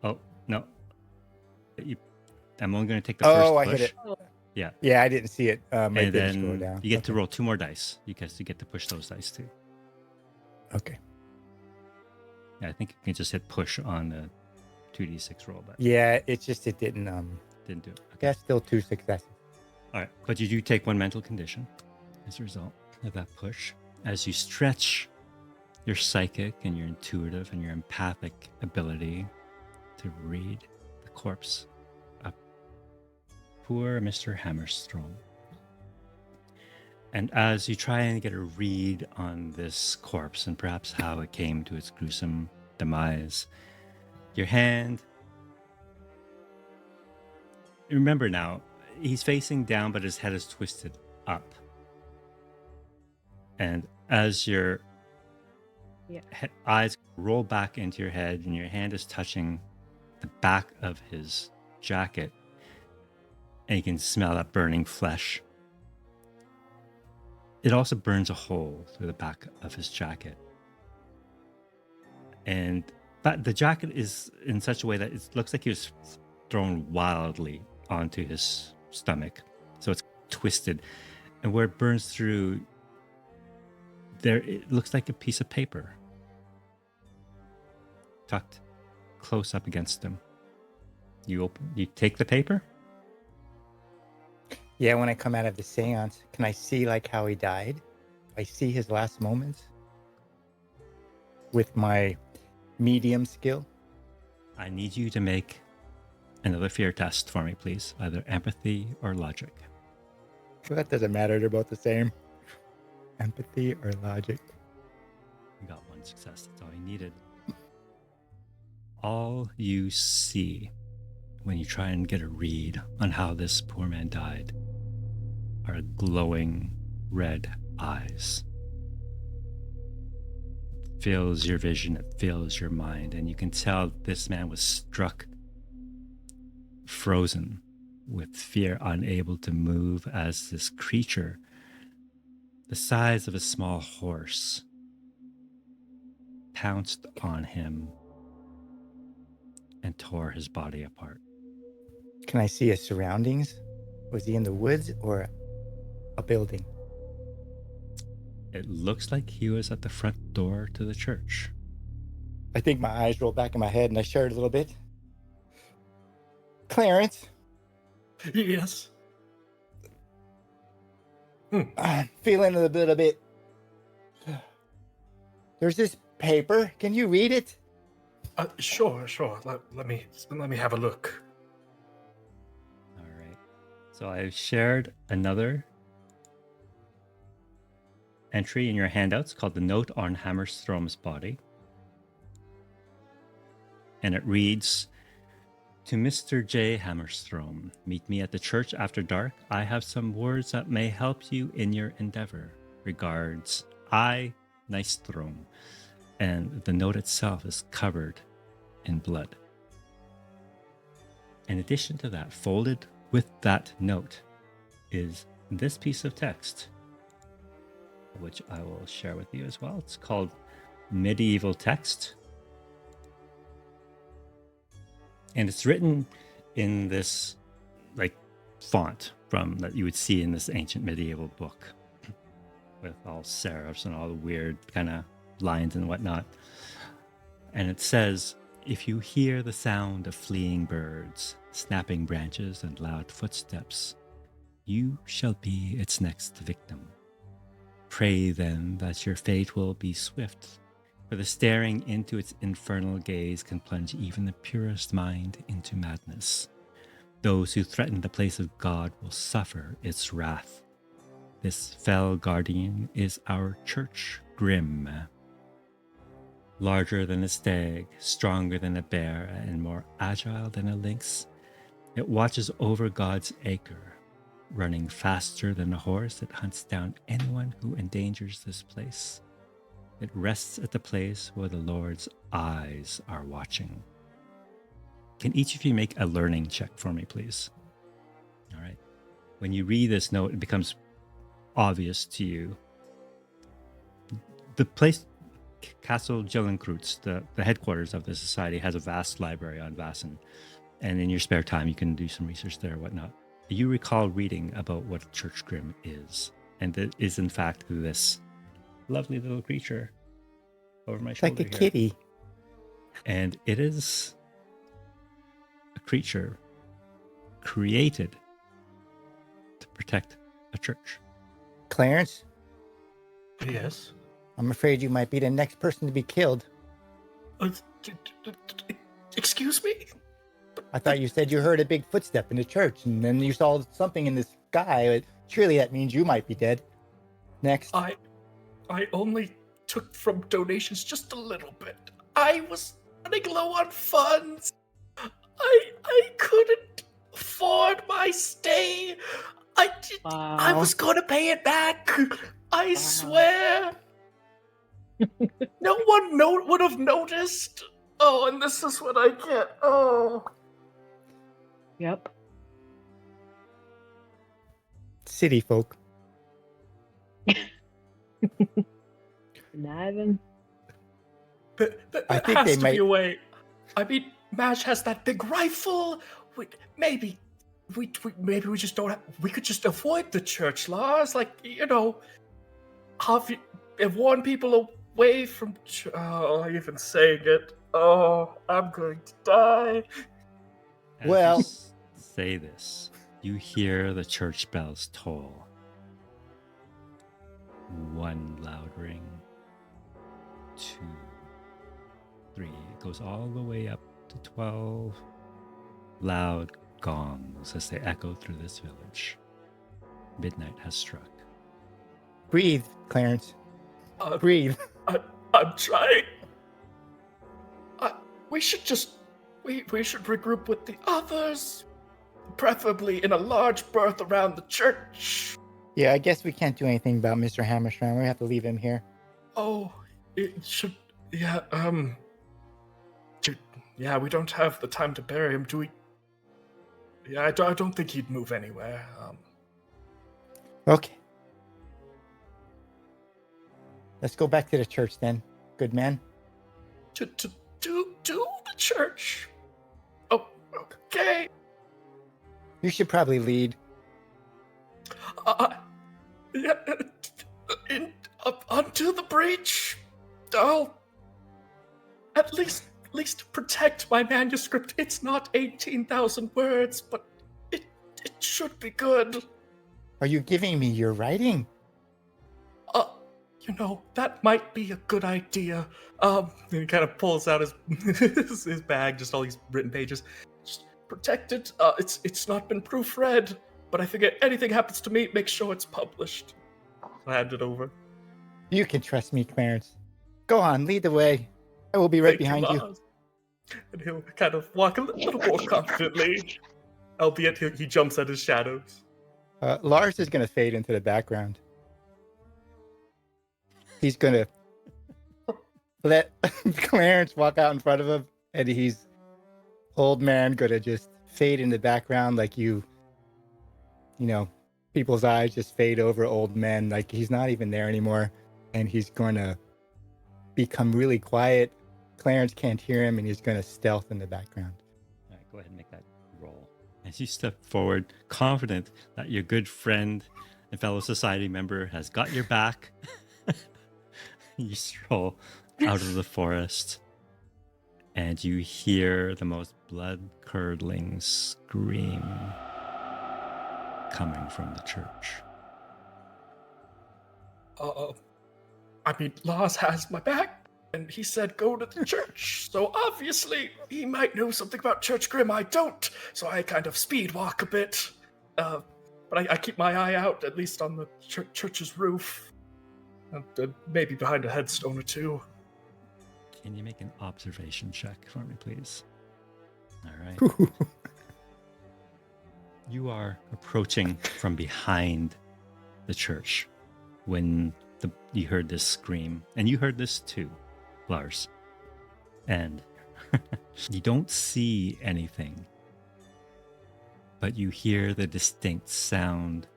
gosh.
Oh, no. I'm only going to take the
Oh,
first
I
push.
hit it.
Oh.
Yeah.
Yeah, I didn't see it. My
And
thing scrolled
then
down.
you get to
Okay.
roll 2 more dice because you get to push those dice too.
Okay.
Yeah, I think you can just hit push on the 2d6 roll, but
Yeah, it's just it didn't.
didn't do it. Okay.
Yeah, still 2 successes.
All right, but you do take 1 mental condition as a result of that push. As you stretch your psychic and your intuitive and your empathic ability to read the corpse of poor Mr. Hammerstrom. And as you try and get a read on this corpse and perhaps how it came to its gruesome demise, your hand. Remember now, he's facing down, but his head is twisted up. And as your eyes roll back into your head and your hand is touching the back of his jacket, and you can smell that burning flesh. It also burns a hole through the back of his jacket. But the jacket is in such a way that it looks like he was thrown wildly onto his stomach. So it's twisted. And where it burns through, there it looks like a piece of paper tucked close up against him. You take the paper?
Yeah, when I come out of the seance, can I see like how he died? I see his last moments with my medium skill.
I need you to make another fear test for me, please. Either empathy or logic.
Well, that doesn't matter. They're both the same. Empathy or logic.
You got 1 success. That's all you needed. All you see when you try and get a read on how this poor man died are glowing red eyes. It fills your vision, it fills your mind, and you can tell this man was struck, frozen with fear, unable to move, as this creature, the size of a small horse, pounced on him and tore his body apart.
Can I see his surroundings? Was he in the woods or a building?
It looks like he was at the front door to the church.
I think my eyes roll back in my head and I shudder a little bit. Clarence,
Yes.
I'm feeling a little bit. There's this paper. Can you read it?
Sure. Let me have a look.
All right. So I've shared another entry in your handouts called the Note on Hammerstrom's Body. And it reads, "To Mr. J. Hammerstrom, meet me at the church after dark. I have some words that may help you in your endeavor. Regards, I, Nystrom." And the note itself is covered in blood. In addition to that, folded with that note is this piece of text, which I will share with you as well. It's called Medieval Text. And it's written in this like font from that you would see in this ancient medieval book with all serifs and all the weird kind of lines and whatnot. And it says, "If you hear the sound of fleeing birds, snapping branches, and loud footsteps, you shall be its next victim. Pray then that your fate will be swift, for the staring into its infernal gaze can plunge even the purest mind into madness. Those who threaten the place of God will suffer its wrath. This fell guardian is our church grim. Larger than a stag, stronger than a bear, and more agile than a lynx, it watches over God's acre. Running faster than a horse, it hunts down anyone who endangers this place. It rests at the place where the Lord's eyes are watching." Can each of you make a learning check for me, please? All right. When you read this note, it becomes obvious to you. The place, Castle Gellenkreutz, the headquarters of the society, has a vast library on Vaesen. And in your spare time, you can do some research there or whatnot. You recall reading about what Church Grim is. And it is, in fact, this lovely little creature over my
It's
shoulder
like a
here.
kitty.
And it is a creature created to protect a church.
Clarence,
Yes.
I'm afraid you might be the next person to be killed.
Excuse me?
I thought you said you heard a big footstep in the church, and then you saw something in the sky. Surely that means you might be dead. Next.
I only took from donations just a little bit. I was running low on funds. I couldn't afford my stay. I was gonna pay it back. I swear. No one would have noticed. Oh, and this is what I get. Oh.
Yep.
City folk.
Conniving.
But
I
there
think
has
they
to
might-
be a way. I mean, Mash has that big rifle. Maybe we just don't have. We could just avoid the church, Lars. Like, warn people away from. Oh, even saying it. Oh, I'm going to die.
As
Well-
you say this, you hear the church bells toll. One loud ring, 2, 3. It goes all the way up to 12 loud gongs as they echo through this village. Midnight has struck.
Breathe, Clarence.
Uh,
Breathe.
I'm trying. We should just. We should regroup with the others. Preferably in a large berth around the church.
Yeah, I guess we can't do anything about Mr. Hammerstrom. We have to leave him here.
Oh, it should. Yeah, yeah, we don't have the time to bury him, do we? Yeah, I don't think he'd move anywhere.
Okay. Let's go back to the church then, good man.
To the church. Oh, okay.
You should probably lead.
Yeah, up onto the breach. I'll at least protect my manuscript. It's not 18,000 words, but it should be good.
Are you giving me your writing?
That might be a good idea. And he kind of pulls out his his bag, just all these written pages. Just protect it. It's not been proofread, but I think anything happens to me, make sure it's published. I hand it over.
You can trust me, Clarence. Go on, lead the way. I will be right
Thank
behind you.
Lars. And he'll kind of walk a little more confidently, albeit he jumps at his shadows.
Lars is going to fade into the background. He's going to let Clarence walk out in front of him, and he's old man going to just fade in the background like you know, people's eyes just fade over old men, like he's not even there anymore, and he's going to become really quiet. Clarence can't hear him, and he's going to stealth in the background.
All right, go ahead and make that roll. As you step forward, confident that your good friend and fellow society member has got your back, you stroll out of the forest, and you hear the most blood-curdling scream coming from the church.
I mean, Lars has my back, and he said go to the church. So obviously, he might know something about Church Grim. I don't. So I kind of speed walk a bit. But I keep my eye out, at least on the church's roof. Maybe behind a headstone or two.
Can you make an observation check for me, please? All right. You are approaching from behind the church when you heard this scream. And you heard this too, Lars. And you don't see anything, but you hear the distinct sound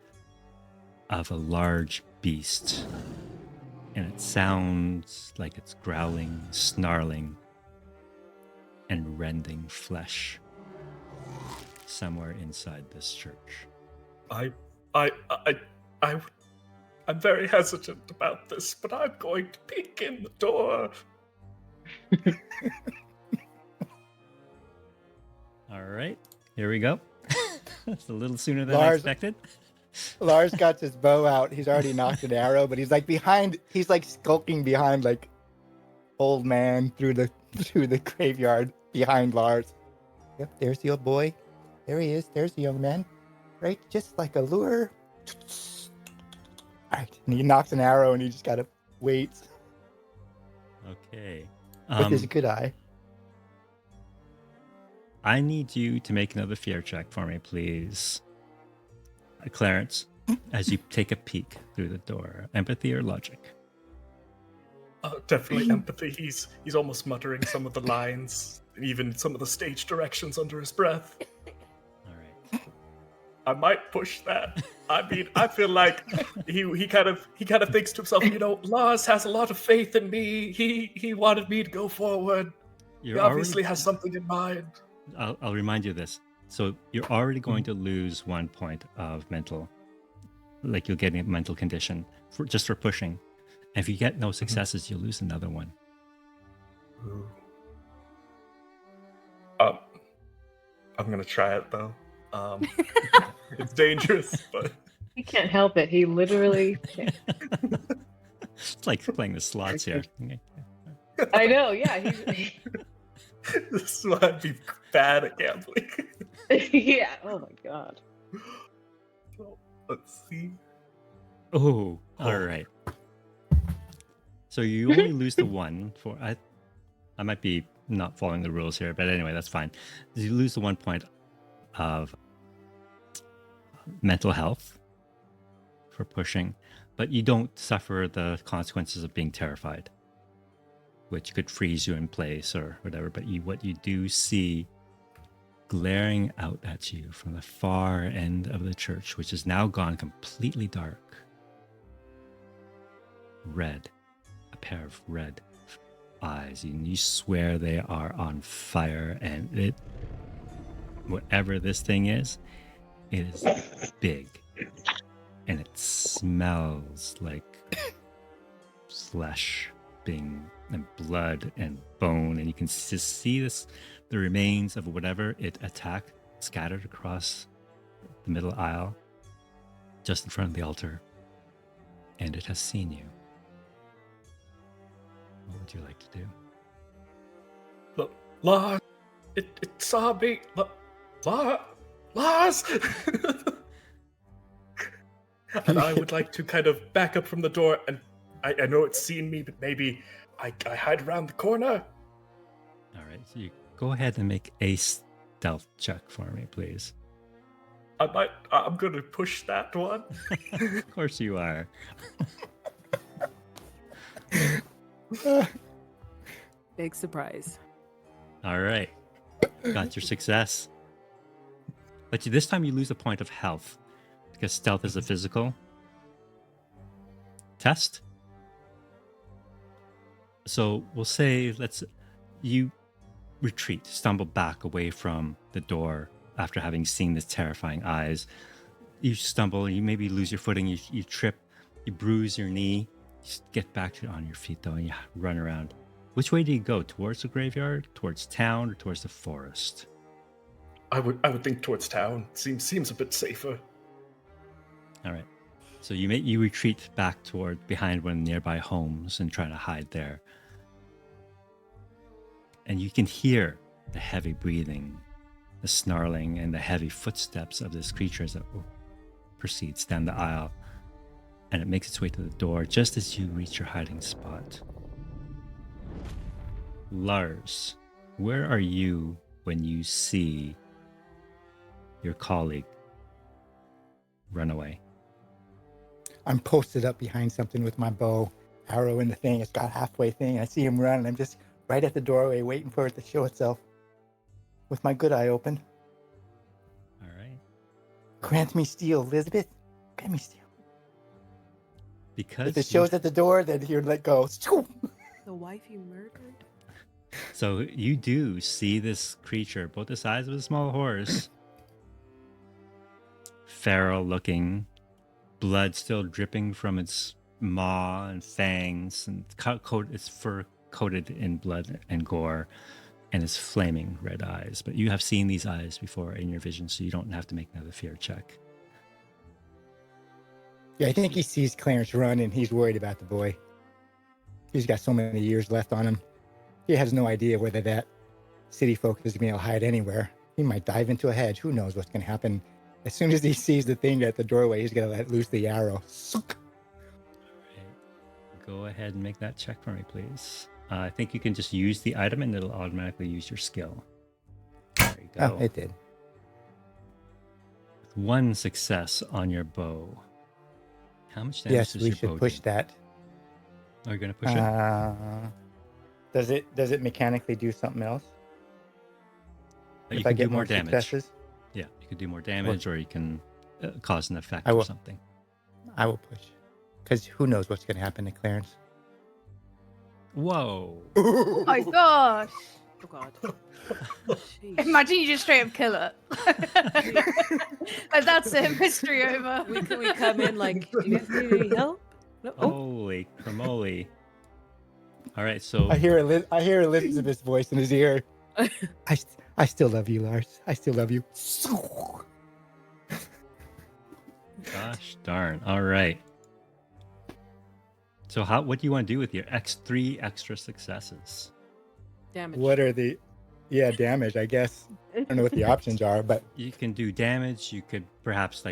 of a large beast. And it sounds like it's growling, snarling, and rending flesh somewhere inside this church.
I'm very hesitant about this, but I'm going to peek in the door.
All right, here we go. That's a little sooner than I
Lars-
expected.
Lars got his bow out. He's already knocked an arrow, but he's like skulking behind like old man through the graveyard behind Lars. Yep, there's the old boy. There he is. There's the young man. Right? Just like a lure. All right. And he knocks an arrow and he just gotta wait
Okay.
with his good eye.
I need you to make another fear check for me, please. Clarence, as you take a peek through the door. Empathy or logic?
Definitely empathy. He's almost muttering some of the lines, even some of the stage directions under his breath.
All right.
I might push that. I mean, I feel like he kind of thinks to himself, Lars has a lot of faith in me. He wanted me to go forward. He obviously has something in mind.
I'll remind you of this. So you're already going to lose 1 point of mental, like you'll get a mental condition just for pushing. And if you get no successes, you'll lose another one.
Ooh. I'm gonna try it though. It's dangerous, but
He can't help it. He literally can't.
It's like playing the slots here.
I know, yeah. He's,
this might be bad at gambling.
yeah. Oh my god.
So, let's see.
Oh, all right. So you only lose the one for I might be not following the rules here, but anyway, that's fine. You lose the 1 point of mental health for pushing, but you don't suffer the consequences of being terrified, which could freeze you in place or whatever. But what you do see glaring out at you from the far end of the church, which is now gone completely dark. Red, a pair of red eyes, and you swear they are on fire, and whatever this thing is, it is big, and it smells like flesh being and blood and bone, and you can just see the remains of whatever it attacked scattered across the middle aisle just in front of the altar, and it has seen you. What would you like to do?
Look, Lars, it saw me. Lars! And I would like to kind of back up from the door, and I know it's seen me, but maybe I hide around the corner.
All right, so you go ahead and make a stealth check for me, please.
I'm gonna push that one.
Of course you are.
Big surprise.
All right, got your success. But this time you lose a point of health because stealth is a physical test. So we'll say you retreat, stumble back away from the door after having seen this terrifying eyes. You stumble, you maybe lose your footing, you trip, you bruise your knee. You get back on your feet though, and you run around. Which way do you go? Towards the graveyard, towards town, or towards the forest?
I would think towards town. Seems a bit safer.
All right. So you retreat back behind one of the nearby homes and try to hide there. And you can hear the heavy breathing, the snarling, and the heavy footsteps of this creature as it proceeds down the aisle. And it makes its way to the door just as you reach your hiding spot. Lars, where are you when you see your colleague run away?
I'm posted up behind something with my bow, arrow in the thing. It's got halfway thing. I see him run, and I'm just right at the doorway waiting for it to show itself with my good eye open.
All right.
Grant me steel, Elizabeth. Grant me steel.
Because
if it shows at the door, then he'll let go.
The wife you murdered?
So you do see this creature, both the size of a small horse, feral looking, blood still dripping from its maw and fangs, and its fur coated in blood and gore, and its flaming red eyes. But you have seen these eyes before in your vision, so you don't have to make another fear check.
Yeah, I think he sees Clarence run, and he's worried about the boy. He's got so many years left on him. He has no idea whether that city folk is going to be able to hide anywhere. He might dive into a hedge. Who knows what's going to happen? As soon as he sees the thing at the doorway, he's going to let loose the arrow.
All right. Go ahead and make that check for me, please. I think you can just use the item, and it'll automatically use your skill. There you go.
Oh, it did.
With one success on your bow. How much damage
Yes,
does
we
your bow
should push
do?
that.
Are you going to push it?
Does it mechanically do something else?
You
if
can
I get
do more
more
damage.
successes?
Yeah, you could do more damage, or you can cause an effect
I will.
or something.
I will push. Because who knows what's going to happen to Clarence?
Whoa.
Oh my gosh.
Oh god. Jeez.
Imagine you just straight up kill it. Like, that's it, mystery over.
We come in like, do you guys need any help? No. Oh,
Holy cramoly. All right, so
I hear Elizabeth's voice in his ear. I still love you, Lars. I still love you.
gosh darn. All right. So what do you want to do with your three extra successes?
damage.
What are the damage, I guess. I don't know what the options are, but
You can do damage. You could perhaps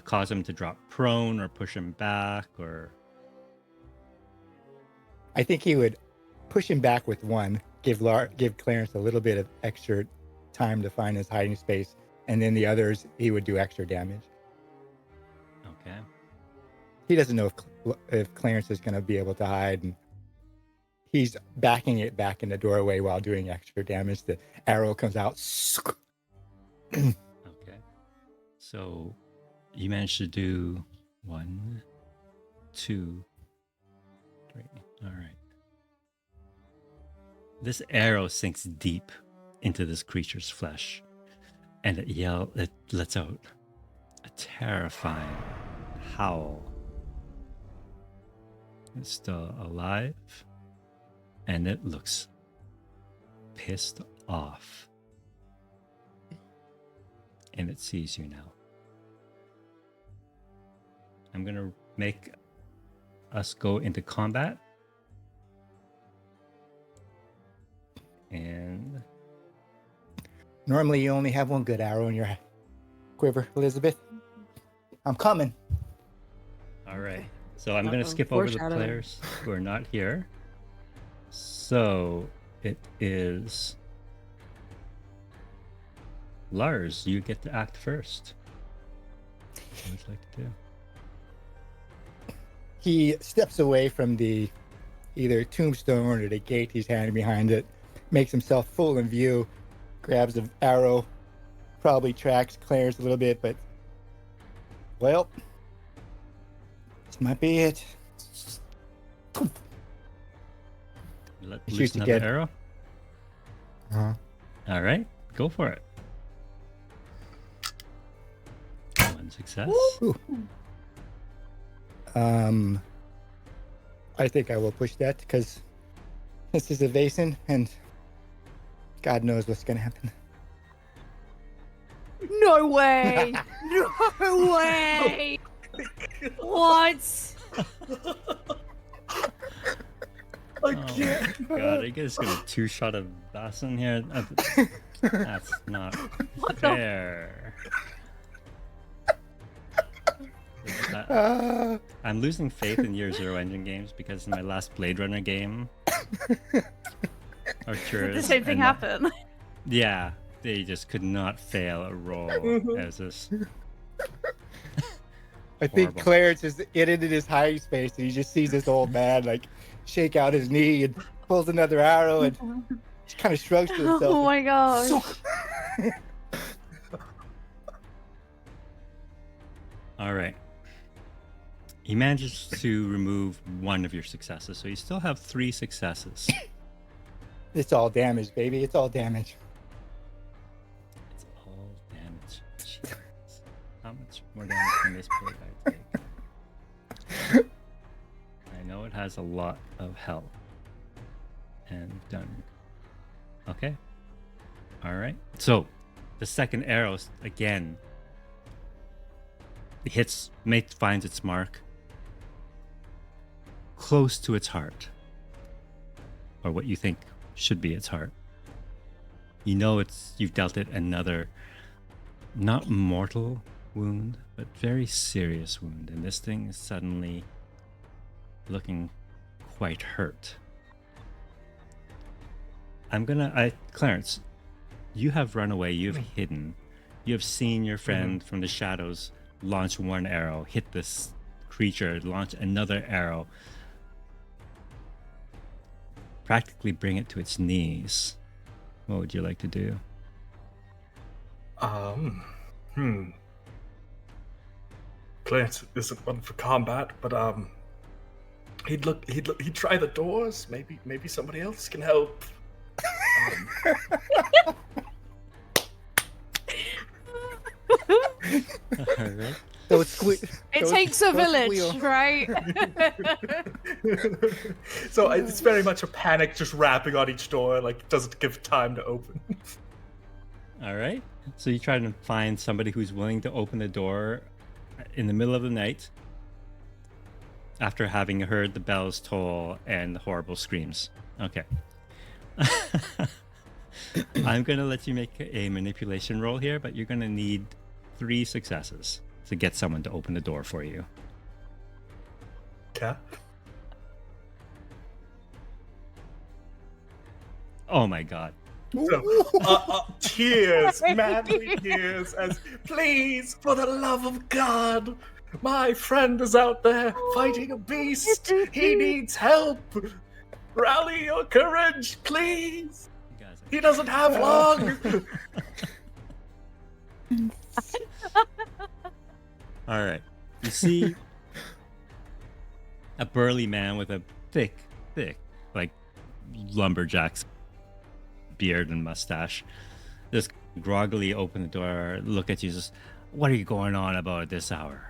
cause him to drop prone or push him back, or
I think he would push him back with one, give Clarence a little bit of extra time to find his hiding space, and then the others he would do extra damage.
okay.
He doesn't know if Clarence is going to be able to hide, and he's backing it back in the doorway while doing extra damage. The arrow comes out,
Okay. So you managed to do 1, 2, 3. All right. This arrow sinks deep into this creature's flesh, and it lets out a terrifying howl. It's still alive, and it looks pissed off. And it sees you now. I'm gonna make us go into combat. And
Normally, you only have one good arrow in your quiver, Elizabeth. I'm coming.
all right. So I'm going to skip over the
Foreshadowing.
players who are not here. So it is Lars. You get to act first. What would you like to do?
He steps away from the either tombstone or the gate he's hiding behind it, makes himself full in view, grabs an arrow, probably tracks Clarence a little bit, but well, this might be it.
Let
Shoots
loose another
again.
arrow.
Uh-huh.
All right, go for it. One success.
Ooh. I think I will push that because this is a Vaesen and God knows what's gonna happen.
No way! No way! What?
Again.
Oh my God, I guess gonna two-shot a Vaesen here. That's not fair. I'm losing faith in Year Zero engine games because in my last Blade Runner game, Arcturus
The same thing
and
happened.
yeah, they just could not fail a roll. It was just
I think
Horrible.
Clarence is into his hiding space and he just sees this old man like shake out his knee and pulls another arrow and just kind of shrugs to himself.
Oh my gosh.
all right. He manages to remove one of your successes, so you still have 3 successes.
It's all damage, baby. It's all damage.
It's all damage. Jeez. How much more damage can this poor guy take? I know it has a lot of health. And done. Okay. Alright. So, the second arrow, again, finds its mark close to its heart. Or what you think should be its heart. You know you've dealt it another not mortal wound, but very serious wound, and this thing is suddenly looking quite hurt. Clarence, you have run away, you've hidden, you have seen your friend from the shadows launch one arrow, hit this creature, launch another arrow, practically bring it to its knees. What would you like to do?
Clarence isn't one for combat, but he'd try the doors. Maybe somebody else can help.
All right.
It takes a village, right?
So it's very much a panic, just rapping on each door, like it doesn't give time to open.
All right. So you try to find somebody who's willing to open the door in the middle of the night after having heard the bells toll and the horrible screams. Okay. I'm going to let you make a manipulation roll here, but you're going to need 3 successes to get someone to open the door for you.
Okay.
Oh my God.
So, tears, madly tears, as please, for the love of God, my friend is out there fighting a beast. He needs help. Rally your courage, please.
You guys are
He doesn't have long.
All right. You see a burly man with a thick, like lumberjack's beard and mustache. Just groggily open the door, look at you, just, what are you going on about at this hour?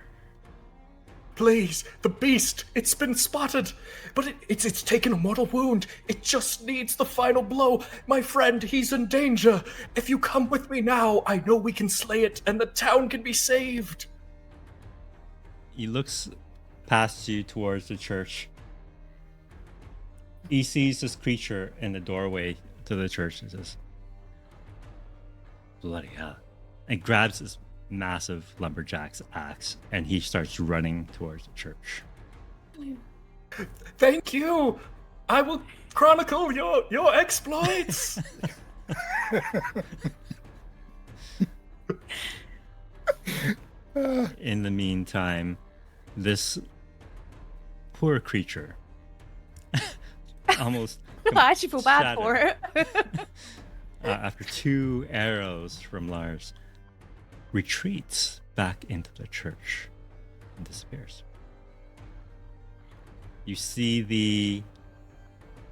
Please, the beast, it's been spotted, but it's taken a mortal wound. It just needs the final blow. My friend, he's in danger. If you come with me now, I know we can slay it and the town can be saved.
He looks past you towards the church. He sees this creature in the doorway to the church and says, bloody hell. And grabs his massive lumberjack's axe and he starts running towards the church.
Thank you. I will chronicle your exploits.
In the meantime, this poor creature almost
I actually feel bad
shattered.
for it.
After 2 arrows from Lars, retreats back into the church and disappears. You see the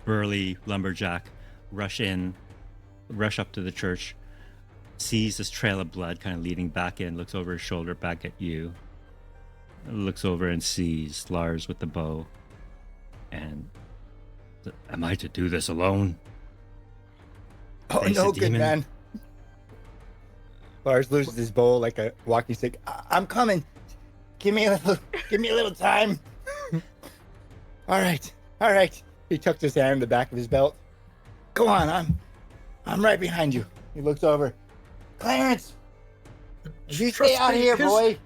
burly lumberjack rush up to the church, sees this trail of blood kind of leading back in, looks over his shoulder back at you, looks over and sees Lars with the bow, and am I to do this alone?
Oh,
Face
no,
a
good
demon.
man. Lars loses his bow like a walking stick. I'm coming. Give me a little time. All right. He tucks his hand in the back of his belt. Go on, I'm right behind you. He looks over. Clarence, you stay
Trust
out
me,
here,
his-
boy.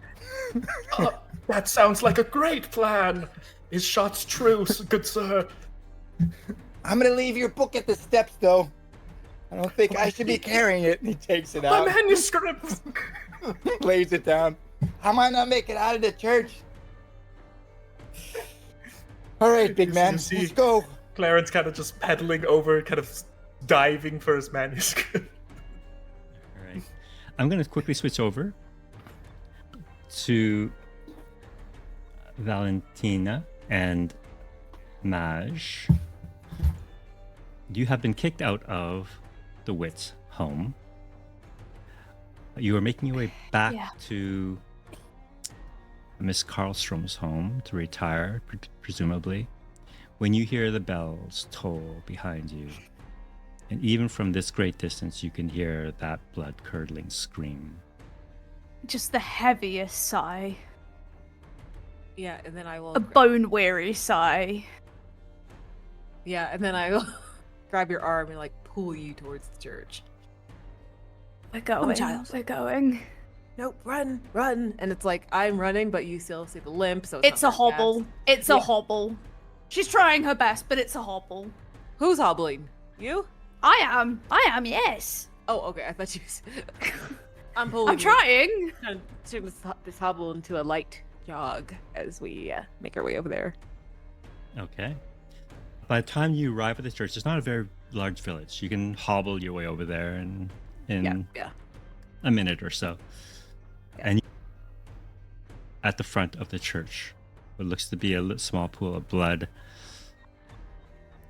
That sounds like a great plan. His shot's true, good sir.
I'm gonna leave your book at the steps, though. I don't think I should be carrying it. And he takes it
My
out,
manuscript.
lays it down. I might not make it out of the church. All right, big man,
You see-
let's go.
Clarence kind of just pedaling over, kind of diving for his manuscript.
All right. I'm going to quickly switch over to Valentina and Maj. You have been kicked out of the Wit's home. You are making your way back
Yeah.
to Miss Karlstrom's home to retire, presumably, when you hear the bells toll behind you. And even from this great distance, you can hear that blood-curdling scream.
Just the heaviest sigh.
Yeah, and then I will.
A bone-weary sigh.
Yeah, and then I will grab your arm and like pull you towards the church.
We're going.
child.
We're going.
Nope, run, run. And it's like I'm running, but you still see the limp. So
It's a
not very
hobble.
fast.
It's a
Yeah.
hobble. She's trying her best, but it's a hobble.
Who's hobbling? You?
I am, yes.
Oh, okay. I thought you. I'm pulling.
I'm
you.
trying.
Trying to turn this hobble into a light jog as we make our way over there.
Okay. By the time you arrive at the church, it's not a very large village. You can hobble your way over there in
Yeah.
a minute or so. And at the front of the church, what looks to be a small pool of blood,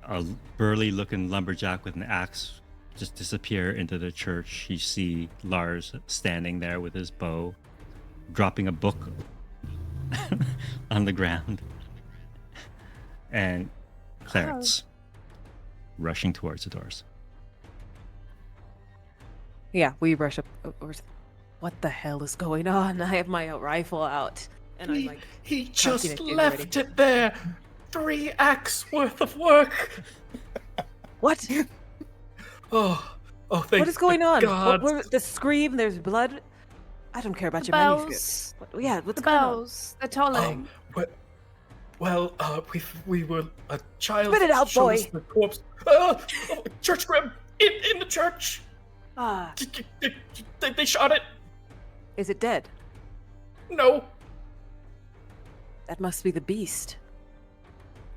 a burly-looking lumberjack with an axe just disappear into the church. You see Lars standing there with his bow, dropping a book on the ground, and Clarence rushing towards the doors.
Yeah, we rush up. What the hell is going on? I have my rifle out, and I'm like,
He
cocking
just
it, getting
left
ready.
it there. 3 acts worth of work.
what?
Oh, thank
What is going on?
God.
The scream. There's blood. I don't care about
The
your manuscript.
bells.
Yeah, what's
The
going on?
bells. They're tolling.
Well, we were a child.
Spit it out,
showed us
boy.
The corpse. Church grim in the church.
Ah,
They shot it.
is it dead?
No,
That must be the beast.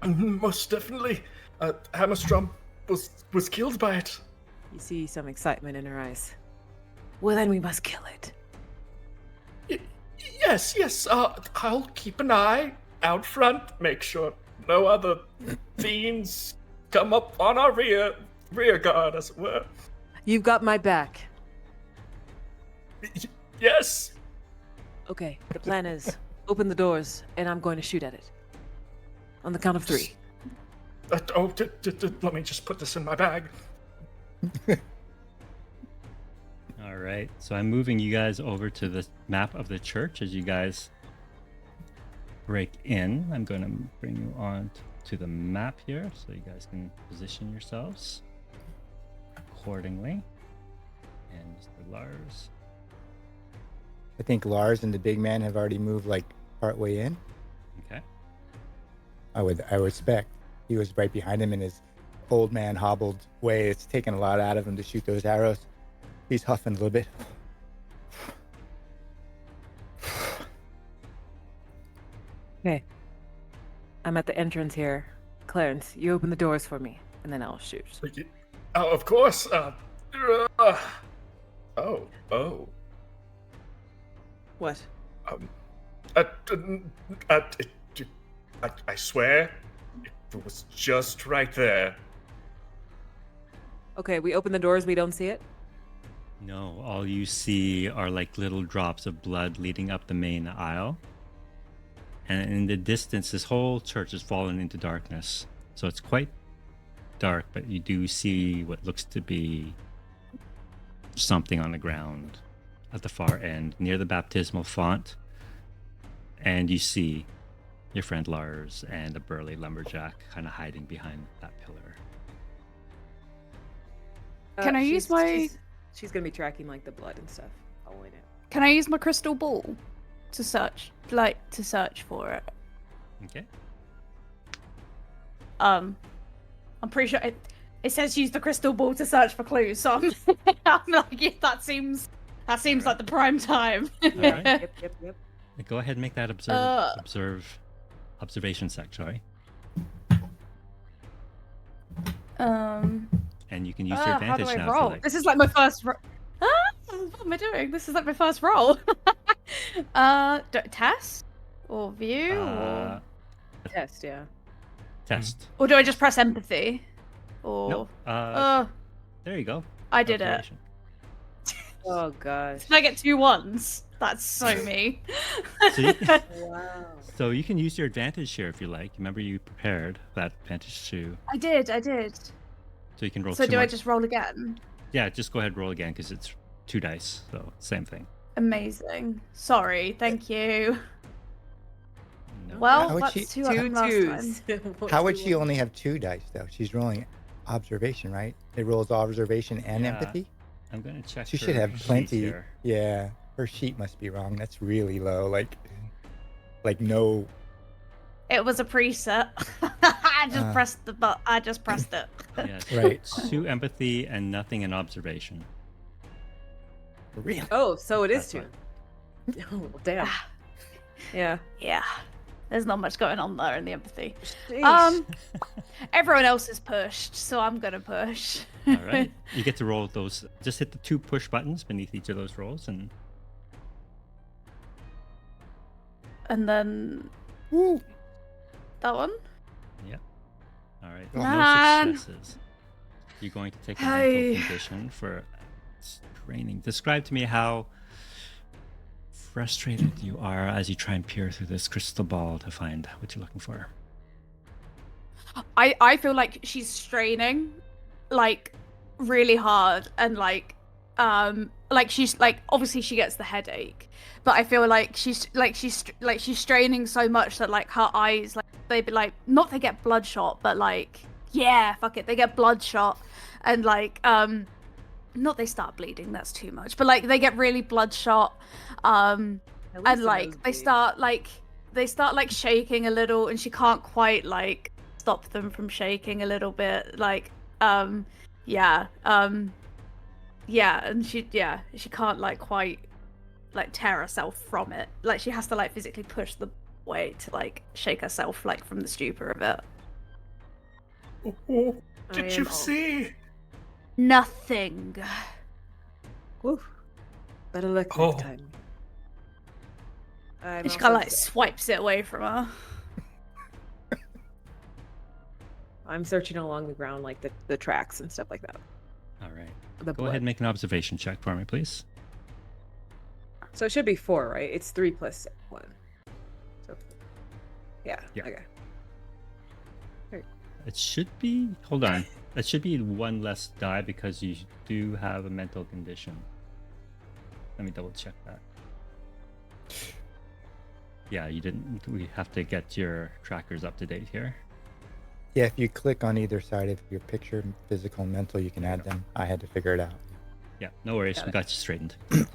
most definitely. Hammerstrom was killed by it.
You see some excitement in her eyes. Well, then we must kill it.
Yes. I'll keep an eye out front, make sure no other fiends come up on our rear guard, as it were.
You've got my back.
Yes.
Okay, the plan is open the doors, and I'm going to shoot at it. On the count of 3.
Let me just put this in my bag.
All right. So I'm moving you guys over to the map of the church as you guys break in. I'm going to bring you on to the map here so you guys can position yourselves accordingly. And Mr. Lars.
I think Lars and the big man have already moved like part way in.
Okay.
I would expect. He was right behind him in his old man hobbled way. It's taken a lot out of him to shoot those arrows. He's huffing a little bit.
Okay. I'm at the entrance here. Clarence, you open the doors for me, and then I'll shoot.
Oh, of course.
What?
I swear, it was just right there.
Okay, we open the doors, we don't see it?
No, all you see are like little drops of blood leading up the main aisle. And in the distance, this whole church has fallen into darkness. So it's quite dark, but you do see what looks to be something on the ground at the far end, near the baptismal font. And you see your friend Lars and a burly lumberjack kind of hiding behind that pillar.
Can I use my...
She's gonna be tracking like the blood and stuff. I'll wait it.
Can I use my crystal ball to search for it?
Okay.
I'm pretty sure it says use the crystal ball to search for clues. So I'm like, yeah, that seems like the prime time.
All right.
Yep.
Go ahead and make that observation check, sorry. And you can use your advantage
how do I
now.
roll?
If you like.
This is like my first roll. What am I doing? This is like my first roll. Test or view or
Test, yeah.
Test.
or do I just press empathy? Or
No. There you go.
I did it.
Observation.
Oh gosh.
Did I get 2 1s? That's so me.
Wow.
So you can use your advantage here if you like. Remember, you prepared that advantage too.
I did.
So you can roll.
So
2
do
more.
I just roll again?
Yeah, just go ahead and roll again because it's 2 dice. So same thing.
Amazing. Sorry. Thank you.
No.
Well,
How would
that's
she-
2 up
Two
from last
twos.
time.
How would she only have 2 dice though? She's rolling observation, right? It rolls observation and
Yeah.
empathy.
I'm gonna check.
She
her
should have
sheet
plenty.
here.
Yeah, her sheet must be wrong. That's really low. Like no.
It was a preset. I just pressed the button. I just pressed it.
Yeah,
Right.
2 empathy and nothing in observation.
Really?
Oh, so it is
That's
2. Oh, damn. Yeah.
Yeah. There's not much going on there in the empathy.
Sheesh.
Everyone else is pushed, so I'm gonna push.
All right. You get to roll those. Just hit the 2 push buttons beneath each of those rolls, and
And then
Woo.
that one.
all right.
Man.
No successes. You're going to take a
Hey.
mental condition for training. Describe to me how frustrated you are as you try and peer through this crystal ball to find what you're looking for.
I feel like she's straining, like really hard, and like she's like obviously she gets the headache, but I feel like she's straining so much that like her eyes they not they get bloodshot, but like yeah, fuck it, they get bloodshot, and like not they start bleeding, that's too much, but like they get really bloodshot, and like they start like shaking a little, and she can't quite like stop them from shaking a little bit, like and she can't like quite like tear herself from it, like she has to like physically push the way to like shake herself like from the stupor of it.
Oh,
I
did
am
you
all-
see?
Nothing.
Woo. Better luck
Oh.
next time. I'm
And she kind of like
also-
swipes it away from her.
I'm searching along the ground, like the tracks and stuff like that.
All right.
The
Go
blood.
ahead and make an observation check for me, please.
So it should be 4, right? It's 3 plus 1. So, yeah.
Yeah.
Okay.
It should be. Hold on. It should be one less die because you do have a mental condition. Let me double check that. Yeah, you didn't. We have to get your trackers up to date here.
Yeah, if you click on either side of your picture, physical and mental, you can add them. I had to figure it out.
Yeah, no worries.
Got
We
it.
got you straightened. But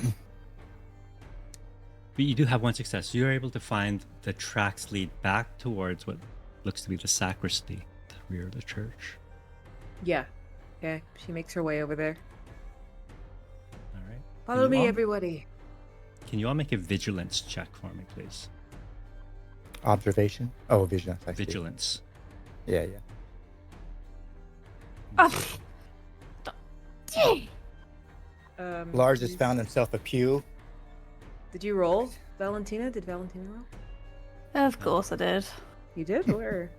you do have one success. You're able to find the tracks lead back towards what looks to be the sacristy, the rear of the church.
Yeah. Okay. She makes her way over there.
All right.
Follow me,
all-
everybody.
Can you all make a vigilance check for me, please?
Observation? Oh, vigilance. I see.
Vigilance.
Yeah, yeah. Lars has
please-
found himself a pew.
Did you roll, Valentina? Did Valentina roll?
Of course I did.
You did? Where?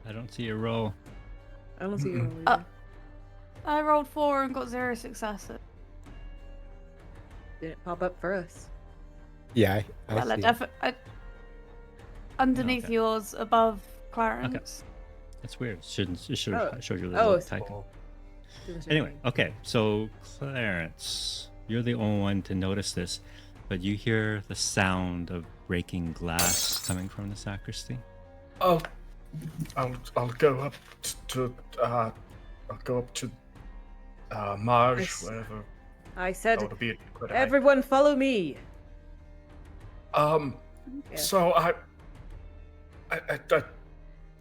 I don't see a roll.
I don't see you roll
Uh,
either.
I rolled 4 and got 0 successes.
Didn't pop up for us.
Yeah, I
Well,
see.
Underneath
Okay.
yours, above Clarence.
That's weird. It should
Oh.
have showed you the
Oh,
little
it's-
type.
Didn't show
Anyway,
me.
okay. So Clarence, you're the only one to notice this, but you hear the sound of breaking glass coming from the sacristy.
I'll go up to Marge,
Nice.
wherever.
I said,
Oh, to be quite a
everyone follow me.
Yeah. So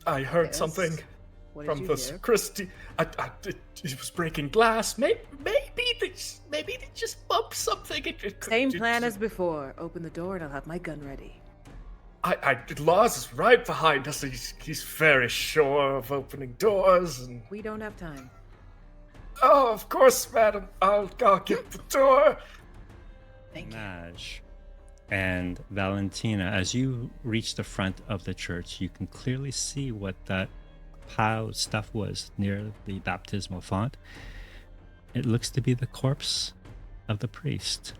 I heard
Yes.
something
What did
from
you
the
hear?
sacristy. It was breaking glass. Maybe they just bumped something.
Same plan as before. Open the door and I'll have my gun ready.
Lars is right behind us. He's very sure of opening doors. And
We don't have time.
oh, of course, madam. I'll get the door.
Thank you.
Maj and Valentina, as you reach the front of the church, you can clearly see what that pile of stuff was near the baptismal font. It looks to be the corpse of the priest.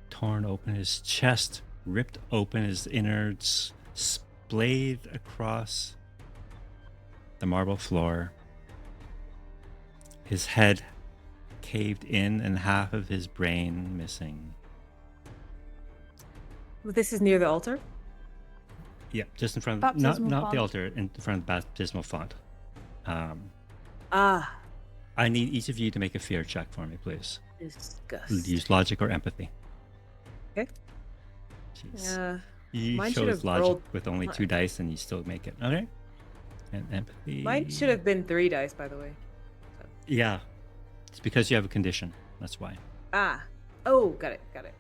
Torn open, his chest ripped open, his innards splayed across the marble floor. His head caved in and half of his brain missing.
This is near the altar?
Yeah, just in front of
Baptismal
not the
font.
altar, in front of the baptismal font.
Ah,
I need each of you to make a fear check for me, please.
disgust.
Use logic or empathy.
Okay.
Jeez. You
mine should
chose
have
logic
rolled
with only 2 dice and you still make it. Okay. And empathy.
Mine should have been 3 dice, by the way.
Yeah. It's because you have a condition. That's why.
Ah. Oh, got it. Cancel.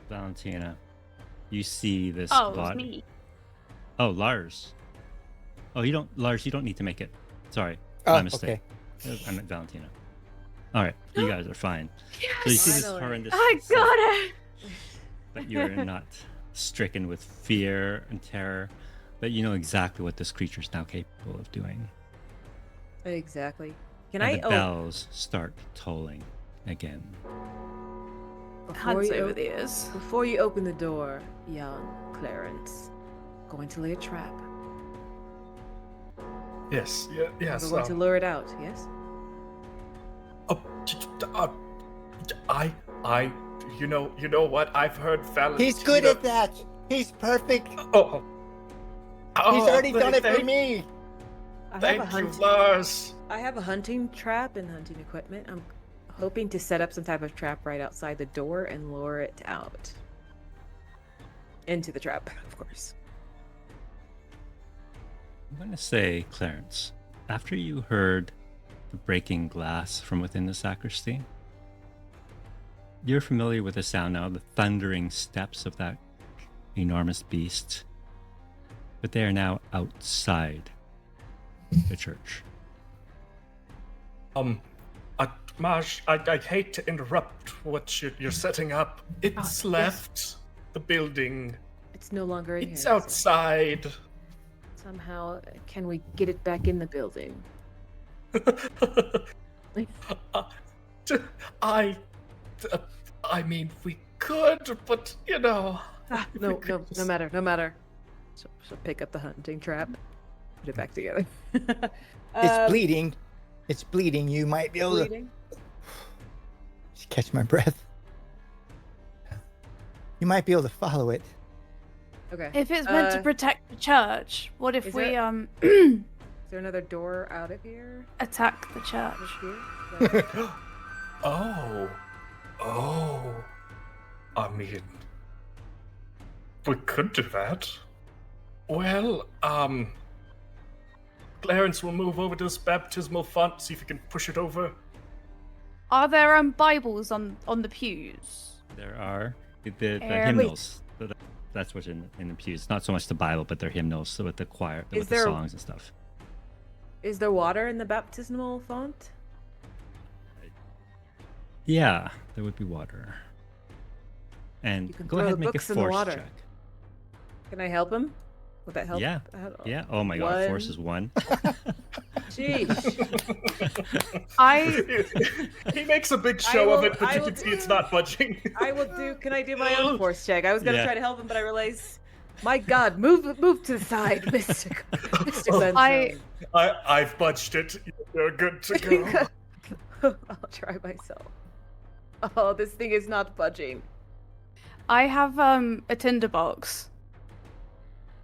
Valentina, you see this
Oh, it was
body.
me.
Oh, Lars. Oh, Lars, you don't need to make it. Sorry.
Oh,
My mistake.
okay.
I meant Valentina. All right. You guys are fine. So you see this
Finally.
horrendous
I
sight,
got it!
but you're not stricken with fear and terror, but you know exactly what this creature is now capable of doing.
Exactly. Can
And
I?
the bells start tolling again.
Before
Hands
you,
over the ears.
before you open the door, young Clarence, going to lay a trap.
Yes. Yes.
We're going to lure it out. Yes.
You know what? I've heard Valentina.
He's good at that. He's perfect.
Oh.
He's already done it for
thank-
me.
Thank you, Lars.
I have a hunting trap and hunting equipment. I'm hoping to set up some type of trap right outside the door and lure it out. Into the trap, of course.
I'm going to say, Clarence, after you heard the breaking glass from within the sacristy, you're familiar with the sound now, the thundering steps of that enormous beast. But they are now outside the church.
Maj, I hate to interrupt what you're setting up. It's left the building.
It's no longer in here.
It's
is it?
outside.
Somehow, can we get it back in the building?
I mean, we could, but you know.
No matter. She'll pick up the hunting trap, put it back together.
It's bleeding. It's bleeding. You might be able
Bleeding?
to just catch my breath. You might be able to follow it.
Okay.
If it's meant to protect the church, what if
is
we
Is there another door out of here?
attack the church?
Out of here?
Oh. I mean, we could do that. Well, Clarence will move over to this baptismal font, see if he can push it over.
Are there Bibles on the pews?
There are the
Wait.
hymnals. So that's what's in the pews. Not so much the Bible, but their hymnals, so with the choir,
Is
with the
there-
songs and stuff.
Is there water in the baptismal font?
Yeah, there would be water. And
You can
go
throw
ahead
the
and make a
books in the
force
water.
check.
Can I help him? Would that help?
Yeah. Yeah. Oh my God. Force is 1.
Jeez.
He makes a big show of
will-
it, but
I
you
will
can see it's not budging.
I will do. Can I do my own force check? I was gonna
Yeah.
try to help him, but I realized, my God, move to the side, Mister Glenstone.
I've budged it. You're good to go.
I'll try myself. Oh, this thing is not budging.
I have a tinderbox.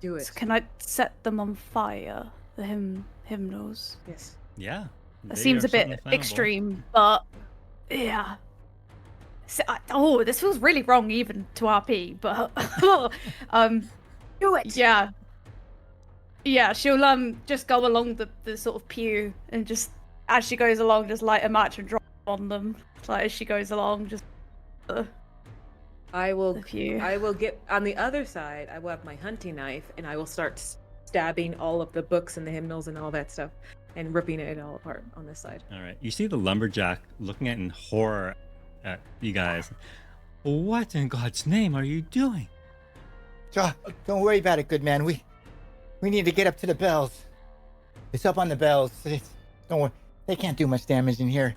Do it.
So can I set them on fire? The hymnals.
Yes.
Yeah.
That
they
seems
are
a bit
certainly flammable.
extreme, but yeah. This feels really wrong even to RP, but
Do it.
yeah. Yeah, she'll just go along the sort of pew and just as she goes along just light a match and drop on them. Like as she goes along, just
I will.
the pew.
I will get on the other side. I will have my hunting knife, and I will start stabbing all of the books and the hymnals and all that stuff, and ripping it all apart on this side.
All right. You see the lumberjack looking at in horror at you guys. What in God's name are you doing?
Don't worry about it, good man. We need to get up to the bells. It's up on the bells. Don't worry. They can't do much damage in here.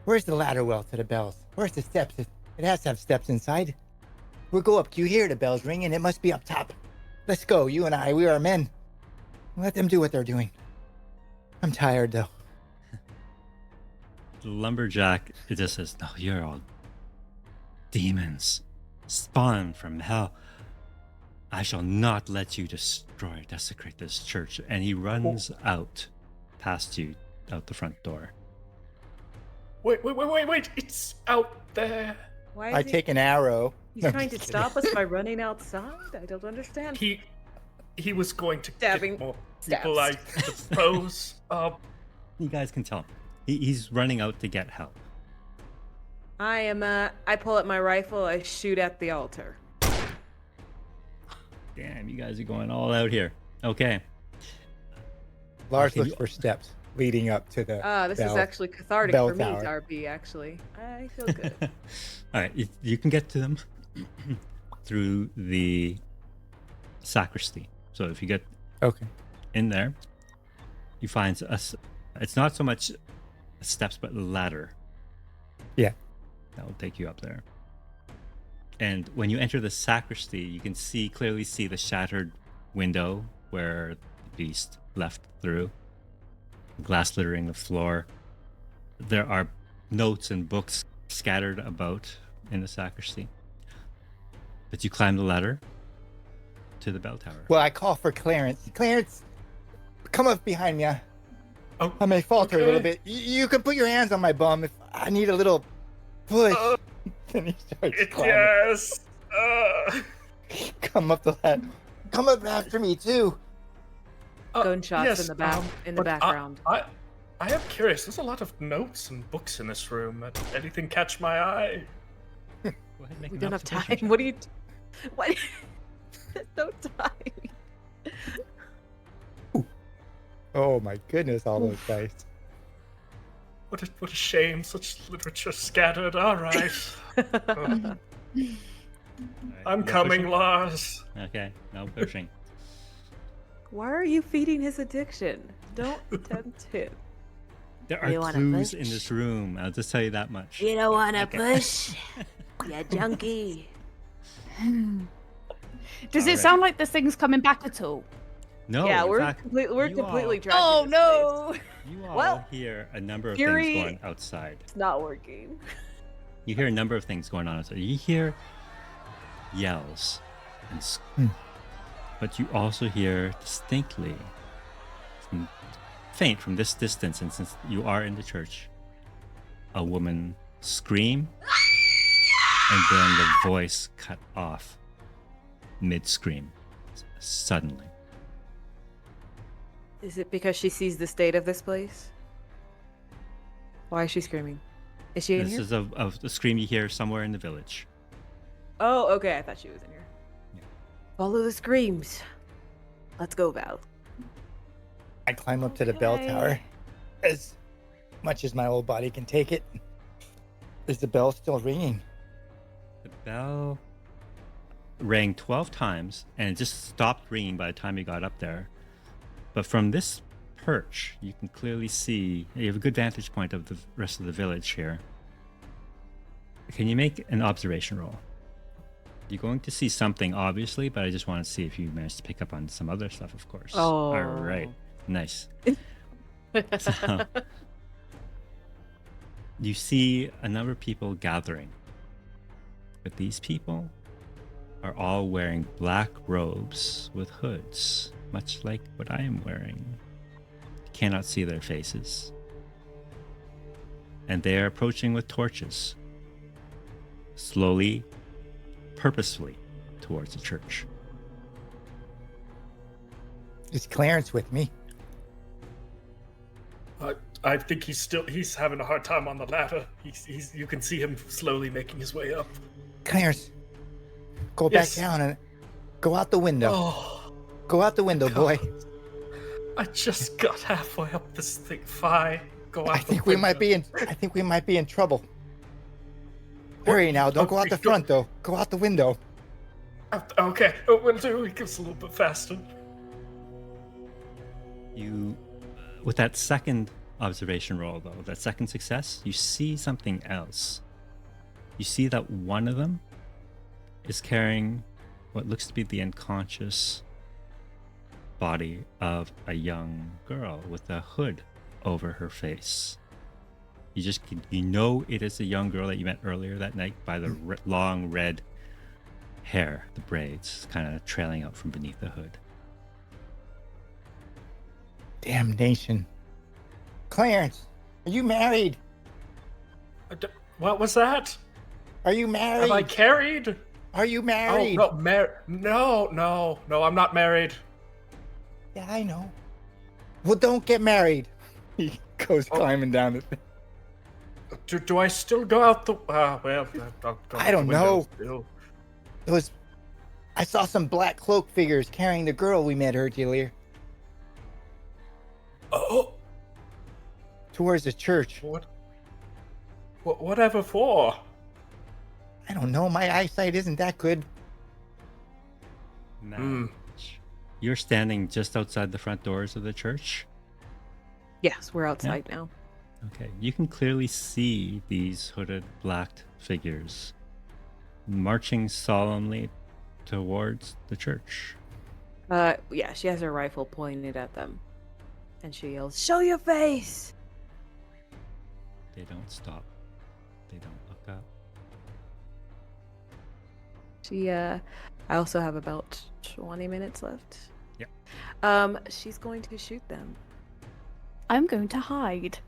Where's the ladder well to the bells? Where's the steps? It has to have steps inside. We'll go up. You hear the bells ringing? It must be up top. Let's go. You and I, we are men. Let them do what they're doing. I'm tired, though.
The lumberjack, it just says, no, you're all demons, spawned from hell. I shall not let you desecrate this church. And he runs out past you, out the front door.
Wait. It's out there.
Why?
I
Is
take an arrow.
He's
No,
trying
just
to
kidding.
stop us by running outside. I don't understand.
He was going to
Stabbing.
get more people, I suppose.
You guys can tell. He's running out to get help.
I am. I pull out my rifle. I shoot at the altar.
Damn, you guys are going all out here. Okay.
Lars
Okay,
looks
you-
for steps leading up to the
This
bell.
is actually cathartic
bell
for me,
tower.
RB. Actually, I feel good.
All right, you can get to them through the sacristy. So if you get
Okay.
in there, you find it's not so much steps, but a ladder.
Yeah.
That will take you up there. And when you enter the sacristy, you can clearly see the shattered window where the beast left through, glass littering the floor. There are notes and books scattered about in the sacristy. But you climb the ladder to the bell tower.
Well, I call for Clarence. Clarence, come up behind me.
Oh,
I may falter a little
okay.
bit. You can put your hands on my bum if I need a little push. And he starts climbing.
Yes.
Come up the ladder. Come up after me too.
Gunshots
yes,
in the back, in the
but
background.
I am curious. There's a lot of notes and books in this room. Anything catch my eye?
Go ahead and make
We
an
don't have
observation
time.
check.
What do you? What? There's no time.
Oh my goodness, all those dice.
What a shame, such literature scattered. All right.
Alright,
I'm
no
coming,
pushing?
Lars.
Okay, no pushing.
Why are you feeding his addiction? Don't tempt him.
There are
You wanna
clues in
push?
this room. I'll just tell you that much.
You don't want to
Okay.
push? You junkie.
Does it
Alright.
sound like this thing's coming back at all?
No,
yeah,
in
we're
fact,
completely
you all-
trapped.
Oh
in this place.
no!
You all
Well,
hear a number of
Fury-
things going outside.
It's not working.
You hear a number of things going on outside. You hear yells, and but you also hear distinctly, faint from this distance, and since you are in the church, a woman scream, and then the voice cut off mid-scream, suddenly.
Is it because she sees the state of this place? Why is she screaming? Is she in
This
here?
is a scream you hear somewhere in the village.
Oh, okay. I thought she was in here.
Yeah.
Follow the screams. Let's go, Val.
I climb up to the bell
Okay.
tower as much as my old body can take it. Is the bell still ringing?
The bell rang 12 times and it just stopped ringing by the time you got up there. But from this perch, you can clearly see, you have a good vantage point of the rest of the village here. Can you make an observation roll? You're going to see something, obviously, but I just want to see if you managed to pick up on some other stuff, of course.
Oh.
All right. Nice. So, you see a number of people gathering. But these people are all wearing black robes with hoods, much like what I am wearing. You cannot see their faces. And they are approaching with torches, slowly, purposefully, towards the church.
Is Clarence with me?
I think he's having a hard time on the ladder. You can see him slowly making his way up.
Clarence, go
Yes.
back down and go out the window.
Oh,
Go out the window, boy.
I just got halfway up this thing. Fine, go out.
I think we might be in trouble. Hurry now, don't go out the front though. Go out the window.
Okay, we'll do. It goes a little bit faster.
You, with that second observation roll, though, that second success, you see something else. You see that one of them is carrying what looks to be the unconscious body of a young girl with a hood over her face. You know it is the young girl that you met earlier that night by the long red hair, the braids kind of trailing out from beneath the hood.
Damnation. Clarence, are you married?
What was that?
Are you married?
Am I carried?
Are you
Oh
married?
no, I'm not married.
Yeah, I know. Well, don't get married. He goes climbing down the thing.
Do I still go out the? I'll go
I
out
don't
the
know.
window still.
I saw some black cloak figures carrying the girl we met earlier
Oh,
towards the church.
whatever for?
I don't know. My eyesight isn't that good.
Madge, you're standing just outside the front doors of the church.
Yes, we're outside now.
Okay, you can clearly see these hooded black figures marching solemnly towards the church.
Yeah, she has her rifle pointed at them. And she yells, "Show your face!"
They don't stop. They don't look up.
I also have about 20 minutes left.
Yeah.
She's going to shoot them.
I'm going to hide.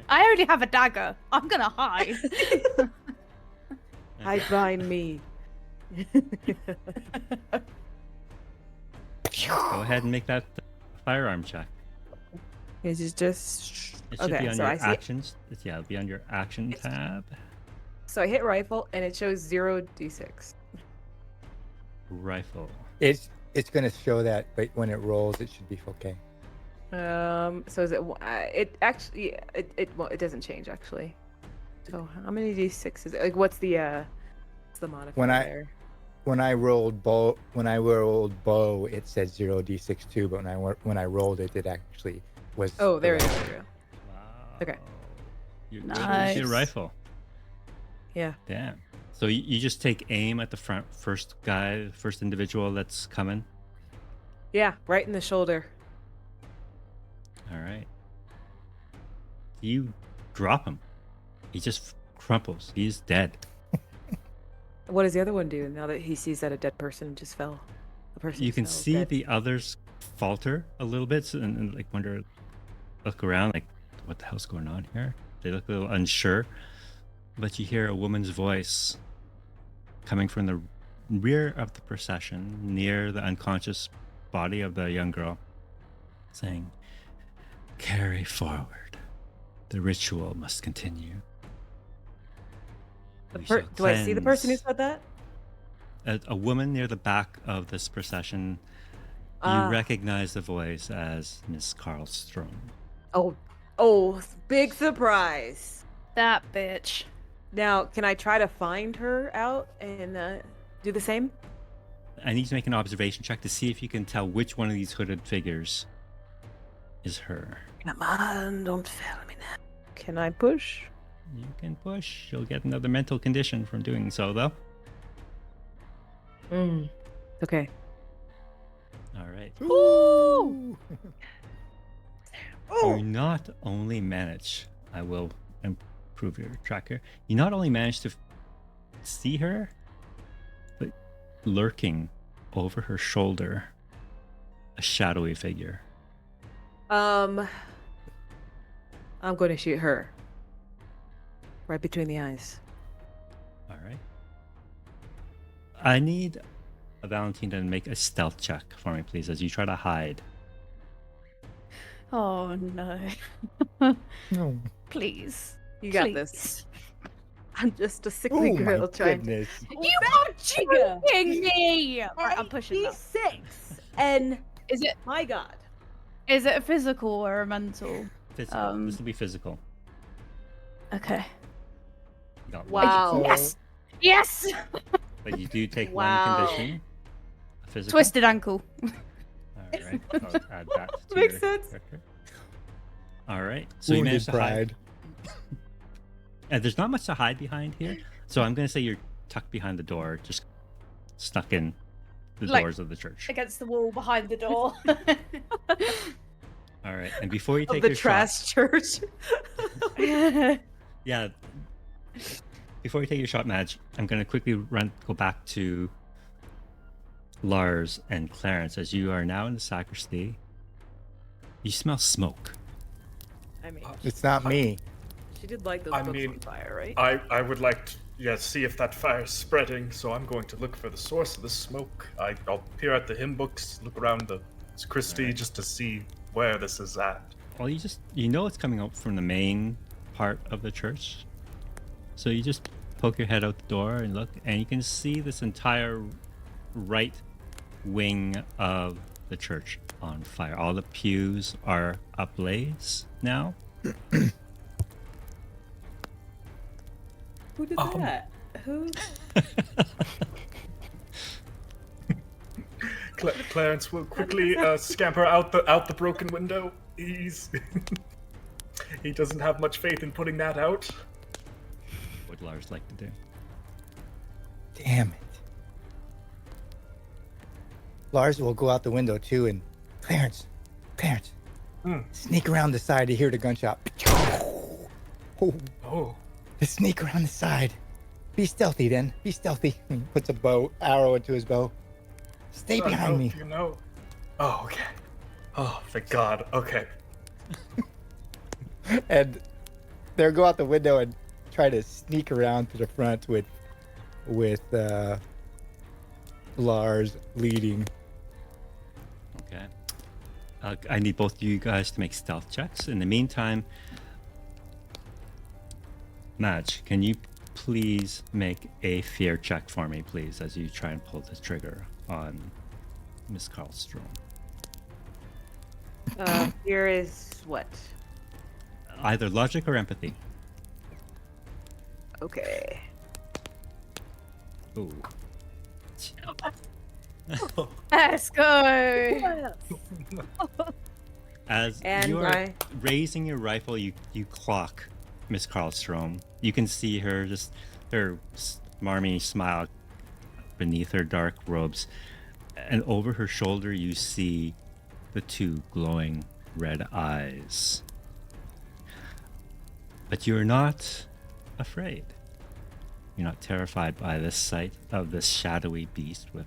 I already have a dagger. I'm gonna hide.
Hide behind me.
Go ahead and make that firearm check.
This is just
It should
okay.
be on
So
your
I see.
actions. It'll be on your action tab.
So I hit rifle, and it shows 0d6.
Rifle.
It's gonna show that, but when it rolls, it should be okay.
So is it? It actually, well, it doesn't change actually. So how many d6 is it? Like, what's the modifier there?
When I rolled bow, it said 0d6 too, but when I rolled it, it actually was.
Oh, there we go.
correct.
There we go.
Wow.
Okay.
You're
Nice.
your rifle.
Yeah.
Damn. So you just take aim at the first individual that's coming.
Yeah, right in the shoulder.
All right. You drop him. He just crumples. He's dead.
What does the other one do now that he sees that a dead person just fell? The person
You can
fell
see
dead.
the others falter a little bit and like look around like, what the hell's going on here? They look a little unsure, but you hear a woman's voice coming from the rear of the procession near the unconscious body of the young girl saying, "Carry forward. The ritual must continue."
Do I see the person who said that?
A woman near the back of this procession. You
Ah.
recognize the voice as Miss Carlstrom.
Oh, big surprise.
That bitch.
Now, can I try to find her out and do the same?
I need to make an observation check to see if you can tell which one of these hooded figures is her.
Come on, don't fail me now.
Can I push?
You can push. You'll get another mental condition from doing so, though.
Okay.
All right.
Ooh.
You not only manage, I will improve your tracker. You not only manage to see her, but lurking over her shoulder, a shadowy figure.
I'm going to shoot her. Right between the eyes.
All right. I need a Valentina to make a stealth check for me, please, as you try to hide.
Oh no.
No.
Please.
You got
Please.
this. I'm just a sickly
Oh my
girl trying to...
goodness.
You are cheating me! Right, I'm pushing that.
6 and
Is it
my god.
is it a physical or a mental?
Physical. This will be physical.
Okay.
You got
Wow.
So-
Yes! Yes!
But you do take
Wow.
one condition. A physical.
Twisted ankle.
All right. I'll add that to
Makes
your
sense.
character. All right. So you
Wounded
managed to hide.
pride.
And there's not much to hide behind here. So I'm going to say you're tucked behind the door, just stuck in the
Like-
doors of the church.
Against the wall behind the door.
All right. And before you
Of
take
the
your
trash church.
shot, yeah. Before you take your shot, Madge, I'm going to quickly go back to Lars and Clarence as you are now in the sacristy. You smell smoke.
I mean,
It's not me.
she did light those
I
books
mean,
on fire, right?
I would like to see if that fire is spreading, so I'm going to look for the source of the smoke. I'll peer at the hymn books, look around the sacristy just to see where this is at.
Well, you know it's coming out from the main part of the church. So you just poke your head out the door and look, and you can see this entire right wing of the church on fire. All the pews are ablaze now.
Who did that? Who?
Clarence will quickly scamper out the broken window. He doesn't have much faith in putting that out.
What Lars like to do.
Damn it. Lars will go out the window too, and Clarence, sneak around the side to hear the gunshot. Oh,
Oh,
just sneak around the side. Be stealthy then. Be stealthy. He puts a arrow into his bow. Stay
I
behind
hope
me.
You know. Oh, okay. Oh, thank God. Okay.
And they'll go out the window and try to sneak around to the front with Lars leading.
Okay. I need both of you guys to make stealth checks. In the meantime, Madge, can you please make a fear check for me, please, as you try and pull the trigger on Miss Karlstrom?
Fear is what?
Either logic or empathy.
Okay.
Ooh.
Let's go.
As
And
you are
I-
raising your rifle, you clock Miss Karlstrom. You can see her, just her smarmy smile beneath her dark robes, and over her shoulder you see the two glowing red eyes. But you're not afraid. You're not terrified by this sight of this shadowy beast with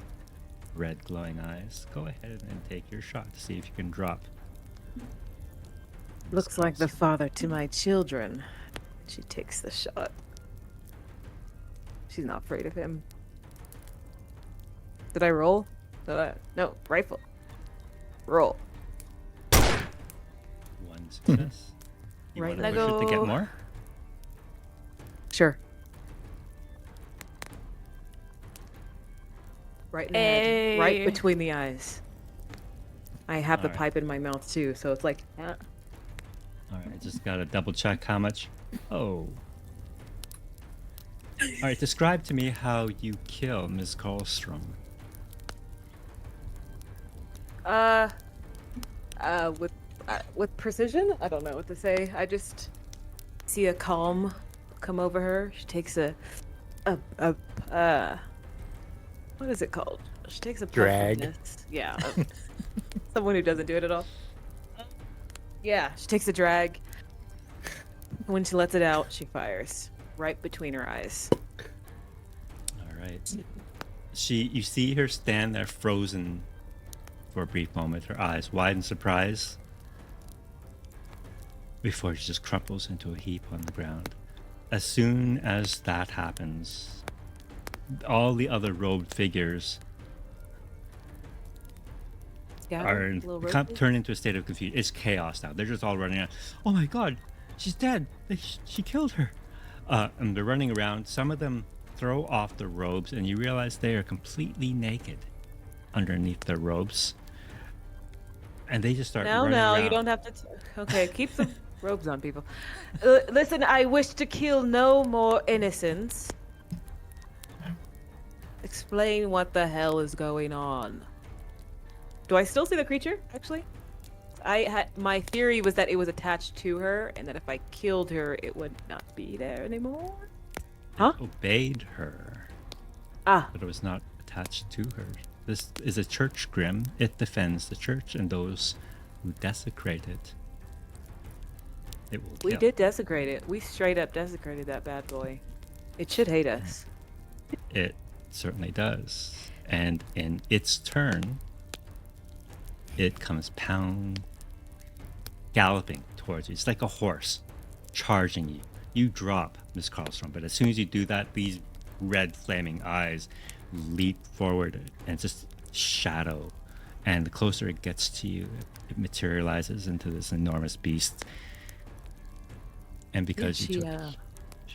red glowing eyes. Go ahead and take your shot to see if you can drop. Miss
Looks like the
Karlstrom.
father to my children. She takes the shot. She's not afraid of him. Did I roll? No, rifle. Roll.
One success. You
Right,
want to push it to get
Lego.
more?
Sure. Right in the head. Right
Hey.
between the eyes. I have the
Alright.
pipe in my mouth too, so it's like.
All right, just gotta double check how much. Oh. All right, describe to me how you kill Ms. Karlstrom.
With precision? I don't know what to say. I just see a calm come over her. She takes a what is it called? She takes a puff
Drag.
Of this. Yeah. Someone who doesn't do it at all. Yeah, she takes a drag. When she lets it out, she fires right between her eyes.
All right. You see her stand there frozen for a brief moment, her eyes wide in surprise, before she just crumples into a heap on the ground. As soon as that happens, all the other robed figures are turn into a state of confusion. It's chaos now. They're just all running around. Oh my god, she's dead. She killed her. And they're running around. Some of them throw off the robes, and you realize they are completely naked underneath their robes. And they just start running around.
You don't have to. Okay, keep the robes on, people. Listen, I wish to kill no more innocents. Explain what the hell is going on. Do I still see the creature, actually? My theory was that it was attached to her, and that if I killed her, it would not be there anymore. Huh?
Obeyed her,
Ah,
but it was not attached to her. This is a church grim. It defends the church and those who desecrate it. It will
we
kill.
did desecrate it. We straight up desecrated that bad boy. It should hate us.
It certainly does. And in its turn, it comes galloping towards you. It's like a horse charging you. You drop, Miss Karlstrom, but as soon as you do that, these red flaming eyes leap forward and just shadow. And the closer it gets to you, it materializes into this enormous beast. And because you took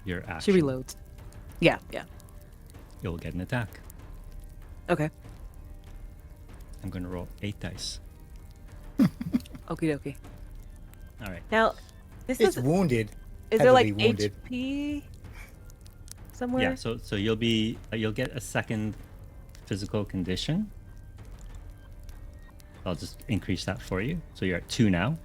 your
She
action,
reloads. Yeah.
you'll get an attack.
Okay.
I'm going to roll 8 dice.
Okie dokie.
All right.
Now, this
It's
is
wounded.
there like
heavily wounded.
HP somewhere?
Yeah, so you'll get a second physical condition. I'll just increase that for you. So you're at 2 now.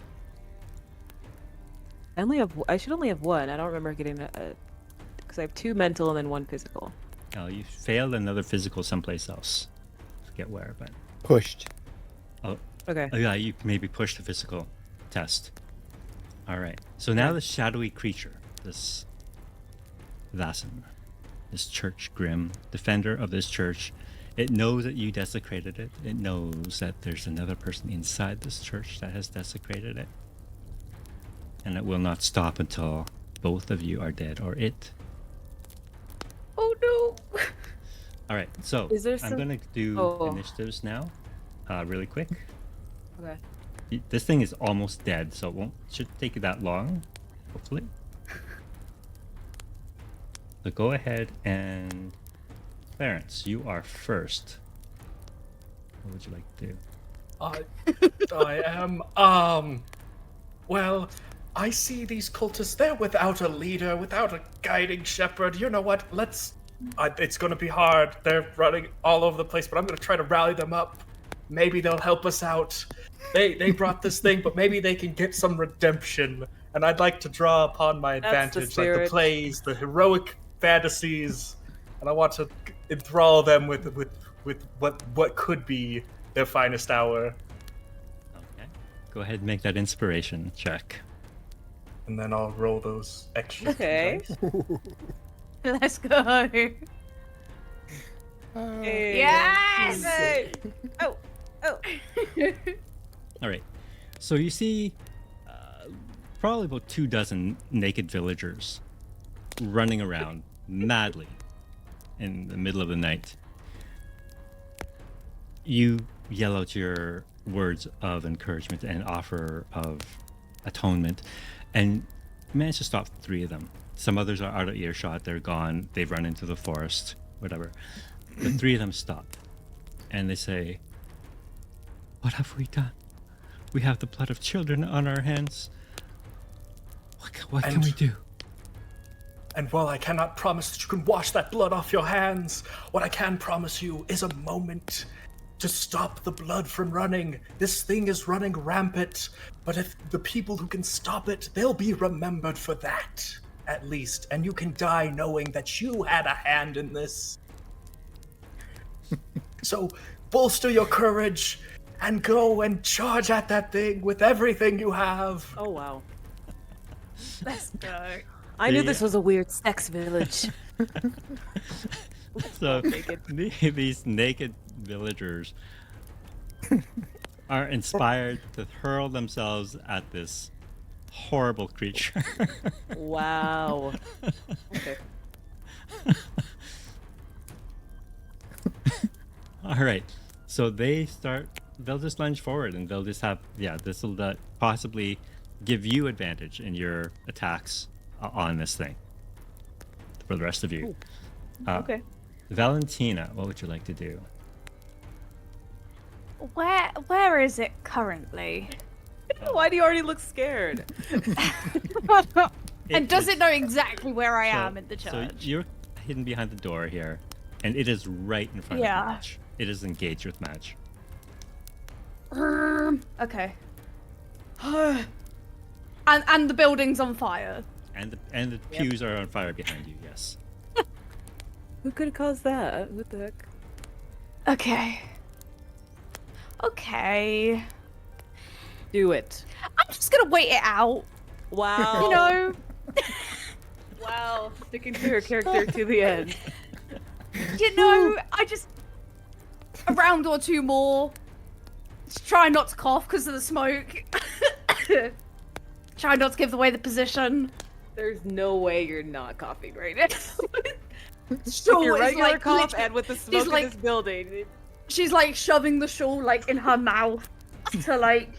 I should only have one. I don't remember getting because I have 2 mental and then 1 physical.
Now you failed another physical someplace else. Forget where, but
Pushed.
Okay.
oh yeah, you maybe pushed the physical test. All right. So now the shadowy creature, this Vaesen, this church grim defender of this church, it knows that you desecrated it. It knows that there's another person inside this church that has desecrated it. And it will not stop until both of you are dead or it.
Oh no.
All right. So
Is there
I'm
some-
going to do
Oh.
initiatives now, really quick.
Okay.
This thing is almost dead, so should take you that long, hopefully. So go ahead and Clarence, you are first. What would you like to do?
I am. Well, I see these cultists. They're without a leader, without a guiding shepherd. You know what? It's gonna be hard. They're running all over the place, but I'm gonna try to rally them up. Maybe they'll help us out. They brought this thing, but maybe they can get some redemption. And I'd like to draw upon my
That's the
advantage, like the
spirit.
plays, the heroic fantasies, and I want to enthrall them with what could be their finest hour.
Okay. Go ahead and make that inspiration check.
And then I'll roll those extra
Okay.
dice.
Let's go.
Hey.
Yes!
Hey. Oh.
All right. So you see probably about 24 naked villagers running around madly in the middle of the night. You yell out your words of encouragement and offer of atonement and manage to stop 3 of them. Some others are out of earshot. They're gone. They've run into the forest, whatever. But 3 of them stop and they say, "What have we done? We have the blood of children on our hands. What can we do?"
And while I cannot promise that you can wash that blood off your hands, what I can promise you is a moment to stop the blood from running. This thing is running rampant, but if the people who can stop it, they'll be remembered for that, at least. And you can die knowing that you had a hand in this. So bolster your courage and go and charge at that thing with everything you have.
Oh wow.
Let's go.
I knew
The-
this was a weird sex village.
So
naked.
these naked villagers are inspired to hurl themselves at this horrible creature.
Wow. Okay.
All right. So they'll just lunge forward and they'll just have, this will possibly give you advantage in your attacks on this thing for the rest of you.
Okay.
Valentina, what would you like to do?
Where is it currently?
Why do you already look scared?
And does
is-
it know exactly where I
so-
am in the
So
church?
you're hidden behind the door here, and it is right in front of
Yeah.
Madge. It is engaged with Madge.
Okay. and the building's on fire.
And the pews are on fire behind you, yes.
Who could have caused that? What the heck?
Okay. Okay.
Do it.
I'm just gonna wait it out.
Wow.
You know,
Wow. Sticking to her character to the end.
I just a round or 2 more. Just try not to cough because of the smoke. Try not to give away the position.
There's no way you're not coughing right now.
Shawl
Your
is,
regular
like,
cough
literally-
and with the smoke in
like-
this building.
She's like shoving the shawl like in her mouth to like,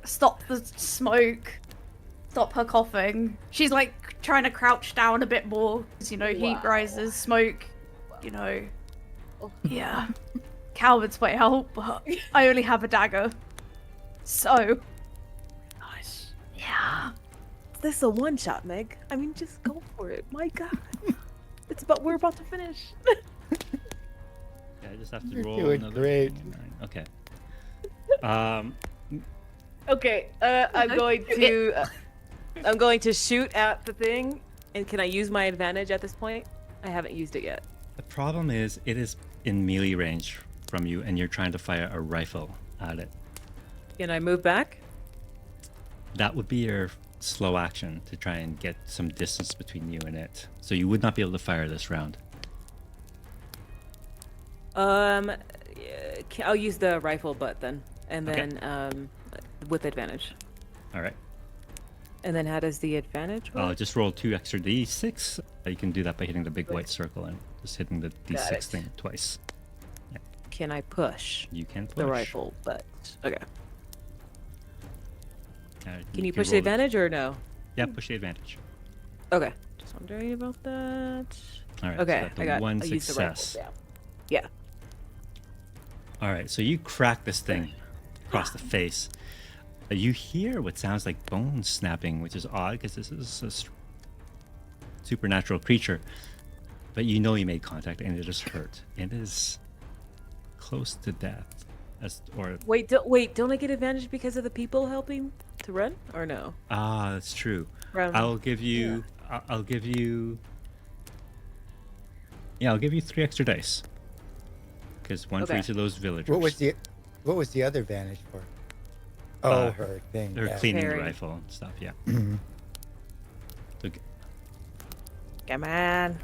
stop the smoke, stop her coughing. She's like trying to crouch down a bit more because heat rises, smoke, Yeah. Cowards might help, but I only have a dagger. So.
Gosh.
Yeah.
This is a one shot, Meg. I mean, just go for it. My God. We're about to finish.
Yeah, I just have to
You're
roll
doing
another
great.
29. Okay.
Okay, I'm going to shoot at the thing. And can I use my advantage at this point? I haven't used it yet.
The problem is it is in melee range from you, and you're trying to fire a rifle at it.
Can I move back?
That would be your slow action to try and get some distance between you and it. So you would not be able to fire this round.
Yeah, I'll use the rifle butt then, and
Okay.
then with advantage.
All right.
And then how does the advantage work?
Just roll 2 extra d6. You can do that by hitting the big
Right.
white circle and just hitting the
Got
d6
it.
thing twice.
Can I push
You can push.
the rifle butt? Okay. Can you
can
push the
roll
advantage or no?
Yeah, push the advantage.
Okay. Just wondering about that.
All right.
Okay,
So that's
I got.
one
I'll use the rifle.
success.
Yeah.
All right, so you crack this thing across the face. You hear what sounds like bones snapping, which is odd because this is a supernatural creature. But you know you made contact and it is hurt. It is close to death.
Wait, don't I get advantage because of the people helping to run, or no?
Ah, that's true.
Run.
I'll give you. I'll give you. Yeah, I'll give you 3 extra dice. Because one for
Okay.
each of those villagers.
What was the other advantage for? Oh, her thing.
Her
yeah.
cleaning
Parry.
rifle and stuff. Yeah.
Mhm.
So,
Come on.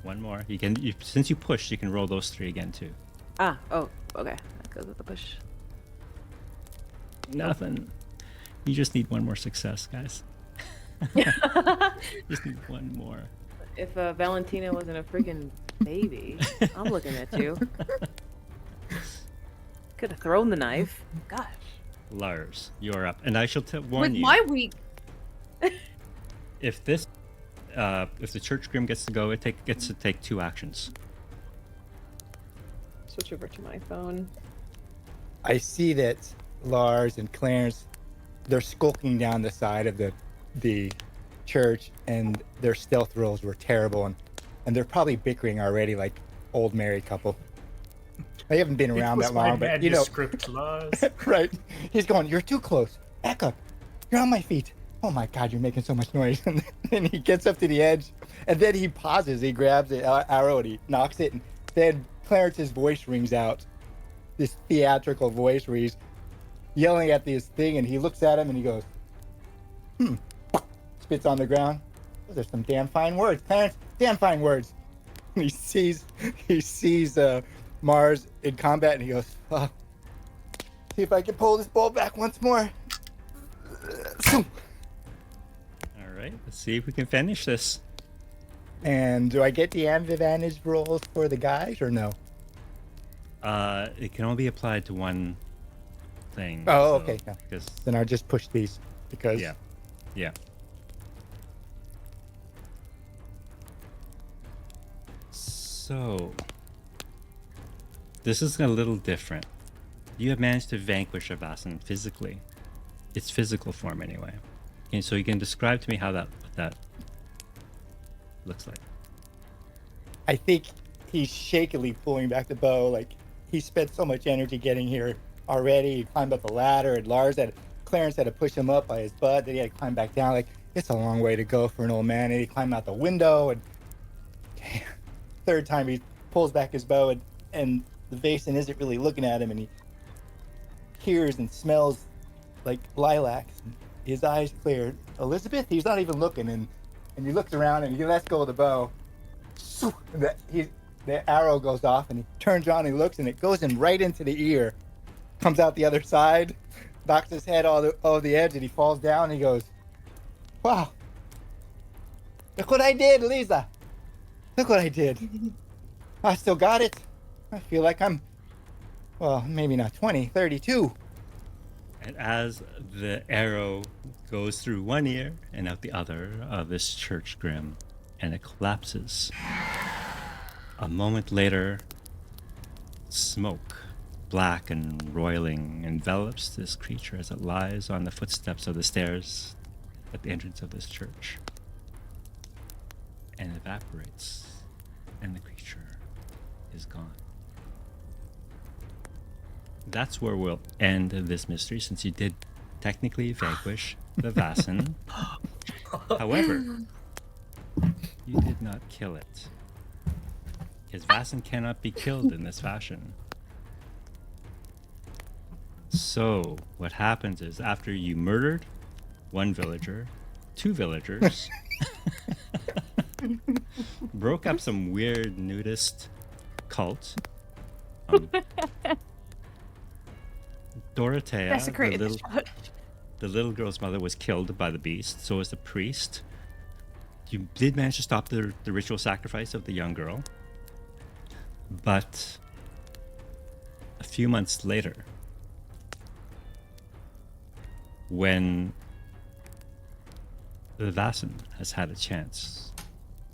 one more. You can. Since you pushed, you can roll those 3 again too.
Oh, okay. That goes with the push.
Nothing. You just need one more success, guys. Just need one more.
If Valentina wasn't a freaking baby, I'm looking at you. Could have thrown the knife. Gosh.
Lars, you're up, and I shall warn
With
you.
my weak.
If this, if the church grim gets to go, it gets to take 2 actions.
Switch over to my phone.
I see that Lars and Clarence, they're skulking down the side of the church, and their stealth rolls were terrible, and they're probably bickering already like old married couple. They haven't been around that long, but you know,
Script laws.
right? He's going, "You're too close. Back up. You're on my feet. Oh my God, you're making so much noise." And then he gets up to the edge, and then he pauses. He grabs the arrow and he knocks it, and then Clarence's voice rings out, this theatrical voice where he's yelling at this thing, and he looks at him and he goes, spits on the ground. Those are some damn fine words, Clarence. Damn fine words. And he sees Mars in combat, and he goes, "Oh, see if I can pull this ball back once more."
All right, let's see if we can finish this.
And do I get the advantage rolls for the guys or no?
It can only be applied to one thing.
Oh, okay. No.
Because
Then I'll just push these because
yeah. So this is a little different. You have managed to vanquish a Vaesen physically. Its physical form, anyway. Okay, so you can describe to me how that looks like.
I think he's shakily pulling back the bow. Like, he spent so much energy getting here already. He climbed up the ladder, and Clarence had to push him up by his butt. Then he had to climb back down. Like, it's a long way to go for an old man. And he climbed out the window, and third time he pulls back his bow, and the Vaesen isn't really looking at him, and he hears and smells like lilacs. His eyes clear. Elizabeth, he's not even looking, and he looks around and he lets go of the bow. And the arrow goes off, and he turns around and he looks, and it goes in right into the ear, comes out the other side, knocks his head over the edge, and he falls down. And he goes, "Wow, look what I did, Lisa. Look what I did. I still got it. I feel like I'm, well, maybe not 20, 32.
And as the arrow goes through one ear and out the other of this church grim, and it collapses, a moment later, smoke, black and roiling, envelops this creature as it lies on the footsteps of the stairs at the entrance of this church, and evaporates, and the creature is gone. That's where we'll end this mystery, since you did technically vanquish the Vaesen. However, you did not kill it, because Vaesen cannot be killed in this fashion. So what happens is, after you murdered one villager, 2 villagers, broke up some weird nudist cult, Dorothea,
Desecrated the church.
the little girl's mother, was killed by the beast. So was the priest. You did manage to stop the ritual sacrifice of the young girl. But a few months later, when the Vaesen has had a chance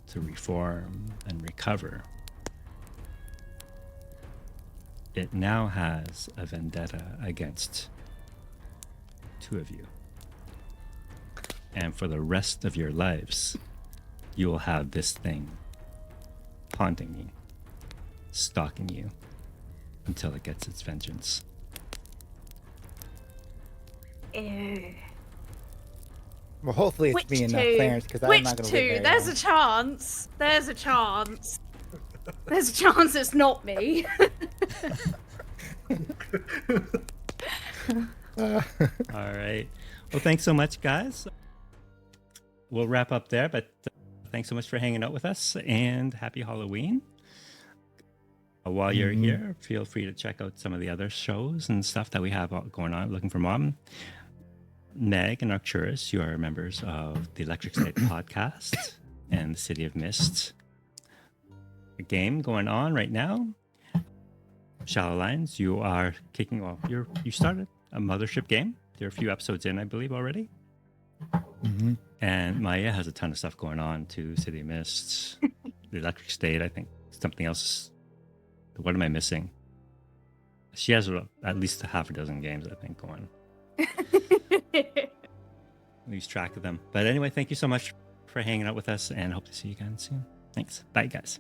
to reform and recover, it now has a vendetta against two of you. And for the rest of your lives, you will have this thing haunting you, stalking you, until it gets its vengeance.
Ew.
Well, hopefully it's
Which
me enough,
two?
Clarence, because I'm
Which
not going to
two?
live very
There's
long.
a chance. There's a chance. There's a chance it's not me.
All right. Well, thanks so much, guys. We'll wrap up there, but thanks so much for hanging out with us, and happy Halloween. While you're here, feel free to check out some of the other shows and stuff that we have going on. Looking for Mom, Meg, and Arcturus, you are members of the Electric State podcast and the City of Mist. A game going on right now. Shallow Lines, you are kicking off. You started a Mothership game. There are a few episodes in, I believe, already.
Mm-hmm.
And Maya has a ton of stuff going on to City of Mist, the Electric State. I think something else. What am I missing? She has at least a half a dozen games, I think, going. Lose track of them. But anyway, thank you so much for hanging out with us, and hope to see you again soon. Thanks. Bye, guys.